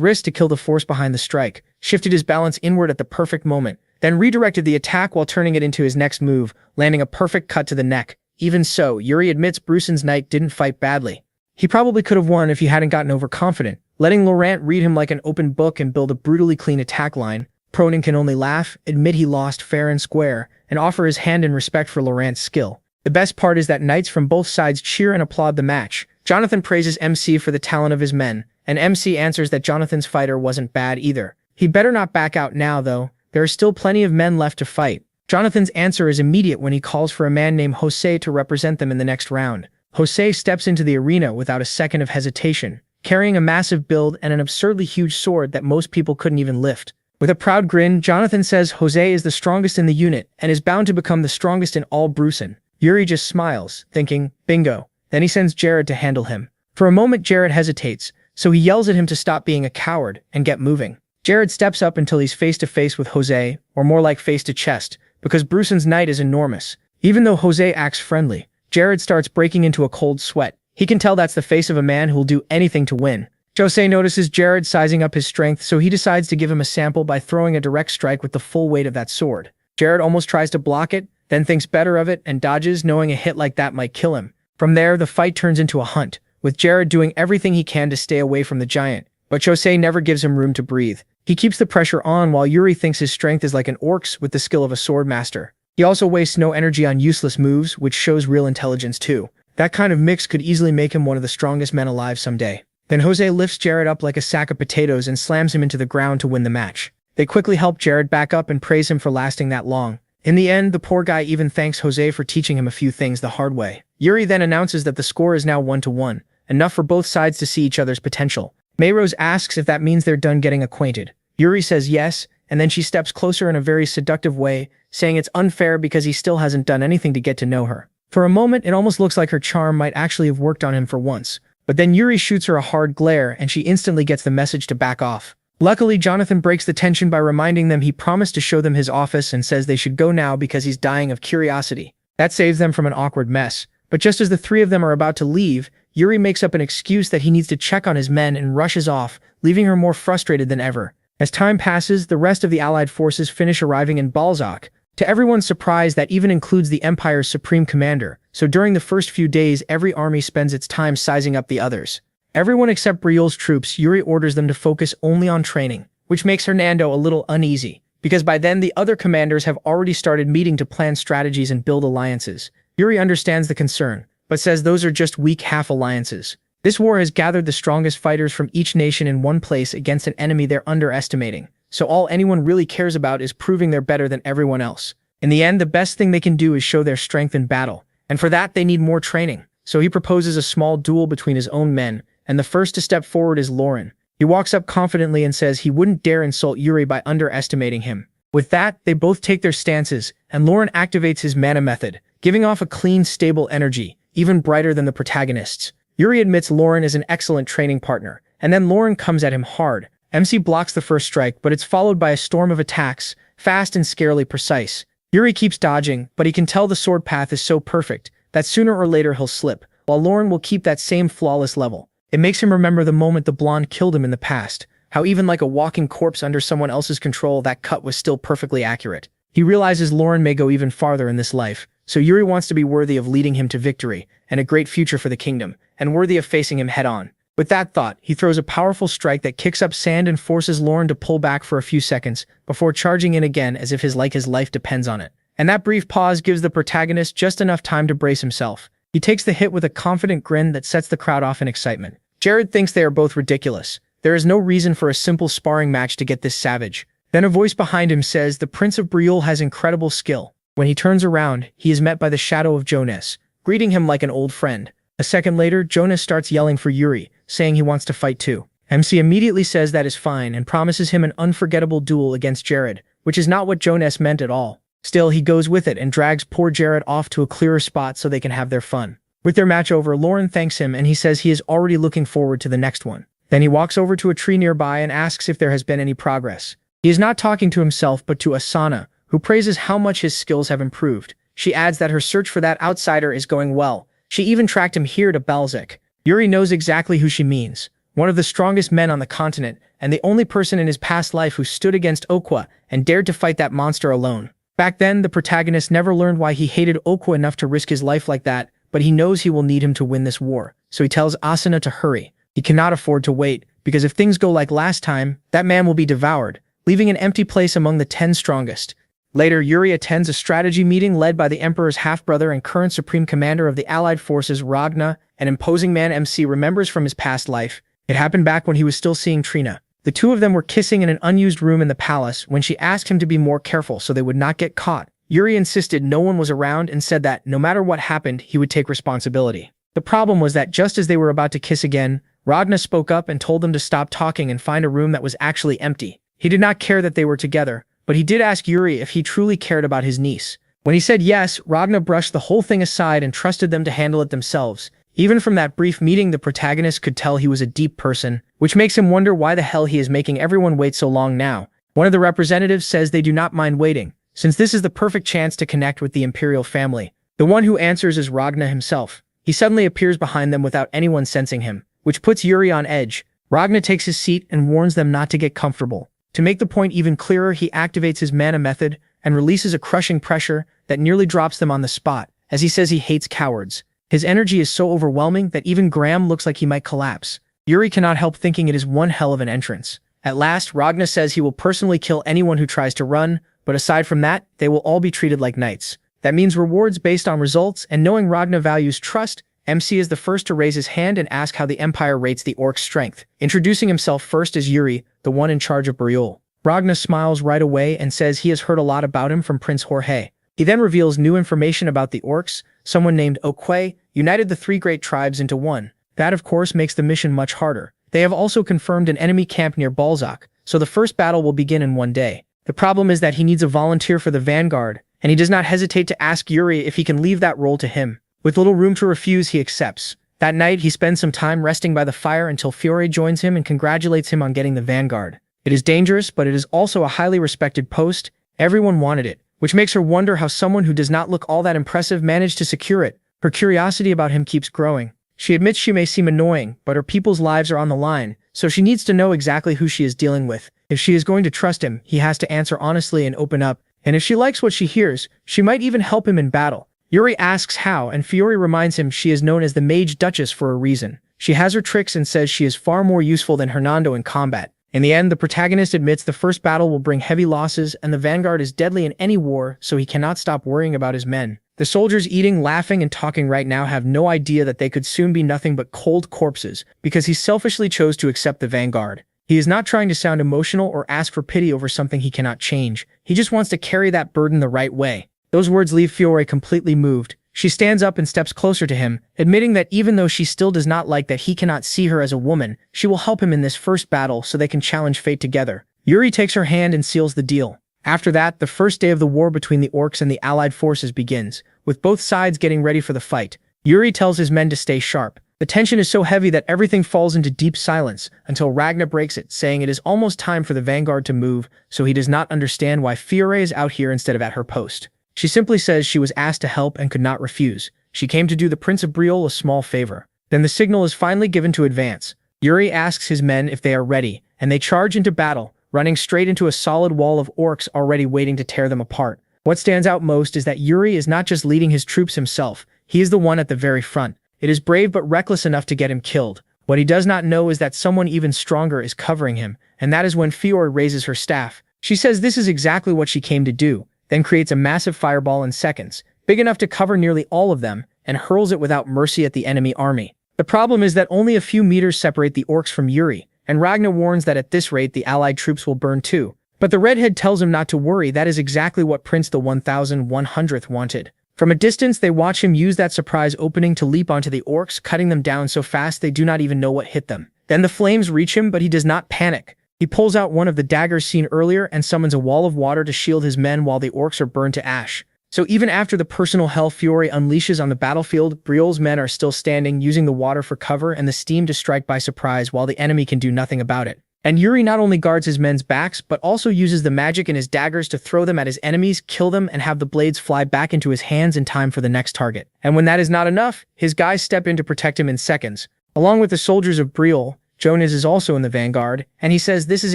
wrist to kill the force behind the strike, shifted his balance inward at the perfect moment, then redirected the attack while turning it into his next move, landing a perfect cut to the neck. Even so, Yuri admits Bruson's knight didn't fight badly. He probably could have won if he hadn't gotten overconfident, letting Laurent read him like an open book and build a brutally clean attack line. Pronin can only laugh, admit he lost fair and square, and offer his hand in respect for Laurent's skill. The best part is that knights from both sides cheer and applaud the match. Jonathan praises MC for the talent of his men, and MC answers that Jonathan's fighter wasn't bad either. He better not back out now, though. There are still plenty of men left to fight. Jonathan's answer is immediate when he calls for a man named Jose to represent them in the next round. Jose steps into the arena without a second of hesitation, carrying a massive build and an absurdly huge sword that most people couldn't even lift. With a proud grin, Jonathan says Jose is the strongest in the unit and is bound to become the strongest in all Bruson. Yuri just smiles, thinking, bingo. Then he sends Jared to handle him. For a moment, Jared hesitates, so he yells at him to stop being a coward and get moving. Jared steps up until he's face to face with Jose, or more like face to chest, because Bruson's knight is enormous. Even though Jose acts friendly, Jared starts breaking into a cold sweat. He can tell that's the face of a man who will do anything to win. Jose notices Jared sizing up his strength, so he decides to give him a sample by throwing a direct strike with the full weight of that sword. Jared almost tries to block it, then thinks better of it and dodges, knowing a hit like that might kill him. From there, the fight turns into a hunt, with Jared doing everything he can to stay away from the giant. But Jose never gives him room to breathe. He keeps the pressure on while Yuri thinks his strength is like an orc's with the skill of a sword master. He also wastes no energy on useless moves, which shows real intelligence too. That kind of mix could easily make him one of the strongest men alive someday. Then Jose lifts Jared up like a sack of potatoes and slams him into the ground to win the match. They quickly help Jared back up and praise him for lasting that long. In the end, the poor guy even thanks Jose for teaching him a few things the hard way. Yuri then announces that the score is now 1-1, enough for both sides to see each other's potential. Mayrose asks if that means they're done getting acquainted. Yuri says yes, and then she steps closer in a very seductive way, saying it's unfair because he still hasn't done anything to get to know her. For a moment, it almost looks like her charm might actually have worked on him for once. But then Yuri shoots her a hard glare and she instantly gets the message to back off. Luckily, Jonathan breaks the tension by reminding them he promised to show them his office and says they should go now because he's dying of curiosity. That saves them from an awkward mess. But just as the three of them are about to leave, Yuri makes up an excuse that he needs to check on his men and rushes off, leaving her more frustrated than ever. As time passes, the rest of the Allied forces finish arriving in Balzac. To everyone's surprise, that even includes the Empire's supreme commander, so during the first few days every army spends its time sizing up the others. Everyone except Briol's troops, Yuri orders them to focus only on training, which makes Hernando a little uneasy, because by then the other commanders have already started meeting to plan strategies and build alliances. Yuri understands the concern, but says those are just weak half-alliances. This war has gathered the strongest fighters from each nation in one place against an enemy they're underestimating, so all anyone really cares about is proving they're better than everyone else. In the end, the best thing they can do is show their strength in battle, and for that they need more training. So he proposes a small duel between his own men, and the first to step forward is Lauren. He walks up confidently and says he wouldn't dare insult Yuri by underestimating him. With that, they both take their stances, and Lauren activates his mana method, giving off a clean, stable energy, even brighter than the protagonists. Yuri admits Lauren is an excellent training partner, and then Lauren comes at him hard. MC blocks the first strike, but it's followed by a storm of attacks, fast and scarily precise. Yuri keeps dodging, but he can tell the sword path is so perfect that sooner or later he'll slip, while Lauren will keep that same flawless level. It makes him remember the moment the blonde killed him in the past, how even like a walking corpse under someone else's control, that cut was still perfectly accurate. He realizes Lauren may go even farther in this life, so Yuri wants to be worthy of leading him to victory and a great future for the kingdom, and worthy of facing him head-on. With that thought, he throws a powerful strike that kicks up sand and forces Lauren to pull back for a few seconds before charging in again as if his life depends on it. And that brief pause gives the protagonist just enough time to brace himself. He takes the hit with a confident grin that sets the crowd off in excitement. Jared thinks they are both ridiculous. There is no reason for a simple sparring match to get this savage. Then a voice behind him says the Prince of Briol has incredible skill. When he turns around, he is met by the shadow of Jonas, greeting him like an old friend. A second later, Jonas starts yelling for Yuri, saying he wants to fight too. MC immediately says that is fine and promises him an unforgettable duel against Jared, which is not what Jonas meant at all. Still, he goes with it and drags poor Jared off to a clearer spot so they can have their fun. With their match over, Lauren thanks him and he says he is already looking forward to the next one. Then he walks over to a tree nearby and asks if there has been any progress. He is not talking to himself but to Asana, who praises how much his skills have improved. She adds that her search for that outsider is going well. She even tracked him here to Balzac. Yuri knows exactly who she means. One of the strongest men on the continent, and the only person in his past life who stood against Okwa and dared to fight that monster alone. Back then, the protagonist never learned why he hated Okwa enough to risk his life like that, but he knows he will need him to win this war. So he tells Asuna to hurry. He cannot afford to wait, because if things go like last time, that man will be devoured, leaving an empty place among the 10 strongest. Later, Yuri attends a strategy meeting led by the Emperor's half-brother and current Supreme Commander of the Allied Forces, Ragna, an imposing man MC remembers from his past life. It happened back when he was still seeing Trina. The two of them were kissing in an unused room in the palace when she asked him to be more careful so they would not get caught. Yuri insisted no one was around and said that, no matter what happened, he would take responsibility. The problem was that just as they were about to kiss again, Ragna spoke up and told them to stop talking and find a room that was actually empty. He did not care that they were together, but he did ask Yuri if he truly cared about his niece. When he said yes, Ragna brushed the whole thing aside and trusted them to handle it themselves. Even from that brief meeting, the protagonist could tell he was a deep person, which makes him wonder why the hell he is making everyone wait so long now. One of the representatives says they do not mind waiting, since this is the perfect chance to connect with the imperial family. The one who answers is Ragna himself. He suddenly appears behind them without anyone sensing him, which puts Yuri on edge. Ragna takes his seat and warns them not to get comfortable. To make the point even clearer, he activates his mana method and releases a crushing pressure that nearly drops them on the spot, as he says he hates cowards. His energy is so overwhelming that even Graham looks like he might collapse. Yuri cannot help thinking it is one hell of an entrance. At last, Ragna says he will personally kill anyone who tries to run, but aside from that, they will all be treated like knights. That means rewards based on results, and knowing Ragna values trust, MC is the first to raise his hand and ask how the Empire rates the orc's strength, introducing himself first as Yuri, the one in charge of Briol. Ragna smiles right away and says he has heard a lot about him from Prince Jorge. He then reveals new information about the orcs. Someone named Okwe united the 3 great tribes into one. That of course makes the mission much harder. They have also confirmed an enemy camp near Balzac, so the first battle will begin in one day. The problem is that he needs a volunteer for the vanguard, and he does not hesitate to ask Yuri if he can leave that role to him. With little room to refuse, he accepts. That night, he spends some time resting by the fire until Fiore joins him and congratulates him on getting the vanguard. It is dangerous, but it is also a highly respected post. Everyone wanted it, which makes her wonder how someone who does not look all that impressive managed to secure it. Her curiosity about him keeps growing. She admits she may seem annoying, but her people's lives are on the line, so she needs to know exactly who she is dealing with. If she is going to trust him, he has to answer honestly and open up, and if she likes what she hears, she might even help him in battle. Yuri asks how, and Fiore reminds him she is known as the Mage Duchess for a reason. She has her tricks and says she is far more useful than Hernando in combat. In the end, the protagonist admits the first battle will bring heavy losses and the vanguard is deadly in any war, so he cannot stop worrying about his men. The soldiers eating, laughing, and talking right now have no idea that they could soon be nothing but cold corpses because he selfishly chose to accept the vanguard. He is not trying to sound emotional or ask for pity over something he cannot change. He just wants to carry that burden the right way. Those words leave Fiore completely moved. She stands up and steps closer to him, admitting that even though she still does not like that he cannot see her as a woman, she will help him in this first battle so they can challenge fate together. Yuri takes her hand and seals the deal. After that, the first day of the war between the orcs and the allied forces begins, with both sides getting ready for the fight. Yuri tells his men to stay sharp. The tension is so heavy that everything falls into deep silence until Ragna breaks it, saying it is almost time for the vanguard to move, so he does not understand why Fiore is out here instead of at her post. She simply says she was asked to help and could not refuse. She came to do the Prince of Briol a small favor. Then the signal is finally given to advance. Yuri asks his men if they are ready, and they charge into battle, running straight into a solid wall of orcs already waiting to tear them apart. What stands out most is that Yuri is not just leading his troops himself, he is the one at the very front. It is brave but reckless enough to get him killed. What he does not know is that someone even stronger is covering him, and that is when Fiore raises her staff. She says this is exactly what she came to do, then creates a massive fireball in seconds, big enough to cover nearly all of them, and hurls it without mercy at the enemy army. The problem is that only a few meters separate the orcs from Yuri, and Ragna warns that at this rate the allied troops will burn too. But the redhead tells him not to worry, that is exactly what Prince the 1100th wanted. From a distance they watch him use that surprise opening to leap onto the orcs, cutting them down so fast they do not even know what hit them. Then the flames reach him, but he does not panic. He pulls out one of the daggers seen earlier and summons a wall of water to shield his men while the orcs are burned to ash. So even after the personal hell Fiore unleashes on the battlefield, Briol's men are still standing, using the water for cover and the steam to strike by surprise while the enemy can do nothing about it. And Yuri not only guards his men's backs, but also uses the magic in his daggers to throw them at his enemies, kill them, and have the blades fly back into his hands in time for the next target. And when that is not enough, his guys step in to protect him in seconds. Along with the soldiers of Briol, Jonas is also in the vanguard, and he says this is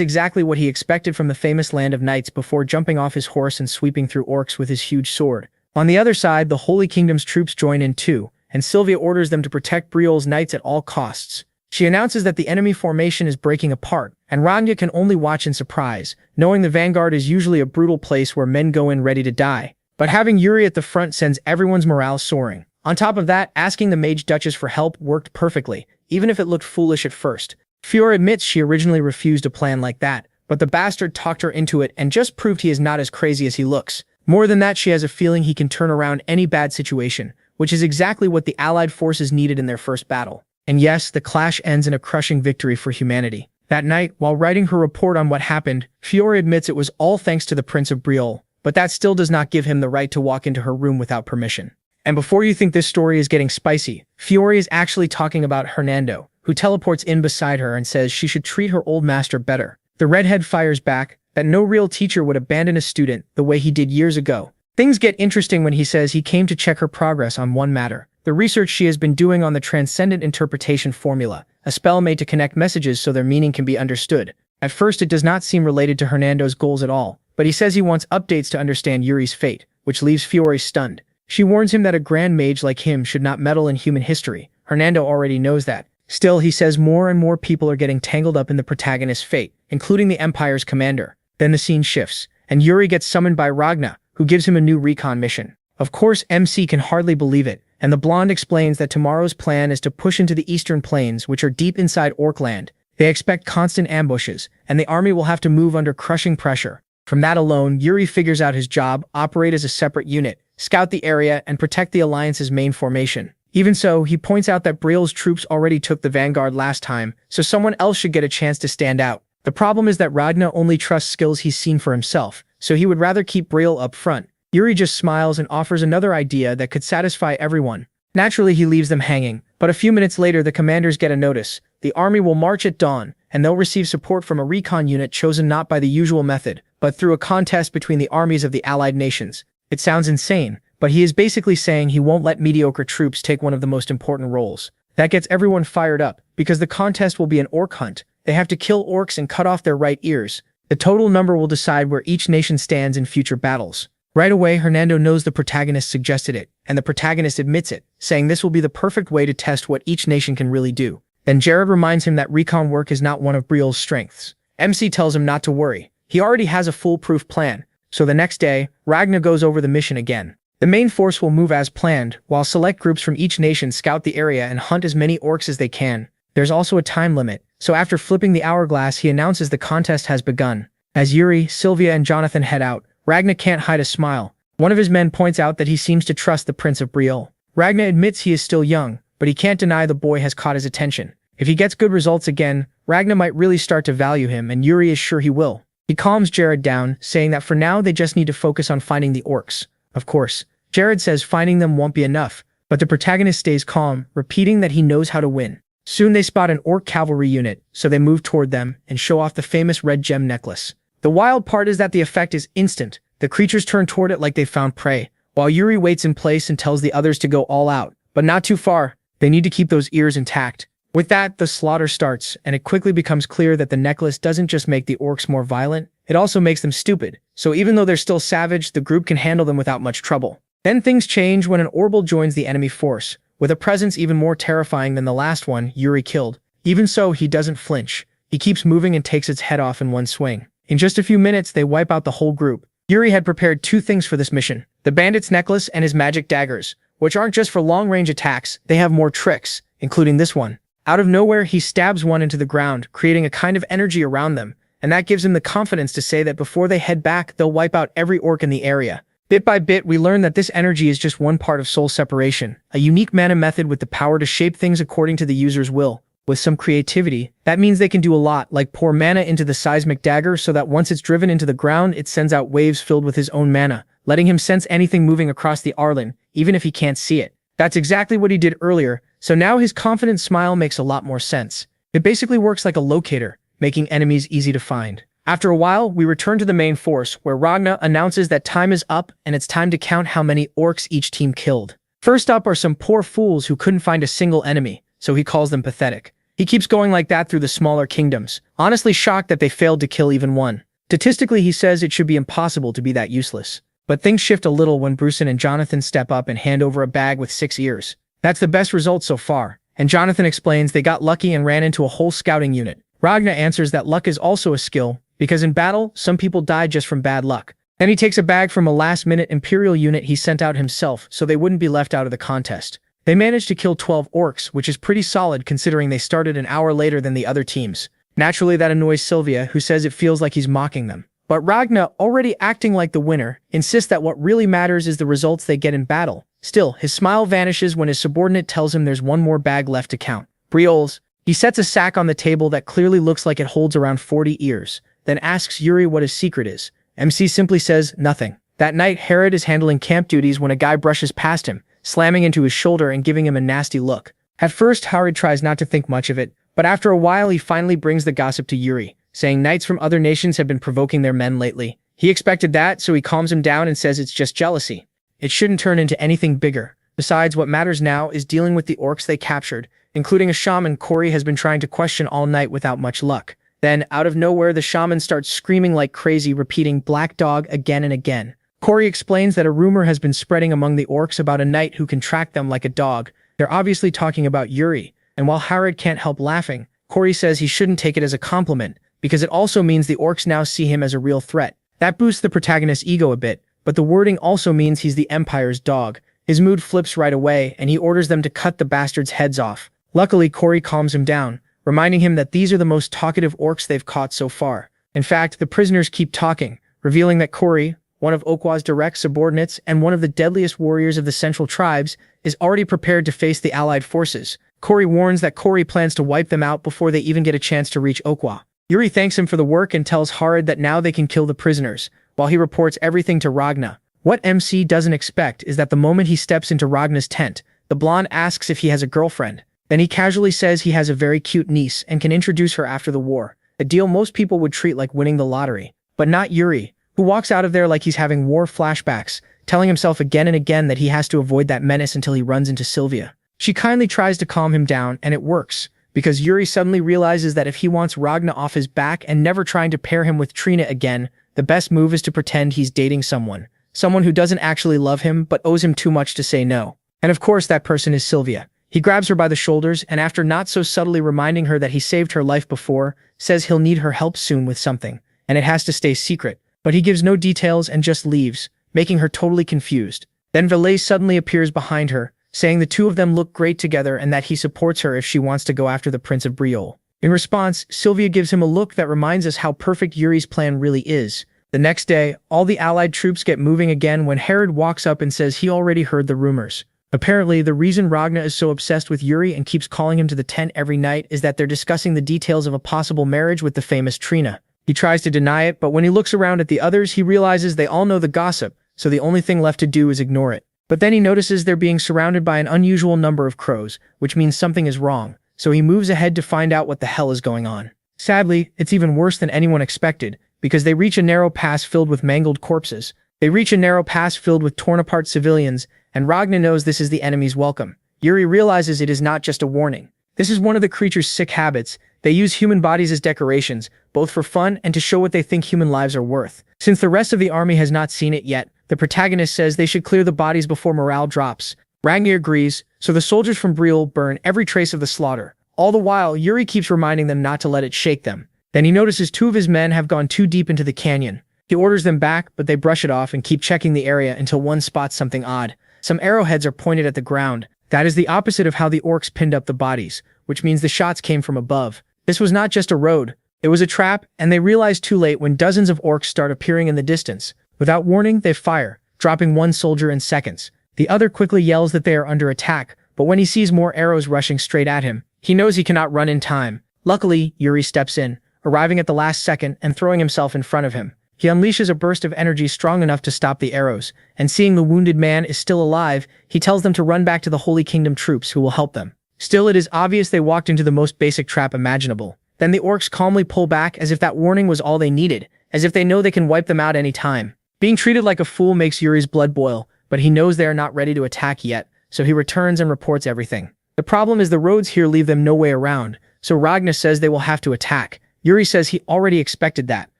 exactly what he expected from the famous land of knights before jumping off his horse and sweeping through orcs with his huge sword. On the other side, the Holy Kingdom's troops join in too, and Sylvia orders them to protect Briol's knights at all costs. She announces that the enemy formation is breaking apart, and Ragna can only watch in surprise, knowing the vanguard is usually a brutal place where men go in ready to die. But having Yuri at the front sends everyone's morale soaring. On top of that, asking the Mage Duchess for help worked perfectly, even if it looked foolish at first. Fiore admits she originally refused a plan like that, but the bastard talked her into it and just proved he is not as crazy as he looks. More than that, she has a feeling he can turn around any bad situation, which is exactly what the Allied forces needed in their first battle. And yes, the clash ends in a crushing victory for humanity. That night, while writing her report on what happened, Fiore admits it was all thanks to the Prince of Briol, but that still does not give him the right to walk into her room without permission. And before you think this story is getting spicy, Fiore is actually talking about Hernando, who teleports in beside her and says she should treat her old master better. The redhead fires back that no real teacher would abandon a student the way he did years ago. Things get interesting when he says he came to check her progress on one matter: the research she has been doing on the Transcendent Interpretation Formula, a spell made to connect messages so their meaning can be understood. At first, it does not seem related to Hernando's goals at all, but he says he wants updates to understand Yuri's fate, which leaves Fiore stunned. She warns him that a grand mage like him should not meddle in human history. Hernando already knows that. Still, he says more and more people are getting tangled up in the protagonist's fate, including the Empire's commander. Then the scene shifts, and Yuri gets summoned by Ragna, who gives him a new recon mission. Of course, MC can hardly believe it, and the blonde explains that tomorrow's plan is to push into the eastern plains, which are deep inside Orkland. They expect constant ambushes, and the army will have to move under crushing pressure. From that alone, Yuri figures out his job: operate as a separate unit, scout the area, and protect the Alliance's main formation. Even so, he points out that Briol's troops already took the vanguard last time, so someone else should get a chance to stand out. The problem is that Ragna only trusts skills he's seen for himself, so he would rather keep Briol up front. Yuri just smiles and offers another idea that could satisfy everyone. Naturally, he leaves them hanging, but a few minutes later the commanders get a notice. The army will march at dawn, and they'll receive support from a recon unit chosen not by the usual method, but through a contest between the armies of the allied nations. It sounds insane, but he is basically saying he won't let mediocre troops take one of the most important roles. That gets everyone fired up, because the contest will be an orc hunt. They have to kill orcs and cut off their right ears. The total number will decide where each nation stands in future battles. Right away, Hernando knows the protagonist suggested it, and the protagonist admits it, saying this will be the perfect way to test what each nation can really do. Then Jared reminds him that recon work is not one of Briol's strengths. MC tells him not to worry. He already has a foolproof plan. So the next day, Ragnar goes over the mission again. The main force will move as planned, while select groups from each nation scout the area and hunt as many orcs as they can. There's also a time limit, so after flipping the hourglass, he announces the contest has begun. As Yuri, Sylvia, and Jonathan head out, Ragnar can't hide a smile. One of his men points out that he seems to trust the Prince of Briol. Ragnar admits he is still young, but he can't deny the boy has caught his attention. If he gets good results again, Ragnar might really start to value him, and Yuri is sure he will. He calms Jared down, saying that for now they just need to focus on finding the orcs. Of course, Jared says finding them won't be enough, but the protagonist stays calm, repeating that he knows how to win. Soon they spot an orc cavalry unit, so they move toward them and show off the famous red gem necklace. The wild part is that the effect is instant. The creatures turn toward it like they found prey, while Yuri waits in place and tells the others to go all out, but not too far. They need to keep those ears intact. With that, the slaughter starts, and it quickly becomes clear that the necklace doesn't just make the orcs more violent, it also makes them stupid. So even though they're still savage, the group can handle them without much trouble. Then things change when an Orbital joins the enemy force, with a presence even more terrifying than the last one Yuri killed. Even so, he doesn't flinch. He keeps moving and takes its head off in one swing. In just a few minutes, they wipe out the whole group. Yuri had prepared two things for this mission: the bandit's necklace and his magic daggers, which aren't just for long-range attacks, they have more tricks, including this one. Out of nowhere, he stabs one into the ground, creating a kind of energy around them, and that gives him the confidence to say that before they head back, they'll wipe out every orc in the area. Bit by bit, we learn that this energy is just one part of soul separation, a unique mana method with the power to shape things according to the user's will. With some creativity, that means they can do a lot, like pour mana into the seismic dagger so that once it's driven into the ground, it sends out waves filled with his own mana, letting him sense anything moving across the Arlen, even if he can't see it. That's exactly what he did earlier, so now his confident smile makes a lot more sense. It basically works like a locator, making enemies easy to find. After a while, we return to the main force, where Ragnar announces that time is up and it's time to count how many orcs each team killed. First up are some poor fools who couldn't find a single enemy, so he calls them pathetic. He keeps going like that through the smaller kingdoms, honestly shocked that they failed to kill even one. Statistically, he says it should be impossible to be that useless. But things shift a little when Bruce and Jonathan step up and hand over a bag with 6 ears. That's the best result so far, and Jonathan explains they got lucky and ran into a whole scouting unit. Ragnar answers that luck is also a skill, because in battle, some people die just from bad luck. Then he takes a bag from a last-minute Imperial unit he sent out himself so they wouldn't be left out of the contest. They managed to kill 12 orcs, which is pretty solid considering they started an hour later than the other teams. Naturally, that annoys Sylvia, who says it feels like he's mocking them. But Ragnar, already acting like the winner, insists that what really matters is the results they get in battle. Still, his smile vanishes when his subordinate tells him there's one more bag left to count. Briol's. He sets a sack on the table that clearly looks like it holds around 40 ears, then asks Yuri what his secret is. MC simply says, nothing. That night, Herod is handling camp duties when a guy brushes past him, slamming into his shoulder and giving him a nasty look. At first, Herod tries not to think much of it, but after a while he finally brings the gossip to Yuri, saying knights from other nations have been provoking their men lately. He expected that, so he calms him down and says it's just jealousy. It shouldn't turn into anything bigger. Besides, what matters now is dealing with the orcs they captured, including a shaman Corey has been trying to question all night without much luck. Then, out of nowhere, the shaman starts screaming like crazy, repeating "Black Dog" again and again. Corey explains that a rumor has been spreading among the orcs about a knight who can track them like a dog. They're obviously talking about Yuri, and while Herod can't help laughing, Corey says he shouldn't take it as a compliment, because it also means the orcs now see him as a real threat. That boosts the protagonist's ego a bit, but the wording also means he's the Empire's dog. His mood flips right away, and he orders them to cut the bastards' heads off. Luckily, Corey calms him down, reminding him that these are the most talkative orcs they've caught so far. In fact, the prisoners keep talking, revealing that Corey, one of Okwa's direct subordinates and one of the deadliest warriors of the Central Tribes, is already prepared to face the Allied forces. Corey warns that Corey plans to wipe them out before they even get a chance to reach Okwa. Yuri thanks him for the work and tells Herod that now they can kill the prisoners, while he reports everything to Ragnar. What MC doesn't expect is that the moment he steps into Ragnar's tent, the blonde asks if he has a girlfriend. Then he casually says he has a very cute niece and can introduce her after the war, a deal most people would treat like winning the lottery. But not Yuri, who walks out of there like he's having war flashbacks, telling himself again and again that he has to avoid that menace until he runs into Sylvia. She kindly tries to calm him down, and it works, because Yuri suddenly realizes that if he wants Ragnar off his back and never trying to pair him with Trina again, the best move is to pretend he's dating someone. someone who doesn't actually love him but owes him too much to say no. And of course that person is Sylvia. He grabs her by the shoulders and after not so subtly reminding her that he saved her life before, says he'll need her help soon with something, and it has to stay secret. But he gives no details and just leaves, making her totally confused. Then Valet suddenly appears behind her, saying the two of them look great together and that he supports her if she wants to go after the Prince of Briol. In response, Sylvia gives him a look that reminds us how perfect Yuri's plan really is. The next day, all the allied troops get moving again when Herod walks up and says he already heard the rumors. Apparently, the reason Ragna is so obsessed with Yuri and keeps calling him to the tent every night is that they're discussing the details of a possible marriage with the famous Trina. He tries to deny it, but when he looks around at the others, he realizes they all know the gossip, so the only thing left to do is ignore it. But then he notices they're being surrounded by an unusual number of crows, which means something is wrong, so he moves ahead to find out what the hell is going on. Sadly, it's even worse than anyone expected, because they reach a narrow pass filled with mangled corpses. They reach a narrow pass filled with torn-apart civilians, and Ragna knows this is the enemy's welcome. Yuri realizes it is not just a warning. This is one of the creature's sick habits. They use human bodies as decorations, both for fun and to show what they think human lives are worth. Since the rest of the army has not seen it yet, the protagonist says they should clear the bodies before morale drops. Ragna agrees, so the soldiers from Briol burn every trace of the slaughter. All the while, Yuri keeps reminding them not to let it shake them. Then he notices two of his men have gone too deep into the canyon. He orders them back, but they brush it off and keep checking the area until one spots something odd. Some arrowheads are pointed at the ground. That is the opposite of how the orcs pinned up the bodies, which means the shots came from above. This was not just a road. It was a trap, and they realize too late when dozens of orcs start appearing in the distance. Without warning, they fire, dropping one soldier in seconds. The other quickly yells that they are under attack, but when he sees more arrows rushing straight at him, he knows he cannot run in time. Luckily, Yuri steps in, arriving at the last second and throwing himself in front of him. He unleashes a burst of energy strong enough to stop the arrows, and seeing the wounded man is still alive, he tells them to run back to the Holy Kingdom troops who will help them. Still, it is obvious they walked into the most basic trap imaginable. Then the orcs calmly pull back as if that warning was all they needed, as if they know they can wipe them out any time. Being treated like a fool makes Yuri's blood boil, but he knows they are not ready to attack yet, so he returns and reports everything. The problem is the roads here leave them no way around, so Ragna says they will have to attack. Yuri says he already expected that.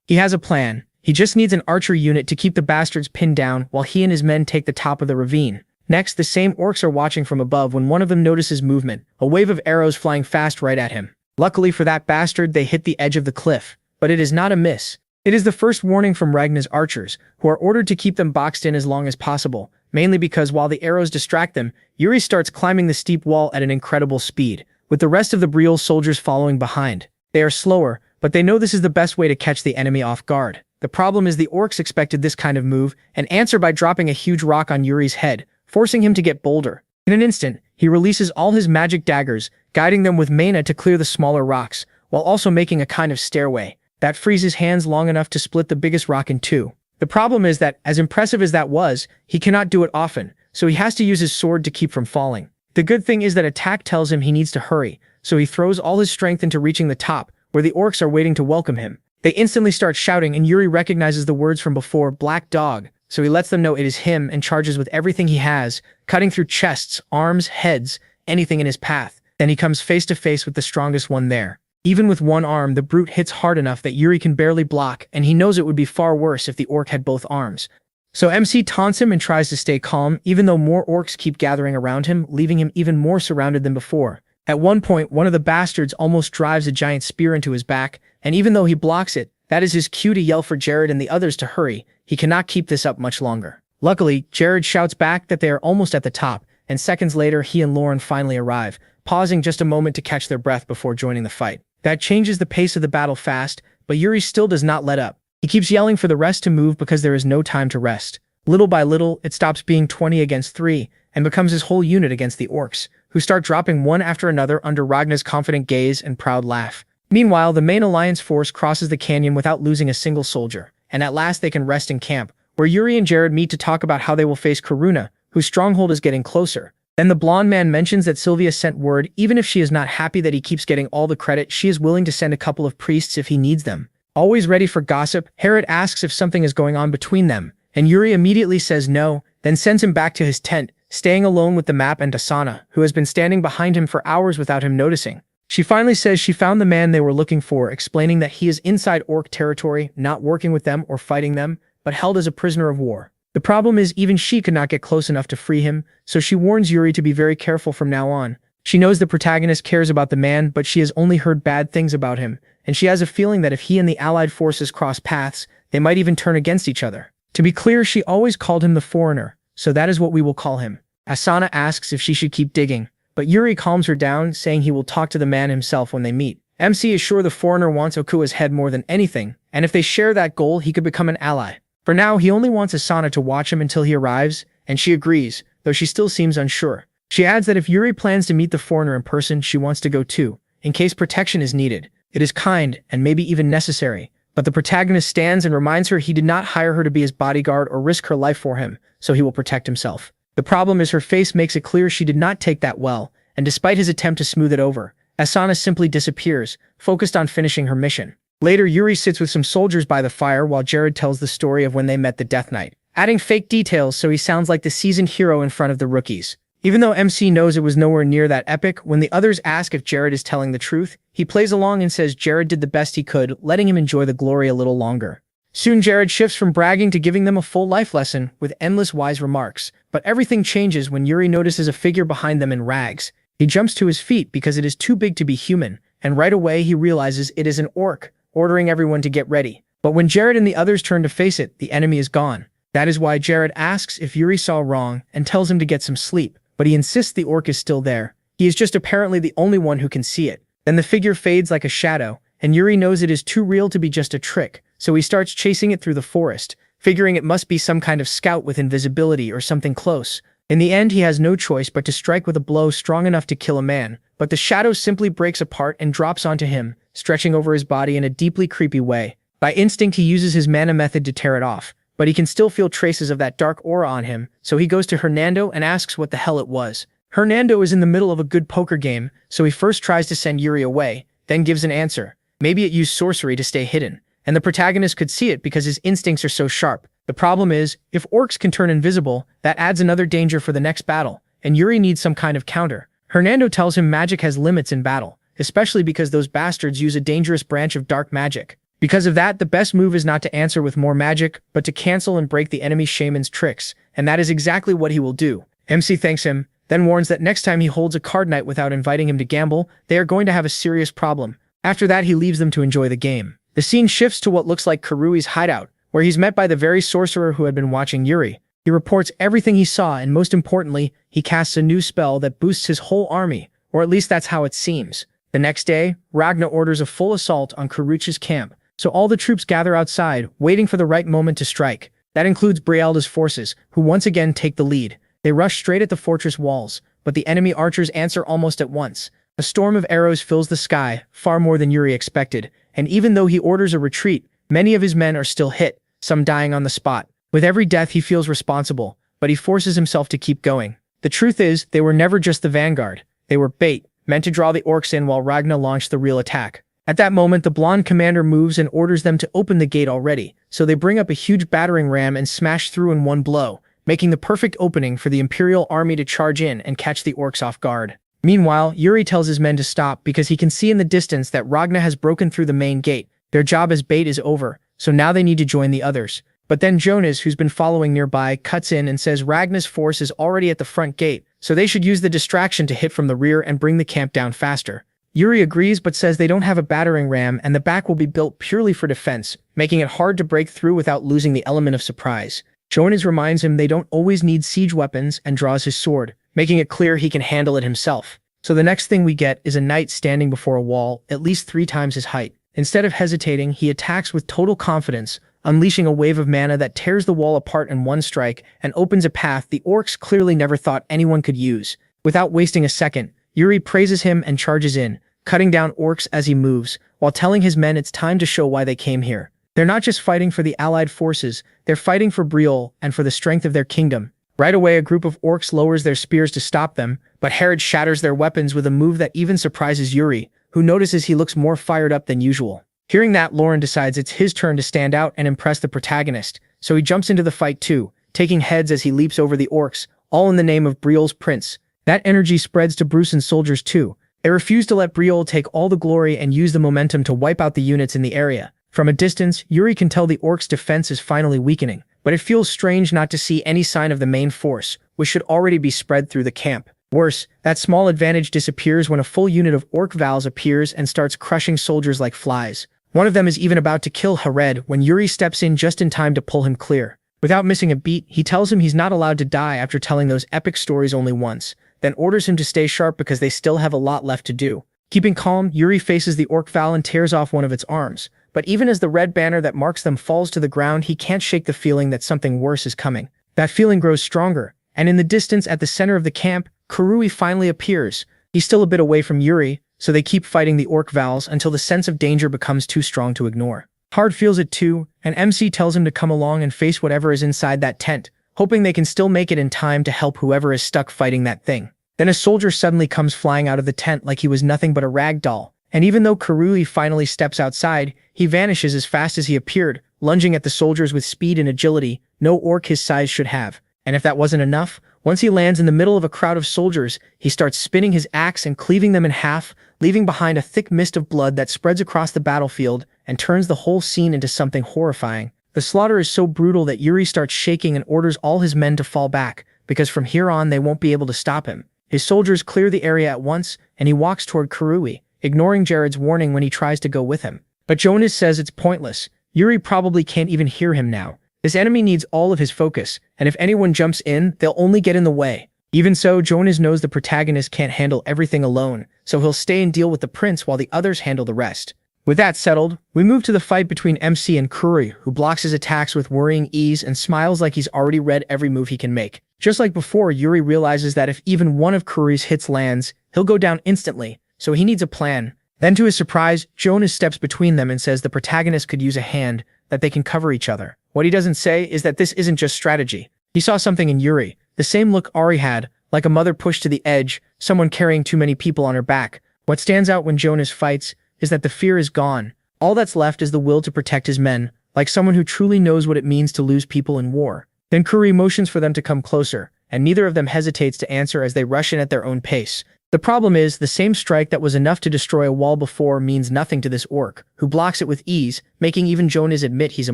He has a plan. He just needs an archer unit to keep the bastards pinned down while he and his men take the top of the ravine. Next, the same orcs are watching from above when one of them notices movement, a wave of arrows flying fast right at him. Luckily for that bastard, they hit the edge of the cliff. But it is not a miss. It is the first warning from Ragna's archers, who are ordered to keep them boxed in as long as possible, mainly because while the arrows distract them, Yuri starts climbing the steep wall at an incredible speed, with the rest of the Briol soldiers following behind. They are slower, but they know this is the best way to catch the enemy off guard. The problem is the orcs expected this kind of move and answer by dropping a huge rock on Yuri's head, forcing him to get bolder. In an instant, he releases all his magic daggers, guiding them with mana to clear the smaller rocks, while also making a kind of stairway that frees his hands long enough to split the biggest rock in two. The problem is that, as impressive as that was, he cannot do it often, so he has to use his sword to keep from falling. The good thing is that attack tells him he needs to hurry, so he throws all his strength into reaching the top, where the orcs are waiting to welcome him. They instantly start shouting and Yuri recognizes the words from before, Black Dog, so he lets them know it is him and charges with everything he has, cutting through chests, arms, heads, anything in his path. Then he comes face to face with the strongest one there. Even with one arm, the brute hits hard enough that Yuri can barely block, and he knows it would be far worse if the orc had both arms. So MC taunts him and tries to stay calm, even though more orcs keep gathering around him, leaving him even more surrounded than before. At one point, one of the bastards almost drives a giant spear into his back, and even though he blocks it, that is his cue to yell for Jared and the others to hurry. He cannot keep this up much longer. Luckily, Jared shouts back that they are almost at the top, and seconds later he and Lauren finally arrive, pausing just a moment to catch their breath before joining the fight. That changes the pace of the battle fast, but Yuri still does not let up. He keeps yelling for the rest to move because there is no time to rest. Little by little, it stops being 20 against 3, and becomes his whole unit against the orcs, who start dropping one after another under Ragna's confident gaze and proud laugh. Meanwhile, the main alliance force crosses the canyon without losing a single soldier, and at last they can rest in camp, where Yuri and Jared meet to talk about how they will face Karuna, whose stronghold is getting closer. Then the blonde man mentions that Sylvia sent word, even if she is not happy that he keeps getting all the credit, she is willing to send a couple of priests if he needs them. Always ready for gossip, Herod asks if something is going on between them, and Yuri immediately says no, then sends him back to his tent, staying alone with the map and Asana, who has been standing behind him for hours without him noticing. She finally says she found the man they were looking for, explaining that he is inside orc territory, not working with them or fighting them, but held as a prisoner of war. The problem is even she could not get close enough to free him, so she warns Yuri to be very careful from now on. She knows the protagonist cares about the man, but she has only heard bad things about him, and she has a feeling that if he and the allied forces cross paths, they might even turn against each other. To be clear, she always called him the foreigner, so that is what we will call him. Asuna asks if she should keep digging, but Yuri calms her down, saying he will talk to the man himself when they meet. MC is sure the foreigner wants Okua's head more than anything, and if they share that goal, he could become an ally. For now, he only wants Asuna to watch him until he arrives, and she agrees, though she still seems unsure. She adds that if Yuri plans to meet the foreigner in person, she wants to go too, in case protection is needed. It is kind, and maybe even necessary, but the protagonist stands and reminds her he did not hire her to be his bodyguard or risk her life for him, so he will protect himself. The problem is her face makes it clear she did not take that well, and despite his attempt to smooth it over, Asuna simply disappears, focused on finishing her mission. Later, Yuri sits with some soldiers by the fire while Jared tells the story of when they met the Death Knight, adding fake details so he sounds like the seasoned hero in front of the rookies. Even though MC knows it was nowhere near that epic, when the others ask if Jared is telling the truth, he plays along and says Jared did the best he could, letting him enjoy the glory a little longer. Soon Jared shifts from bragging to giving them a full life lesson with endless wise remarks, but everything changes when Yuri notices a figure behind them in rags. He jumps to his feet because it is too big to be human, and right away he realizes it is an orc, ordering everyone to get ready. But when Jared and the others turn to face it, the enemy is gone. That is why Jared asks if Yuri saw wrong and tells him to get some sleep, but he insists the orc is still there. He is just apparently the only one who can see it. Then the figure fades like a shadow, and Yuri knows it is too real to be just a trick, so he starts chasing it through the forest, figuring it must be some kind of scout with invisibility or something close. In the end, he has no choice but to strike with a blow strong enough to kill a man, but the shadow simply breaks apart and drops onto him, stretching over his body in a deeply creepy way. By instinct, he uses his mana method to tear it off, but he can still feel traces of that dark aura on him, so he goes to Hernando and asks what the hell it was. Hernando is in the middle of a good poker game, so he first tries to send Yuri away, then gives an answer. Maybe it used sorcery to stay hidden, and the protagonist could see it because his instincts are so sharp. The problem is, if orcs can turn invisible, that adds another danger for the next battle, and Yuri needs some kind of counter. Hernando tells him magic has limits in battle, especially because those bastards use a dangerous branch of dark magic. Because of that, the best move is not to answer with more magic, but to cancel and break the enemy shaman's tricks, and that is exactly what he will do. MC thanks him, then warns that next time he holds a card night without inviting him to gamble, they are going to have a serious problem. After that, he leaves them to enjoy the game. The scene shifts to what looks like Karui's hideout, where he's met by the very sorcerer who had been watching Yuri. He reports everything he saw, and most importantly, he casts a new spell that boosts his whole army, or at least that's how it seems. The next day, Ragna orders a full assault on Karuch's camp, so all the troops gather outside, waiting for the right moment to strike. That includes Brielda's forces, who once again take the lead. They rush straight at the fortress walls, but the enemy archers answer almost at once. A storm of arrows fills the sky, far more than Yuri expected, and even though he orders a retreat, many of his men are still hit, some dying on the spot. With every death he feels responsible, but he forces himself to keep going. The truth is, they were never just the vanguard. They were bait, meant to draw the orcs in while Ragna launched the real attack. At that moment, the blonde commander moves and orders them to open the gate already, so they bring up a huge battering ram and smash through in one blow, making the perfect opening for the Imperial army to charge in and catch the orcs off guard. Meanwhile, Yuri tells his men to stop because he can see in the distance that Ragna has broken through the main gate. Their job as bait is over, so now they need to join the others. But then Jonas, who's been following nearby, cuts in and says Ragna's force is already at the front gate, so they should use the distraction to hit from the rear and bring the camp down faster. Yuri agrees but says they don't have a battering ram and the back will be built purely for defense, making it hard to break through without losing the element of surprise. Jonas reminds him they don't always need siege weapons and draws his sword, making it clear he can handle it himself. So the next thing we get is a knight standing before a wall, at least 3 times his height. Instead of hesitating, he attacks with total confidence, unleashing a wave of mana that tears the wall apart in one strike and opens a path the orcs clearly never thought anyone could use. Without wasting a second, Yuri praises him and charges in, cutting down orcs as he moves, while telling his men it's time to show why they came here. They're not just fighting for the allied forces, they're fighting for Briol and for the strength of their kingdom. Right away, a group of orcs lowers their spears to stop them, but Herod shatters their weapons with a move that even surprises Yuri, who notices he looks more fired up than usual. Hearing that, Lauren decides it's his turn to stand out and impress the protagonist, so he jumps into the fight too, taking heads as he leaps over the orcs, all in the name of Briol's prince. That energy spreads to Bruce and soldiers too. They refuse to let Briol take all the glory and use the momentum to wipe out the units in the area. From a distance, Yuri can tell the orcs' defense is finally weakening, but it feels strange not to see any sign of the main force, which should already be spread through the camp. Worse, that small advantage disappears when a full unit of orc vals appears and starts crushing soldiers like flies. One of them is even about to kill Hared when Yuri steps in just in time to pull him clear. Without missing a beat, he tells him he's not allowed to die after telling those epic stories only once, then orders him to stay sharp because they still have a lot left to do. Keeping calm, Yuri faces the orc val and tears off one of its arms. But even as the red banner that marks them falls to the ground, he can't shake the feeling that something worse is coming. That feeling grows stronger, and in the distance at the center of the camp, Kurui finally appears. He's still a bit away from Yuri, so they keep fighting the orc vals until the sense of danger becomes too strong to ignore. Hard feels it too, and MC tells him to come along and face whatever is inside that tent, hoping they can still make it in time to help whoever is stuck fighting that thing. Then a soldier suddenly comes flying out of the tent like he was nothing but a rag doll, and even though Kurui finally steps outside, he vanishes as fast as he appeared, lunging at the soldiers with speed and agility no orc his size should have. And if that wasn't enough, once he lands in the middle of a crowd of soldiers, he starts spinning his axe and cleaving them in half, leaving behind a thick mist of blood that spreads across the battlefield and turns the whole scene into something horrifying. The slaughter is so brutal that Yuri starts shaking and orders all his men to fall back, because from here on they won't be able to stop him. His soldiers clear the area at once, and he walks toward Kurui, ignoring Jared's warning when he tries to go with him. But Jonas says it's pointless. Yuri probably can't even hear him now. This enemy needs all of his focus, and if anyone jumps in, they'll only get in the way. Even so, Jonas knows the protagonist can't handle everything alone, so he'll stay and deal with the prince while the others handle the rest. With that settled, we move to the fight between MC and Kurui, who blocks his attacks with worrying ease and smiles like he's already read every move he can make. Just like before, Yuri realizes that if even one of Kurui's hits lands, he'll go down instantly, so he needs a plan. Then to his surprise, Jonas steps between them and says the protagonist could use a hand, that they can cover each other. What he doesn't say is that this isn't just strategy. He saw something in Yuri, the same look Ari had, like a mother pushed to the edge, someone carrying too many people on her back. What stands out when Jonas fights is that the fear is gone. All that's left is the will to protect his men, like someone who truly knows what it means to lose people in war. Then Kurui motions for them to come closer, and neither of them hesitates to answer as they rush in at their own pace. The problem is, the same strike that was enough to destroy a wall before means nothing to this orc, who blocks it with ease, making even Jonas admit he's a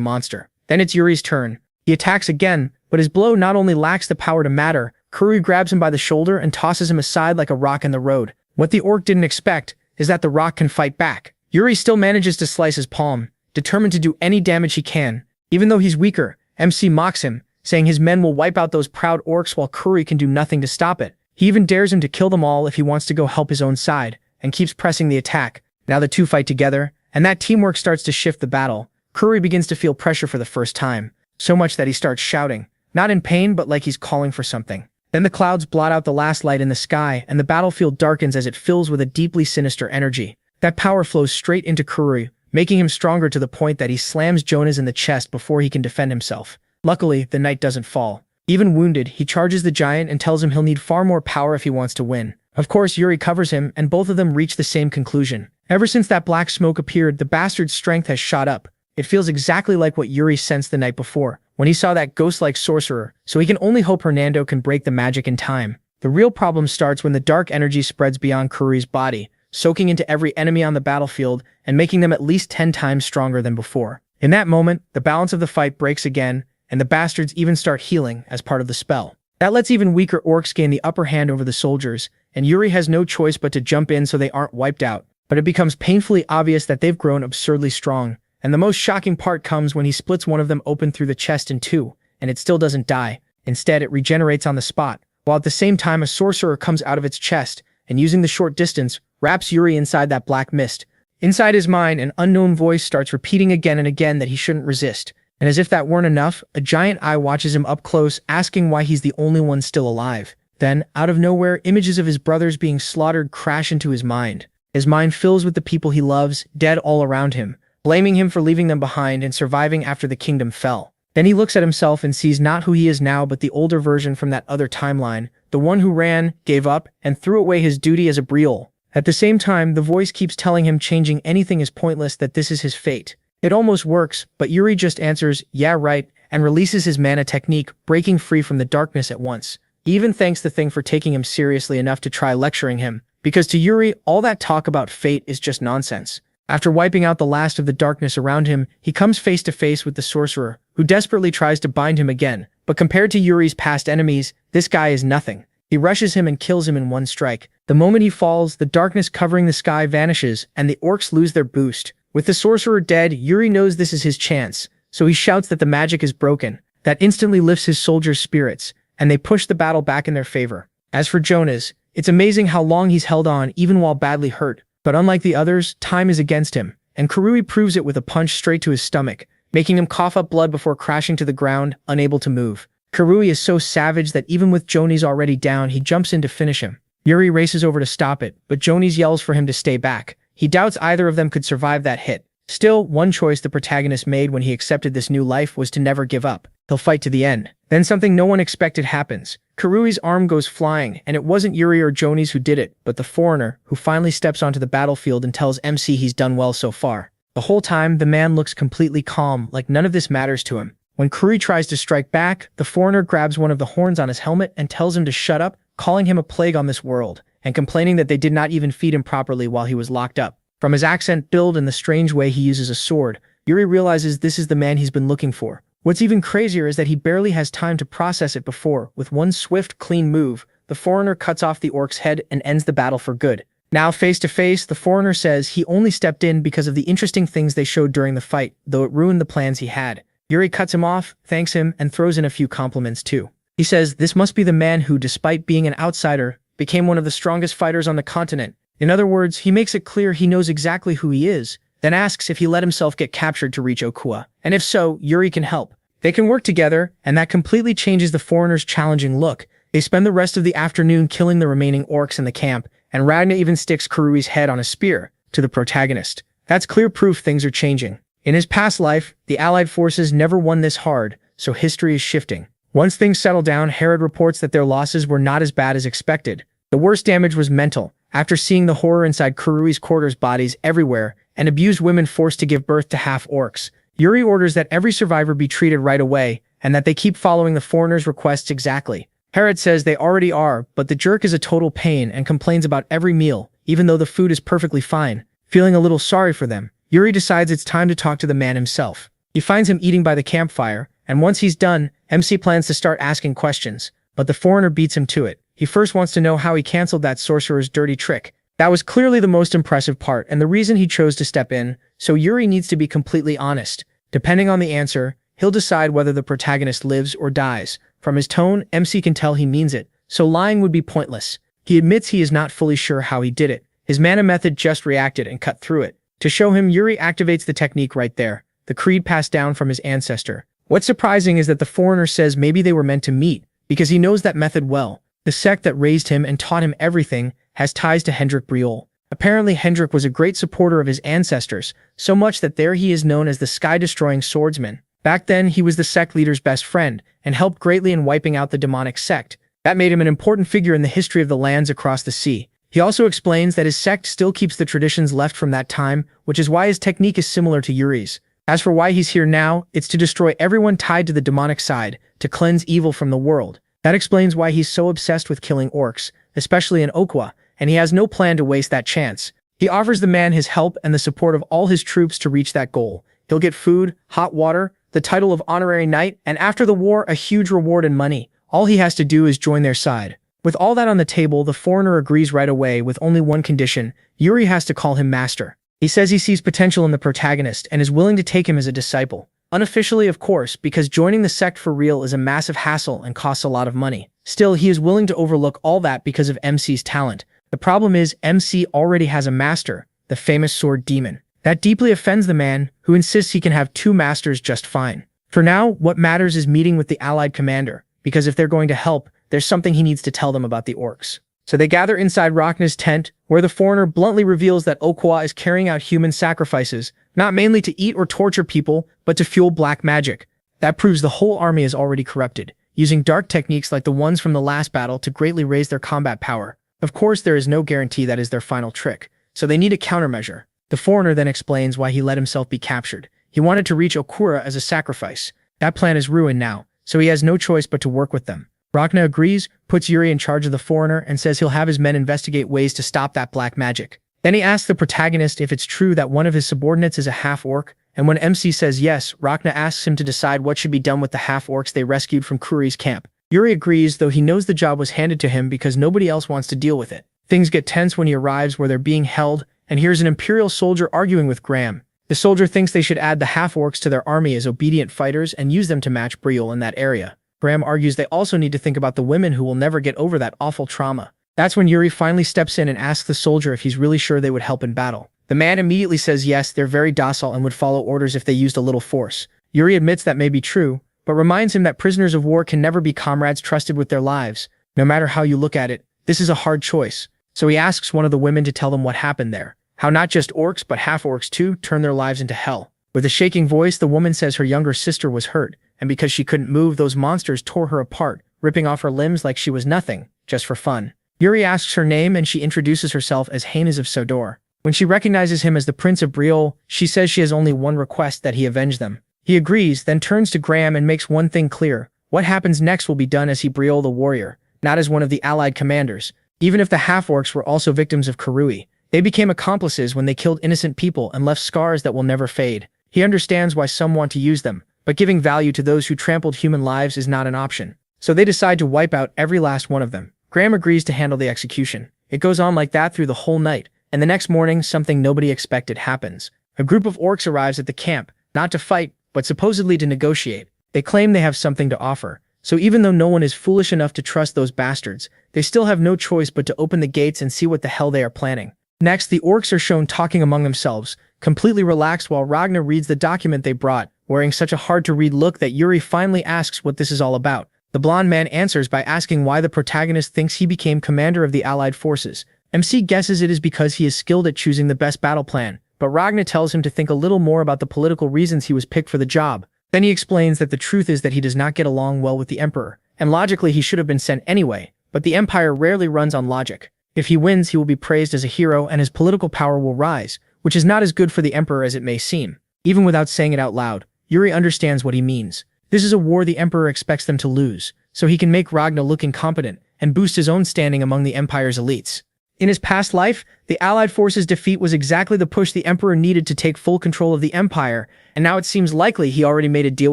monster. Then it's Yuri's turn. He attacks again, but his blow not only lacks the power to matter, Kurui grabs him by the shoulder and tosses him aside like a rock in the road. What the orc didn't expect is that the rock can fight back. Yuri still manages to slice his palm, determined to do any damage he can. Even though he's weaker, MC mocks him, saying his men will wipe out those proud orcs while Kurui can do nothing to stop it. He even dares him to kill them all if he wants to go help his own side, and keeps pressing the attack. Now the two fight together, and that teamwork starts to shift the battle. Kurui begins to feel pressure for the first time, so much that he starts shouting, not in pain but like he's calling for something. Then the clouds blot out the last light in the sky, and the battlefield darkens as it fills with a deeply sinister energy. That power flows straight into Kurui, making him stronger to the point that he slams Jonas in the chest before he can defend himself. Luckily, the knight doesn't fall. Even wounded, he charges the giant and tells him he'll need far more power if he wants to win. Of course, Yuri covers him, and both of them reach the same conclusion. Ever since that black smoke appeared, the bastard's strength has shot up. It feels exactly like what Yuri sensed the night before, when he saw that ghost-like sorcerer, so he can only hope Hernando can break the magic in time. The real problem starts when the dark energy spreads beyond Kurui's body, soaking into every enemy on the battlefield and making them at least 10 times stronger than before. In that moment, the balance of the fight breaks again, and the bastards even start healing as part of the spell. That lets even weaker orcs gain the upper hand over the soldiers, and Yuri has no choice but to jump in so they aren't wiped out. But it becomes painfully obvious that they've grown absurdly strong, and the most shocking part comes when he splits one of them open through the chest in two, and it still doesn't die. Instead, it regenerates on the spot, while at the same time a sorcerer comes out of its chest, and using the short distance, wraps Yuri inside that black mist. Inside his mind, an unknown voice starts repeating again and again that he shouldn't resist. And as if that weren't enough, a giant eye watches him up close, asking why he's the only one still alive. Then, out of nowhere, images of his brothers being slaughtered crash into his mind. His mind fills with the people he loves, dead all around him, blaming him for leaving them behind and surviving after the kingdom fell. Then he looks at himself and sees not who he is now but the older version from that other timeline, the one who ran, gave up, and threw away his duty as a Briol. At the same time, the voice keeps telling him changing anything is pointless, that this is his fate. It almost works, but Yuri just answers, "Yeah, right," and releases his mana technique, breaking free from the darkness at once. He even thanks the thing for taking him seriously enough to try lecturing him, because to Yuri, all that talk about fate is just nonsense. After wiping out the last of the darkness around him, he comes face to face with the sorcerer, who desperately tries to bind him again. But compared to Yuri's past enemies, this guy is nothing. He rushes him and kills him in one strike. The moment he falls, the darkness covering the sky vanishes, and the orcs lose their boost. With the sorcerer dead, Yuri knows this is his chance, so he shouts that the magic is broken. That instantly lifts his soldiers' spirits, and they push the battle back in their favor. As for Jonas, it's amazing how long he's held on even while badly hurt. But unlike the others, time is against him, and Kurui proves it with a punch straight to his stomach, making him cough up blood before crashing to the ground, unable to move. Kurui is so savage that even with Jonas already down, he jumps in to finish him. Yuri races over to stop it, but Jonas yells for him to stay back. He doubts either of them could survive that hit. Still, one choice the protagonist made when he accepted this new life was to never give up. He'll fight to the end. Then something no one expected happens. Kurui's arm goes flying, and it wasn't Yuri or Jonas who did it, but the foreigner, who finally steps onto the battlefield and tells MC he's done well so far. The whole time, the man looks completely calm, like none of this matters to him. When Kurui tries to strike back, the foreigner grabs one of the horns on his helmet and tells him to shut up, calling him a plague on this world, and complaining that they did not even feed him properly while he was locked up. From his accent, build, and the strange way he uses a sword, Yuri realizes this is the man he's been looking for. What's even crazier is that he barely has time to process it before, with one swift, clean move, the foreigner cuts off the orc's head and ends the battle for good. Now, face to face, the foreigner says he only stepped in because of the interesting things they showed during the fight, though it ruined the plans he had. Yuri cuts him off, thanks him, and throws in a few compliments too. He says this must be the man who, despite being an outsider, became one of the strongest fighters on the continent. In other words, he makes it clear he knows exactly who he is, then asks if he let himself get captured to reach Okua, and if so, Yuri can help. They can work together, and that completely changes the foreigner's challenging look. They spend the rest of the afternoon killing the remaining orcs in the camp, and Ragna even sticks Kurui's head on a spear to the protagonist. That's clear proof things are changing. In his past life, the Allied forces never won this hard, so history is shifting. Once things settle down, Herod reports that their losses were not as bad as expected. The worst damage was mental. After seeing the horror inside Kurui's quarters, bodies everywhere, and abused women forced to give birth to half-orcs, Yuri orders that every survivor be treated right away, and that they keep following the foreigner's requests exactly. Herod says they already are, but the jerk is a total pain and complains about every meal, even though the food is perfectly fine. Feeling a little sorry for them, Yuri decides it's time to talk to the man himself. He finds him eating by the campfire, and once he's done, MC plans to start asking questions, but the foreigner beats him to it. He first wants to know how he canceled that sorcerer's dirty trick. That was clearly the most impressive part and the reason he chose to step in, so Yuri needs to be completely honest. Depending on the answer, he'll decide whether the protagonist lives or dies. From his tone, MC can tell he means it, so lying would be pointless. He admits he is not fully sure how he did it. His mana method just reacted and cut through it. To show him, Yuri activates the technique right there, the creed passed down from his ancestor. What's surprising is that the foreigner says maybe they were meant to meet, because he knows that method well. The sect that raised him and taught him everything has ties to Yuri Briol. Apparently, Yuri was a great supporter of his ancestors, so much that there he is known as the sky-destroying swordsman. Back then, he was the sect leader's best friend, and helped greatly in wiping out the demonic sect. That made him an important figure in the history of the lands across the sea. He also explains that his sect still keeps the traditions left from that time, which is why his technique is similar to Yuri's. As for why he's here now, it's to destroy everyone tied to the demonic side, to cleanse evil from the world. That explains why he's so obsessed with killing orcs, especially in Okua, and he has no plan to waste that chance. He offers the man his help and the support of all his troops to reach that goal. He'll get food, hot water, the title of honorary knight, and after the war, a huge reward in money. All he has to do is join their side. With all that on the table, the foreigner agrees right away with only one condition: Yuri has to call him master. He says he sees potential in the protagonist and is willing to take him as a disciple. Unofficially, of course, because joining the sect for real is a massive hassle and costs a lot of money. Still, he is willing to overlook all that because of MC's talent. The problem is, MC already has a master, the famous sword demon. That deeply offends the man, who insists he can have two masters just fine. For now, what matters is meeting with the allied commander, because if they're going to help, there's something he needs to tell them about the orcs. So they gather inside Ragna's tent, where the foreigner bluntly reveals that Okua is carrying out human sacrifices, not mainly to eat or torture people, but to fuel black magic. That proves the whole army is already corrupted, using dark techniques like the ones from the last battle to greatly raise their combat power. Of course, there is no guarantee that is their final trick, so they need a countermeasure. The foreigner then explains why he let himself be captured. He wanted to reach Okura as a sacrifice. That plan is ruined now, so he has no choice but to work with them. Ragna agrees, puts Yuri in charge of the foreigner, and says he'll have his men investigate ways to stop that black magic. Then he asks the protagonist if it's true that one of his subordinates is a half-orc, and when MC says yes, Ragna asks him to decide what should be done with the half-orcs they rescued from Kuri's camp. Yuri agrees, though he knows the job was handed to him because nobody else wants to deal with it. Things get tense when he arrives where they're being held, and hears an Imperial soldier arguing with Graham. The soldier thinks they should add the half-orcs to their army as obedient fighters and use them to match Briol in that area. Graham argues they also need to think about the women who will never get over that awful trauma. That's when Yuri finally steps in and asks the soldier if he's really sure they would help in battle. The man immediately says yes, they're very docile and would follow orders if they used a little force. Yuri admits that may be true, but reminds him that prisoners of war can never be comrades trusted with their lives. No matter how you look at it, this is a hard choice. So he asks one of the women to tell them what happened there. How not just orcs but half-orcs too turn their lives into hell. With a shaking voice, the woman says her younger sister was hurt, and because she couldn't move, those monsters tore her apart, ripping off her limbs like she was nothing, just for fun. Yuri asks her name and she introduces herself as Haines of Sodor. When she recognizes him as the Prince of Briol, she says she has only one request, that he avenge them. He agrees, then turns to Graham and makes one thing clear. What happens next will be done as he Briol the warrior, not as one of the allied commanders. Even if the half-orcs were also victims of Karui, they became accomplices when they killed innocent people and left scars that will never fade. He understands why some want to use them, but giving value to those who trampled human lives is not an option. So they decide to wipe out every last one of them. Graham agrees to handle the execution. It goes on like that through the whole night, and the next morning something nobody expected happens. A group of orcs arrives at the camp, not to fight, but supposedly to negotiate. They claim they have something to offer. So even though no one is foolish enough to trust those bastards, they still have no choice but to open the gates and see what the hell they are planning. Next, the orcs are shown talking among themselves, completely relaxed while Ragna reads the document they brought, wearing such a hard-to-read look that Yuri finally asks what this is all about. The blonde man answers by asking why the protagonist thinks he became commander of the allied forces. MC guesses it is because he is skilled at choosing the best battle plan, but Ragna tells him to think a little more about the political reasons he was picked for the job. Then he explains that the truth is that he does not get along well with the Emperor, and logically he should have been sent anyway, but the Empire rarely runs on logic. If he wins, he will be praised as a hero and his political power will rise, which is not as good for the Emperor as it may seem. Even without saying it out loud, Yuri understands what he means. This is a war the Emperor expects them to lose, so he can make Ragna look incompetent and boost his own standing among the Empire's elites. In his past life, the Allied forces' defeat was exactly the push the Emperor needed to take full control of the Empire, and now it seems likely he already made a deal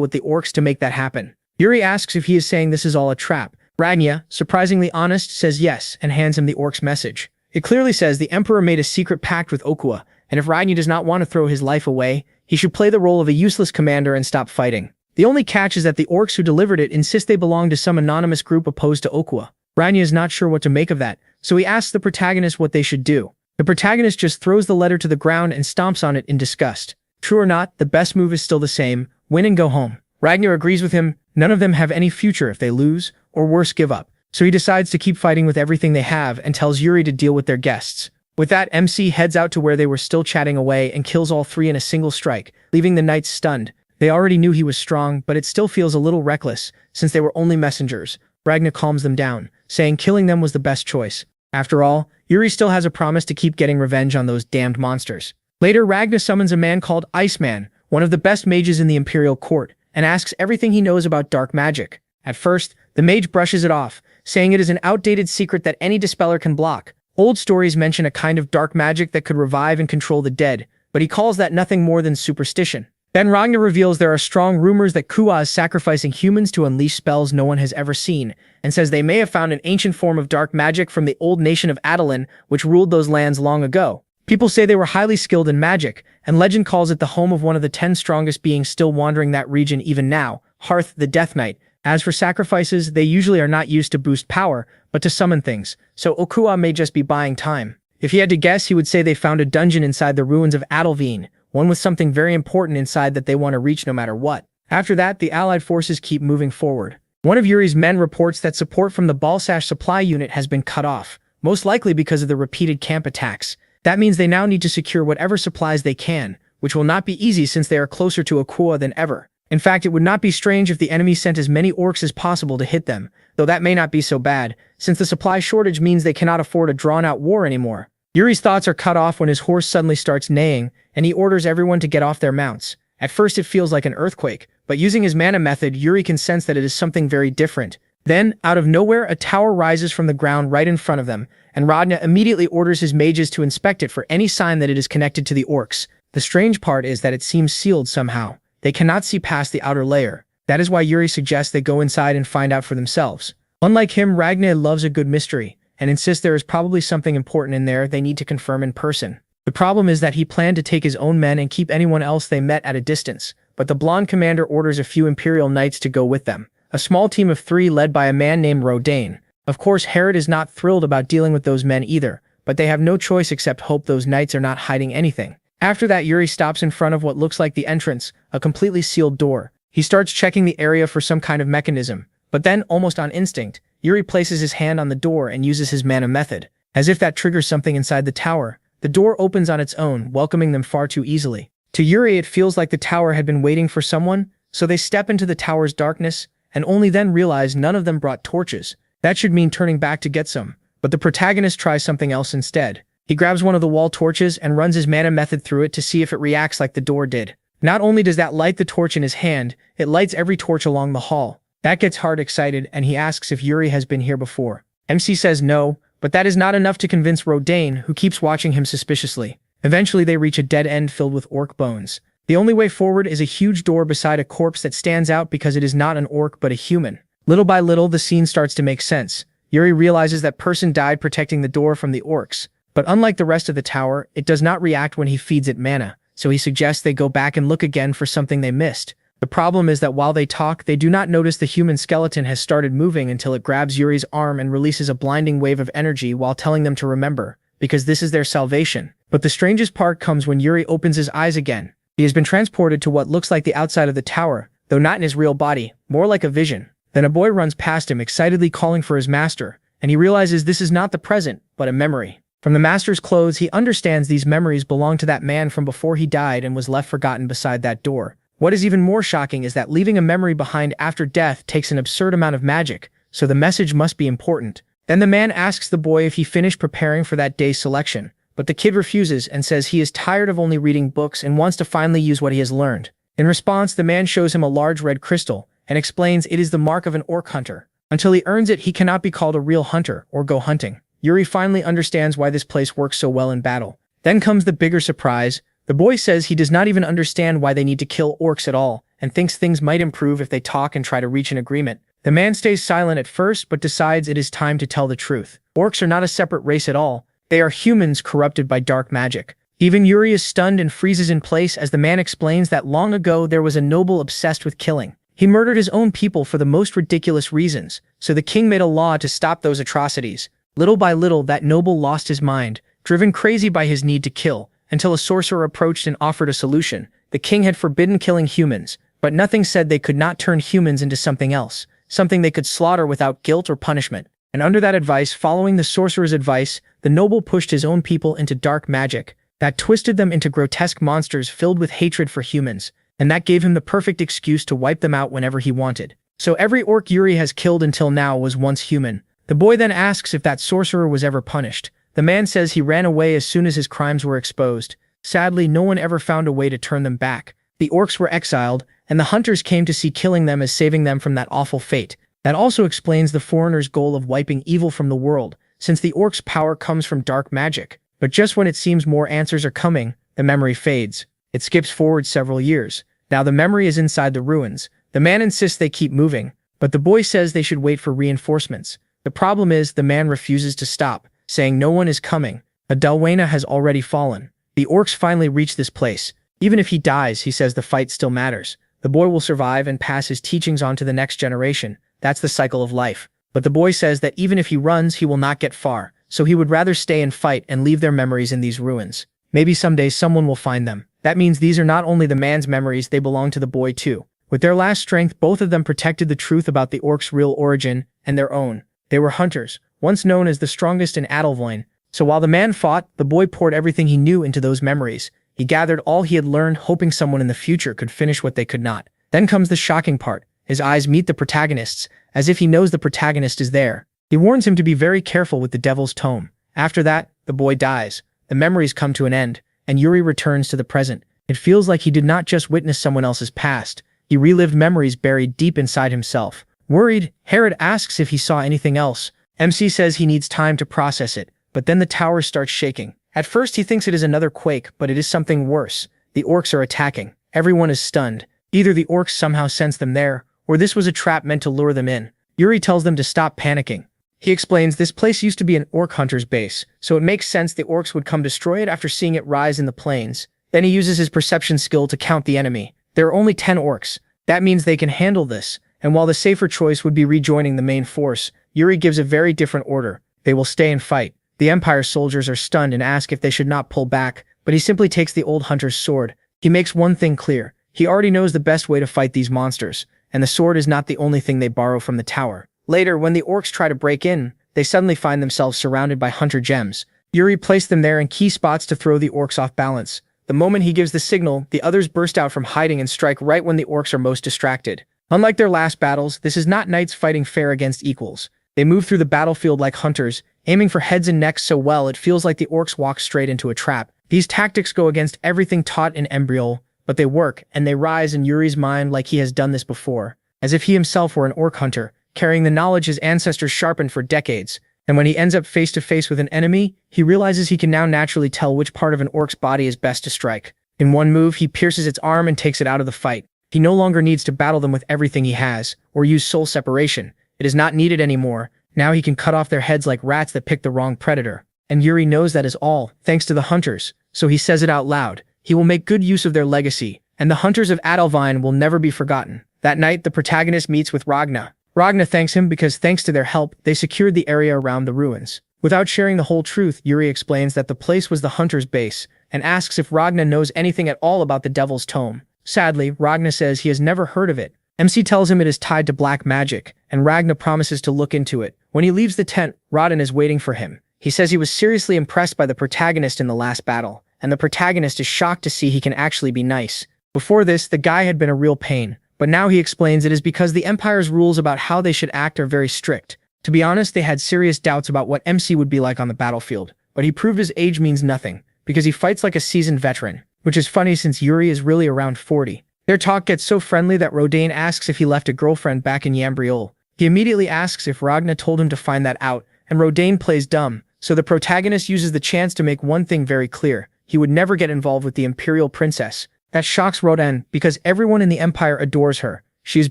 with the orcs to make that happen. Yuri asks if he is saying this is all a trap. Ragna, surprisingly honest, says yes and hands him the orc's message. It clearly says the Emperor made a secret pact with Okua, and if Ragna does not want to throw his life away, he should play the role of a useless commander and stop fighting. The only catch is that the orcs who delivered it insist they belong to some anonymous group opposed to Okua. Ragna is not sure what to make of that, so he asks the protagonist what they should do. The protagonist just throws the letter to the ground and stomps on it in disgust. True or not, the best move is still the same: win and go home. Ragnar agrees with him. None of them have any future if they lose, or worse, give up. So he decides to keep fighting with everything they have and tells Yuri to deal with their guests. With that, MC heads out to where they were still chatting away and kills all three in a single strike, leaving the knights stunned. They already knew he was strong, but it still feels a little reckless, since they were only messengers. Ragnar calms them down, saying killing them was the best choice. After all, Yuri still has a promise to keep getting revenge on those damned monsters. Later, Ragnar summons a man called Iceman, one of the best mages in the Imperial court, and asks everything he knows about dark magic. At first, the mage brushes it off, saying it is an outdated secret that any dispeller can block. Old stories mention a kind of dark magic that could revive and control the dead, but he calls that nothing more than superstition. Then Ragnar reveals there are strong rumors that Kua is sacrificing humans to unleash spells no one has ever seen, and says they may have found an ancient form of dark magic from the old nation of Adalin, which ruled those lands long ago. People say they were highly skilled in magic, and legend calls it the home of one of the 10 strongest beings still wandering that region even now, Hearth the Death Knight. As for sacrifices, they usually are not used to boost power, but to summon things, so Okua may just be buying time. If he had to guess, he would say they found a dungeon inside the ruins of Adalveen, one with something very important inside that they want to reach no matter what. After that, the Allied forces keep moving forward. One of Yuri's men reports that support from the Balsash supply unit has been cut off, most likely because of the repeated camp attacks. That means they now need to secure whatever supplies they can, which will not be easy since they are closer to Okua than ever. In fact, it would not be strange if the enemy sent as many orcs as possible to hit them, though that may not be so bad, since the supply shortage means they cannot afford a drawn-out war anymore. Yuri's thoughts are cut off when his horse suddenly starts neighing, and he orders everyone to get off their mounts. At first it feels like an earthquake, but using his mana method, Yuri can sense that it is something very different. Then, out of nowhere, a tower rises from the ground right in front of them, and Ragna immediately orders his mages to inspect it for any sign that it is connected to the orcs. The strange part is that it seems sealed somehow. They cannot see past the outer layer. That is why Yuri suggests they go inside and find out for themselves. Unlike him, Ragna loves a good mystery, and insists there is probably something important in there they need to confirm in person. The problem is that he planned to take his own men and keep anyone else they met at a distance, but the blonde commander orders a few Imperial Knights to go with them. A small team of 3 led by a man named Rodane. Of course, Herod is not thrilled about dealing with those men either, but they have no choice except hope those knights are not hiding anything. After that, Yuri stops in front of what looks like the entrance, a completely sealed door. He starts checking the area for some kind of mechanism, but then, almost on instinct, Yuri places his hand on the door and uses his mana method. As if that triggers something inside the tower, the door opens on its own, welcoming them far too easily. To Yuri, it feels like the tower had been waiting for someone, so they step into the tower's darkness, and only then realize none of them brought torches. That should mean turning back to get some, but the protagonist tries something else instead. He grabs one of the wall torches and runs his mana method through it to see if it reacts like the door did. Not only does that light the torch in his hand, it lights every torch along the hall. That gets Hart excited, and he asks if Yuri has been here before. MC says no, but that is not enough to convince Rodane, who keeps watching him suspiciously. Eventually they reach a dead end filled with orc bones. The only way forward is a huge door beside a corpse that stands out because it is not an orc but a human. Little by little, the scene starts to make sense. Yuri realizes that person died protecting the door from the orcs, but unlike the rest of the tower, it does not react when he feeds it mana, so he suggests they go back and look again for something they missed. The problem is that while they talk, they do not notice the human skeleton has started moving until it grabs Yuri's arm and releases a blinding wave of energy while telling them to remember, because this is their salvation. But the strangest part comes when Yuri opens his eyes again. He has been transported to what looks like the outside of the tower, though not in his real body, more like a vision. Then a boy runs past him, excitedly calling for his master, and he realizes this is not the present, but a memory. From the master's clothes, he understands these memories belong to that man from before he died and was left forgotten beside that door. What is even more shocking is that leaving a memory behind after death takes an absurd amount of magic, so the message must be important. Then the man asks the boy if he finished preparing for that day's selection, but the kid refuses and says he is tired of only reading books and wants to finally use what he has learned. In response, the man shows him a large red crystal and explains it is the mark of an orc hunter. Until he earns it, he cannot be called a real hunter or go hunting. Yuri finally understands why this place works so well in battle. Then comes the bigger surprise. The boy says he does not even understand why they need to kill orcs at all, and thinks things might improve if they talk and try to reach an agreement. The man stays silent at first, but decides it is time to tell the truth. Orcs are not a separate race at all. They are humans corrupted by dark magic. Even Yuri is stunned and freezes in place as the man explains that long ago there was a noble obsessed with killing. He murdered his own people for the most ridiculous reasons, so the king made a law to stop those atrocities. Little by little, that noble lost his mind, driven crazy by his need to kill, until a sorcerer approached and offered a solution. The king had forbidden killing humans, but nothing said they could not turn humans into something else, something they could slaughter without guilt or punishment. And under that advice, following the sorcerer's advice, the noble pushed his own people into dark magic that twisted them into grotesque monsters filled with hatred for humans, and that gave him the perfect excuse to wipe them out whenever he wanted. So every orc Yuri has killed until now was once human. The boy then asks if that sorcerer was ever punished. The man says he ran away as soon as his crimes were exposed. Sadly, no one ever found a way to turn them back. The orcs were exiled, and the hunters came to see killing them as saving them from that awful fate. That also explains the foreigner's goal of wiping evil from the world, since the orcs' power comes from dark magic. But just when it seems more answers are coming, the memory fades. It skips forward several years. Now the memory is inside the ruins. The man insists they keep moving, but the boy says they should wait for reinforcements. The problem is the man refuses to stop, saying no one is coming. A Dalwena has already fallen. The orcs finally reach this place. Even if he dies, he says the fight still matters. The boy will survive and pass his teachings on to the next generation. That's the cycle of life. But the boy says that even if he runs, he will not get far, so he would rather stay and fight and leave their memories in these ruins. Maybe someday someone will find them. That means these are not only the man's memories, they belong to the boy too. With their last strength, both of them protected the truth about the orcs' real origin and their own. They were hunters, once known as the strongest in Adalvoin. So while the man fought, the boy poured everything he knew into those memories. He gathered all he had learned, hoping someone in the future could finish what they could not. Then comes the shocking part. His eyes meet the protagonist's, as if he knows the protagonist is there. He warns him to be very careful with the devil's tome. After that, the boy dies. The memories come to an end, and Yuri returns to the present. It feels like he did not just witness someone else's past. He relived memories buried deep inside himself. Worried, Herod asks if he saw anything else. MC says he needs time to process it, but then the tower starts shaking. At first he thinks it is another quake, but it is something worse. The orcs are attacking. Everyone is stunned. Either the orcs somehow sensed them there, or this was a trap meant to lure them in. Yuri tells them to stop panicking. He explains this place used to be an orc hunter's base, so it makes sense the orcs would come destroy it after seeing it rise in the plains. Then he uses his perception skill to count the enemy. There are only 10 orcs. That means they can handle this, and while the safer choice would be rejoining the main force, Yuri gives a very different order. They will stay and fight. The Empire soldiers are stunned and ask if they should not pull back, but he simply takes the old hunter's sword. He makes one thing clear. He already knows the best way to fight these monsters, and the sword is not the only thing they borrow from the tower. Later, when the orcs try to break in, they suddenly find themselves surrounded by hunter gems. Yuri placed them there in key spots to throw the orcs off balance. The moment he gives the signal, the others burst out from hiding and strike right when the orcs are most distracted. Unlike their last battles, this is not knights fighting fair against equals. They move through the battlefield like hunters, aiming for heads and necks so well it feels like the orcs walk straight into a trap. These tactics go against everything taught in Briol, but they work, and they rise in Yuri's mind like he has done this before, as if he himself were an orc hunter, carrying the knowledge his ancestors sharpened for decades. And when he ends up face to face with an enemy, he realizes he can now naturally tell which part of an orc's body is best to strike. In one move, he pierces its arm and takes it out of the fight. He no longer needs to battle them with everything he has, or use soul separation. It is not needed anymore. Now he can cut off their heads like rats that pick the wrong predator. And Yuri knows that is all, thanks to the hunters, so he says it out loud. He will make good use of their legacy, and the hunters of Adelvine will never be forgotten. That night, the protagonist meets with Ragna. Ragna thanks him because thanks to their help, they secured the area around the ruins. Without sharing the whole truth, Yuri explains that the place was the hunter's base, and asks if Ragna knows anything at all about the Devil's Tome. Sadly, Ragna says he has never heard of it. MC tells him it is tied to black magic, and Ragna promises to look into it. When he leaves the tent, Rodin is waiting for him. He says he was seriously impressed by the protagonist in the last battle, and the protagonist is shocked to see he can actually be nice. Before this, the guy had been a real pain, but now he explains it is because the Empire's rules about how they should act are very strict. To be honest, they had serious doubts about what MC would be like on the battlefield, but he proved his age means nothing, because he fights like a seasoned veteran, which is funny since Yuri is really around 40. Their talk gets so friendly that Rodain asks if he left a girlfriend back in Briol. He immediately asks if Ragna told him to find that out, and Rodain plays dumb, so the protagonist uses the chance to make one thing very clear. He would never get involved with the Imperial Princess. That shocks Rodain, because everyone in the Empire adores her. She is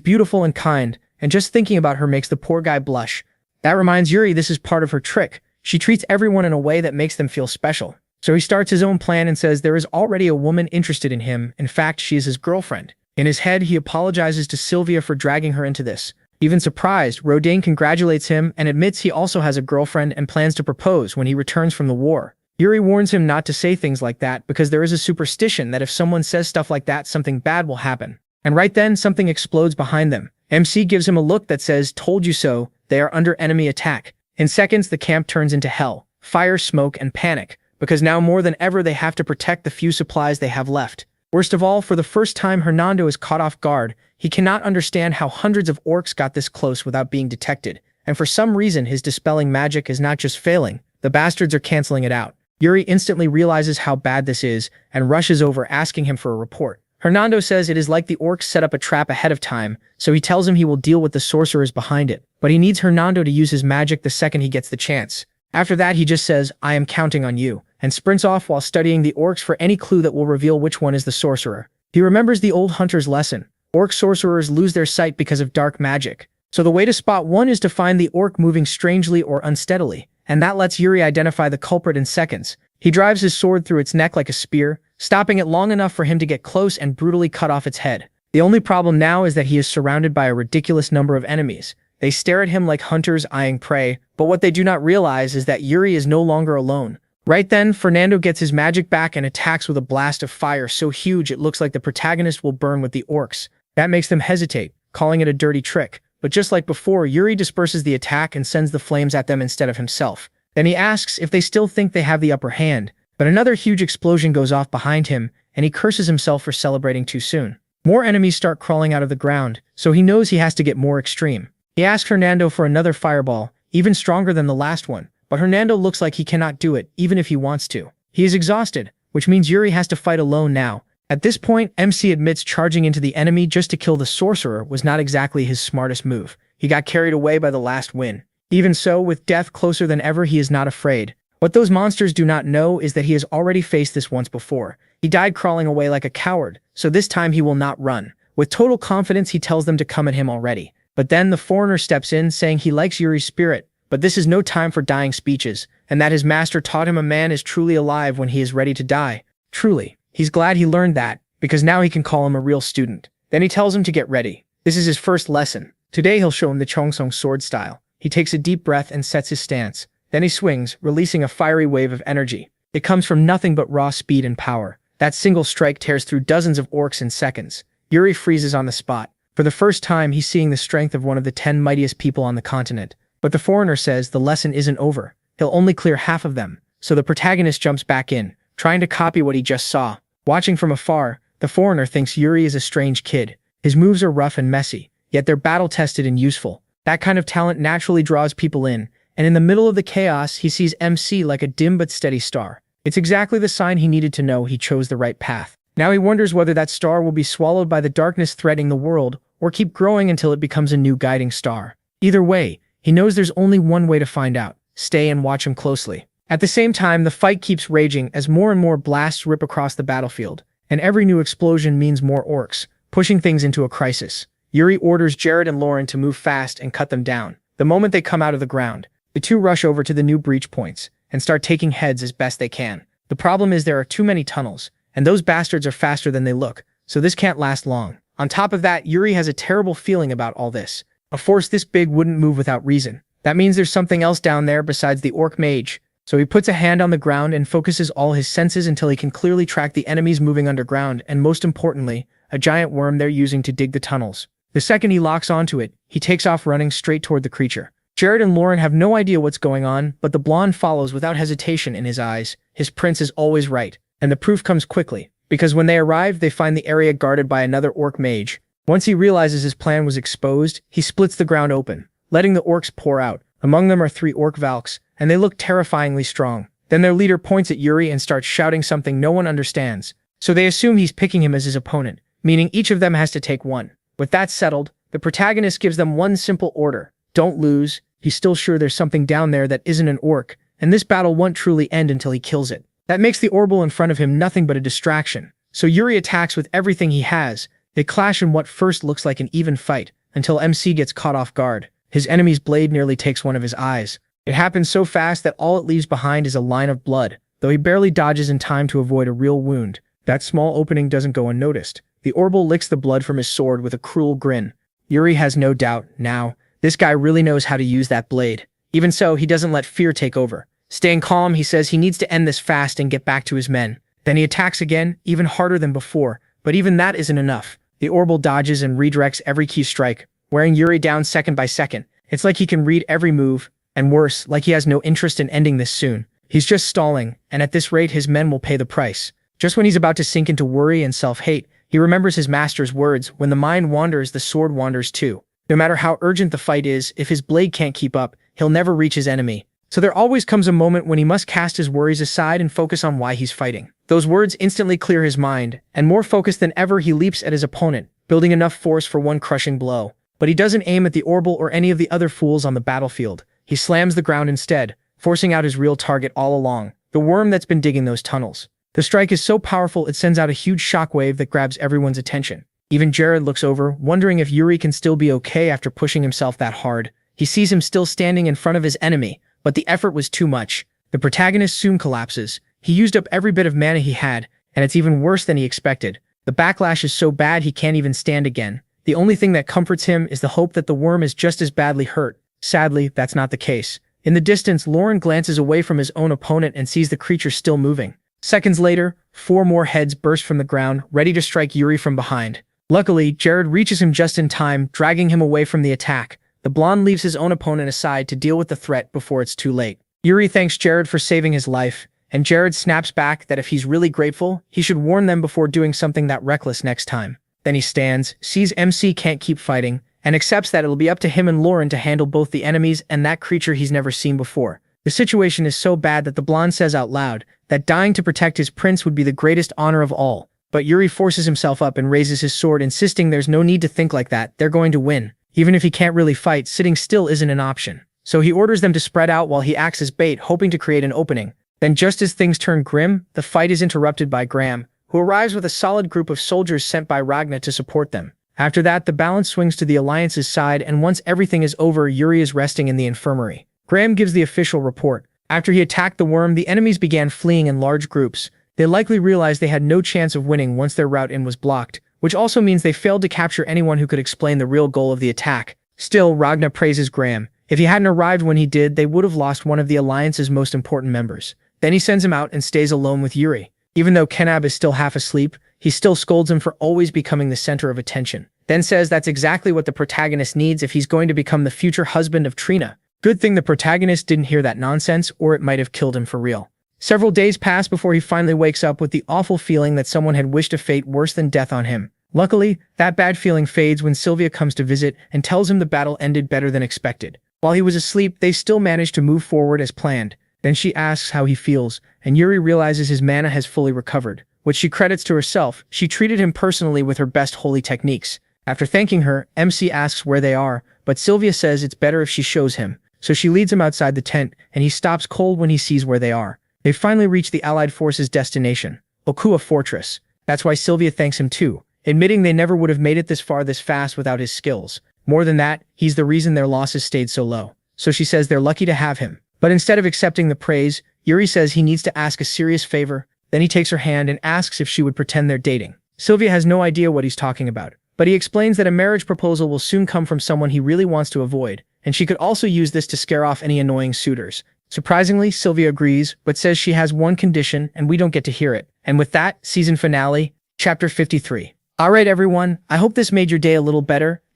beautiful and kind, and just thinking about her makes the poor guy blush. That reminds Yuri this is part of her trick. She treats everyone in a way that makes them feel special. So he starts his own plan and says there is already a woman interested in him. In fact, she is his girlfriend. In his head, he apologizes to Sylvia for dragging her into this. Even surprised, Rodain congratulates him and admits he also has a girlfriend and plans to propose when he returns from the war. Yuri warns him not to say things like that because there is a superstition that if someone says stuff like that, something bad will happen. And right then, something explodes behind them. MC gives him a look that says, "Told you so." They are under enemy attack. In seconds, the camp turns into hell. Fire, smoke, and panic. Because now more than ever they have to protect the few supplies they have left. Worst of all, for the first time Hernando is caught off guard. He cannot understand how hundreds of orcs got this close without being detected. And for some reason his dispelling magic is not just failing, the bastards are canceling it out. Yuri instantly realizes how bad this is and rushes over asking him for a report. Hernando says it is like the orcs set up a trap ahead of time, so he tells him he will deal with the sorcerers behind it. But he needs Hernando to use his magic the second he gets the chance. After that he just says, "I am counting on you," and sprints off while studying the orcs for any clue that will reveal which one is the sorcerer. He remembers the old hunter's lesson. Orc sorcerers lose their sight because of dark magic. So the way to spot one is to find the orc moving strangely or unsteadily, and that lets Yuri identify the culprit in seconds. He drives his sword through its neck like a spear, stopping it long enough for him to get close and brutally cut off its head. The only problem now is that he is surrounded by a ridiculous number of enemies. They stare at him like hunters eyeing prey, but what they do not realize is that Yuri is no longer alone. Right then, Fernando gets his magic back and attacks with a blast of fire so huge it looks like the protagonist will burn with the orcs. That makes them hesitate, calling it a dirty trick. But just like before, Yuri disperses the attack and sends the flames at them instead of himself. Then he asks if they still think they have the upper hand, but another huge explosion goes off behind him, and he curses himself for celebrating too soon. More enemies start crawling out of the ground, so he knows he has to get more extreme. He asks Hernando for another fireball, even stronger than the last one, but Hernando looks like he cannot do it, even if he wants to. He is exhausted, which means Yuri has to fight alone now. At this point, MC admits charging into the enemy just to kill the sorcerer was not exactly his smartest move. He got carried away by the last win. Even so, with death closer than ever, he is not afraid. What those monsters do not know is that he has already faced this once before. He died crawling away like a coward, so this time he will not run. With total confidence, he tells them to come at him already. But then the foreigner steps in, saying he likes Yuri's spirit, but this is no time for dying speeches, and that his master taught him a man is truly alive when he is ready to die. Truly. He's glad he learned that, because now he can call him a real student. Then he tells him to get ready. This is his first lesson. Today he'll show him the Chongsong sword style. He takes a deep breath and sets his stance. Then he swings, releasing a fiery wave of energy. It comes from nothing but raw speed and power. That single strike tears through dozens of orcs in seconds. Yuri freezes on the spot. For the first time, he's seeing the strength of one of the 10 mightiest people on the continent. But the foreigner says the lesson isn't over. He'll only clear half of them. So the protagonist jumps back in, trying to copy what he just saw. Watching from afar, the foreigner thinks Yuri is a strange kid. His moves are rough and messy, yet they're battle-tested and useful. That kind of talent naturally draws people in, and in the middle of the chaos, he sees MC like a dim but steady star. It's exactly the sign he needed to know he chose the right path. Now he wonders whether that star will be swallowed by the darkness threatening the world, or keep growing until it becomes a new guiding star. Either way, he knows there's only one way to find out. Stay and watch him closely. At the same time, the fight keeps raging as more and more blasts rip across the battlefield, and every new explosion means more orcs, pushing things into a crisis. Yuri orders Jared and Lauren to move fast and cut them down. The moment they come out of the ground, the two rush over to the new breach points and start taking heads as best they can. The problem is there are too many tunnels, and those bastards are faster than they look, so this can't last long. On top of that, Yuri has a terrible feeling about all this. A force this big wouldn't move without reason. That means there's something else down there besides the orc mage. So he puts a hand on the ground and focuses all his senses until he can clearly track the enemies moving underground and, most importantly, a giant worm they're using to dig the tunnels. The second he locks onto it, he takes off running straight toward the creature. Jared and Lauren have no idea what's going on, but the blonde follows without hesitation in his eyes. His prince is always right. And the proof comes quickly, because when they arrive, they find the area guarded by another orc mage. Once he realizes his plan was exposed, he splits the ground open, letting the orcs pour out. Among them are 3 orc valks, and they look terrifyingly strong. Then their leader points at Yuri and starts shouting something no one understands. So they assume he's picking him as his opponent, meaning each of them has to take one. With that settled, the protagonist gives them one simple order. Don't lose. He's still sure there's something down there that isn't an orc, and this battle won't truly end until he kills it. That makes the orbital in front of him nothing but a distraction. So Yuri attacks with everything he has. They clash in what first looks like an even fight, until MC gets caught off guard. His enemy's blade nearly takes one of his eyes. It happens so fast that all it leaves behind is a line of blood, though he barely dodges in time to avoid a real wound. That small opening doesn't go unnoticed. The orbital licks the blood from his sword with a cruel grin. Yuri has no doubt, now, this guy really knows how to use that blade. Even so, he doesn't let fear take over. Staying calm, he says he needs to end this fast and get back to his men. Then he attacks again, even harder than before, but even that isn't enough. The orbital dodges and redirects every key strike, wearing Yuri down second by second. It's like he can read every move, and worse, like he has no interest in ending this soon. He's just stalling, and at this rate his men will pay the price. Just when he's about to sink into worry and self-hate, he remembers his master's words, when the mind wanders, the sword wanders too. No matter how urgent the fight is, if his blade can't keep up, he'll never reach his enemy. So there always comes a moment when he must cast his worries aside and focus on why he's fighting. Those words instantly clear his mind, and more focused than ever he leaps at his opponent, building enough force for one crushing blow. But he doesn't aim at the orbital or any of the other fools on the battlefield. He slams the ground instead, forcing out his real target all along, the worm that's been digging those tunnels. The strike is so powerful it sends out a huge shockwave that grabs everyone's attention. Even Jared looks over, wondering if Yuri can still be okay after pushing himself that hard. He sees him still standing in front of his enemy, but the effort was too much. The protagonist soon collapses. He used up every bit of mana he had, and it's even worse than he expected. The backlash is so bad he can't even stand again. The only thing that comforts him is the hope that the worm is just as badly hurt. Sadly, that's not the case. In the distance, Lauren glances away from his own opponent and sees the creature still moving. Seconds later, 4 more heads burst from the ground, ready to strike Yuri from behind. Luckily, Jared reaches him just in time, dragging him away from the attack. The blonde leaves his own opponent aside to deal with the threat before it's too late. Yuri thanks Jared for saving his life, and Jared snaps back that if he's really grateful, he should warn them before doing something that reckless next time. Then he stands, sees MC can't keep fighting, and accepts that it'll be up to him and Lauren to handle both the enemies and that creature he's never seen before. The situation is so bad that the blonde says out loud that dying to protect his prince would be the greatest honor of all. But Yuri forces himself up and raises his sword, insisting there's no need to think like that, they're going to win. Even if he can't really fight, sitting still isn't an option. So he orders them to spread out while he acts as bait, hoping to create an opening. Then just as things turn grim, the fight is interrupted by Graham, who arrives with a solid group of soldiers sent by Ragna to support them. After that, the balance swings to the Alliance's side, and once everything is over, Yuri is resting in the infirmary. Graham gives the official report. After he attacked the worm, the enemies began fleeing in large groups. They likely realized they had no chance of winning once their route in was blocked, which also means they failed to capture anyone who could explain the real goal of the attack. Still, Ragna praises Graham. If he hadn't arrived when he did, they would have lost one of the Alliance's most important members. Then he sends him out and stays alone with Yuri. Even though Kenab is still half asleep, he still scolds him for always becoming the center of attention. Then says that's exactly what the protagonist needs if he's going to become the future husband of Trina. Good thing the protagonist didn't hear that nonsense, or it might have killed him for real. Several days pass before he finally wakes up with the awful feeling that someone had wished a fate worse than death on him. Luckily, that bad feeling fades when Sylvia comes to visit and tells him the battle ended better than expected. While he was asleep, they still managed to move forward as planned. Then she asks how he feels, and Yuri realizes his mana has fully recovered, which she credits to herself. She treated him personally with her best holy techniques. After thanking her, MC asks where they are, but Sylvia says it's better if she shows him. So she leads him outside the tent, and he stops cold when he sees where they are. They finally reach the Allied forces' destination, Okua Fortress. That's why Sylvia thanks him too, admitting they never would have made it this far this fast without his skills. More than that, he's the reason their losses stayed so low. So she says they're lucky to have him. But instead of accepting the praise, Yuri says he needs to ask a serious favor. Then he takes her hand and asks if she would pretend they're dating. Sylvia has no idea what he's talking about, but he explains that a marriage proposal will soon come from someone he really wants to avoid, and she could also use this to scare off any annoying suitors. Surprisingly, Sylvia agrees, but says she has one condition and we don't get to hear it. And with that, season finale, chapter 53. Alright everyone, I hope this made your day a little better.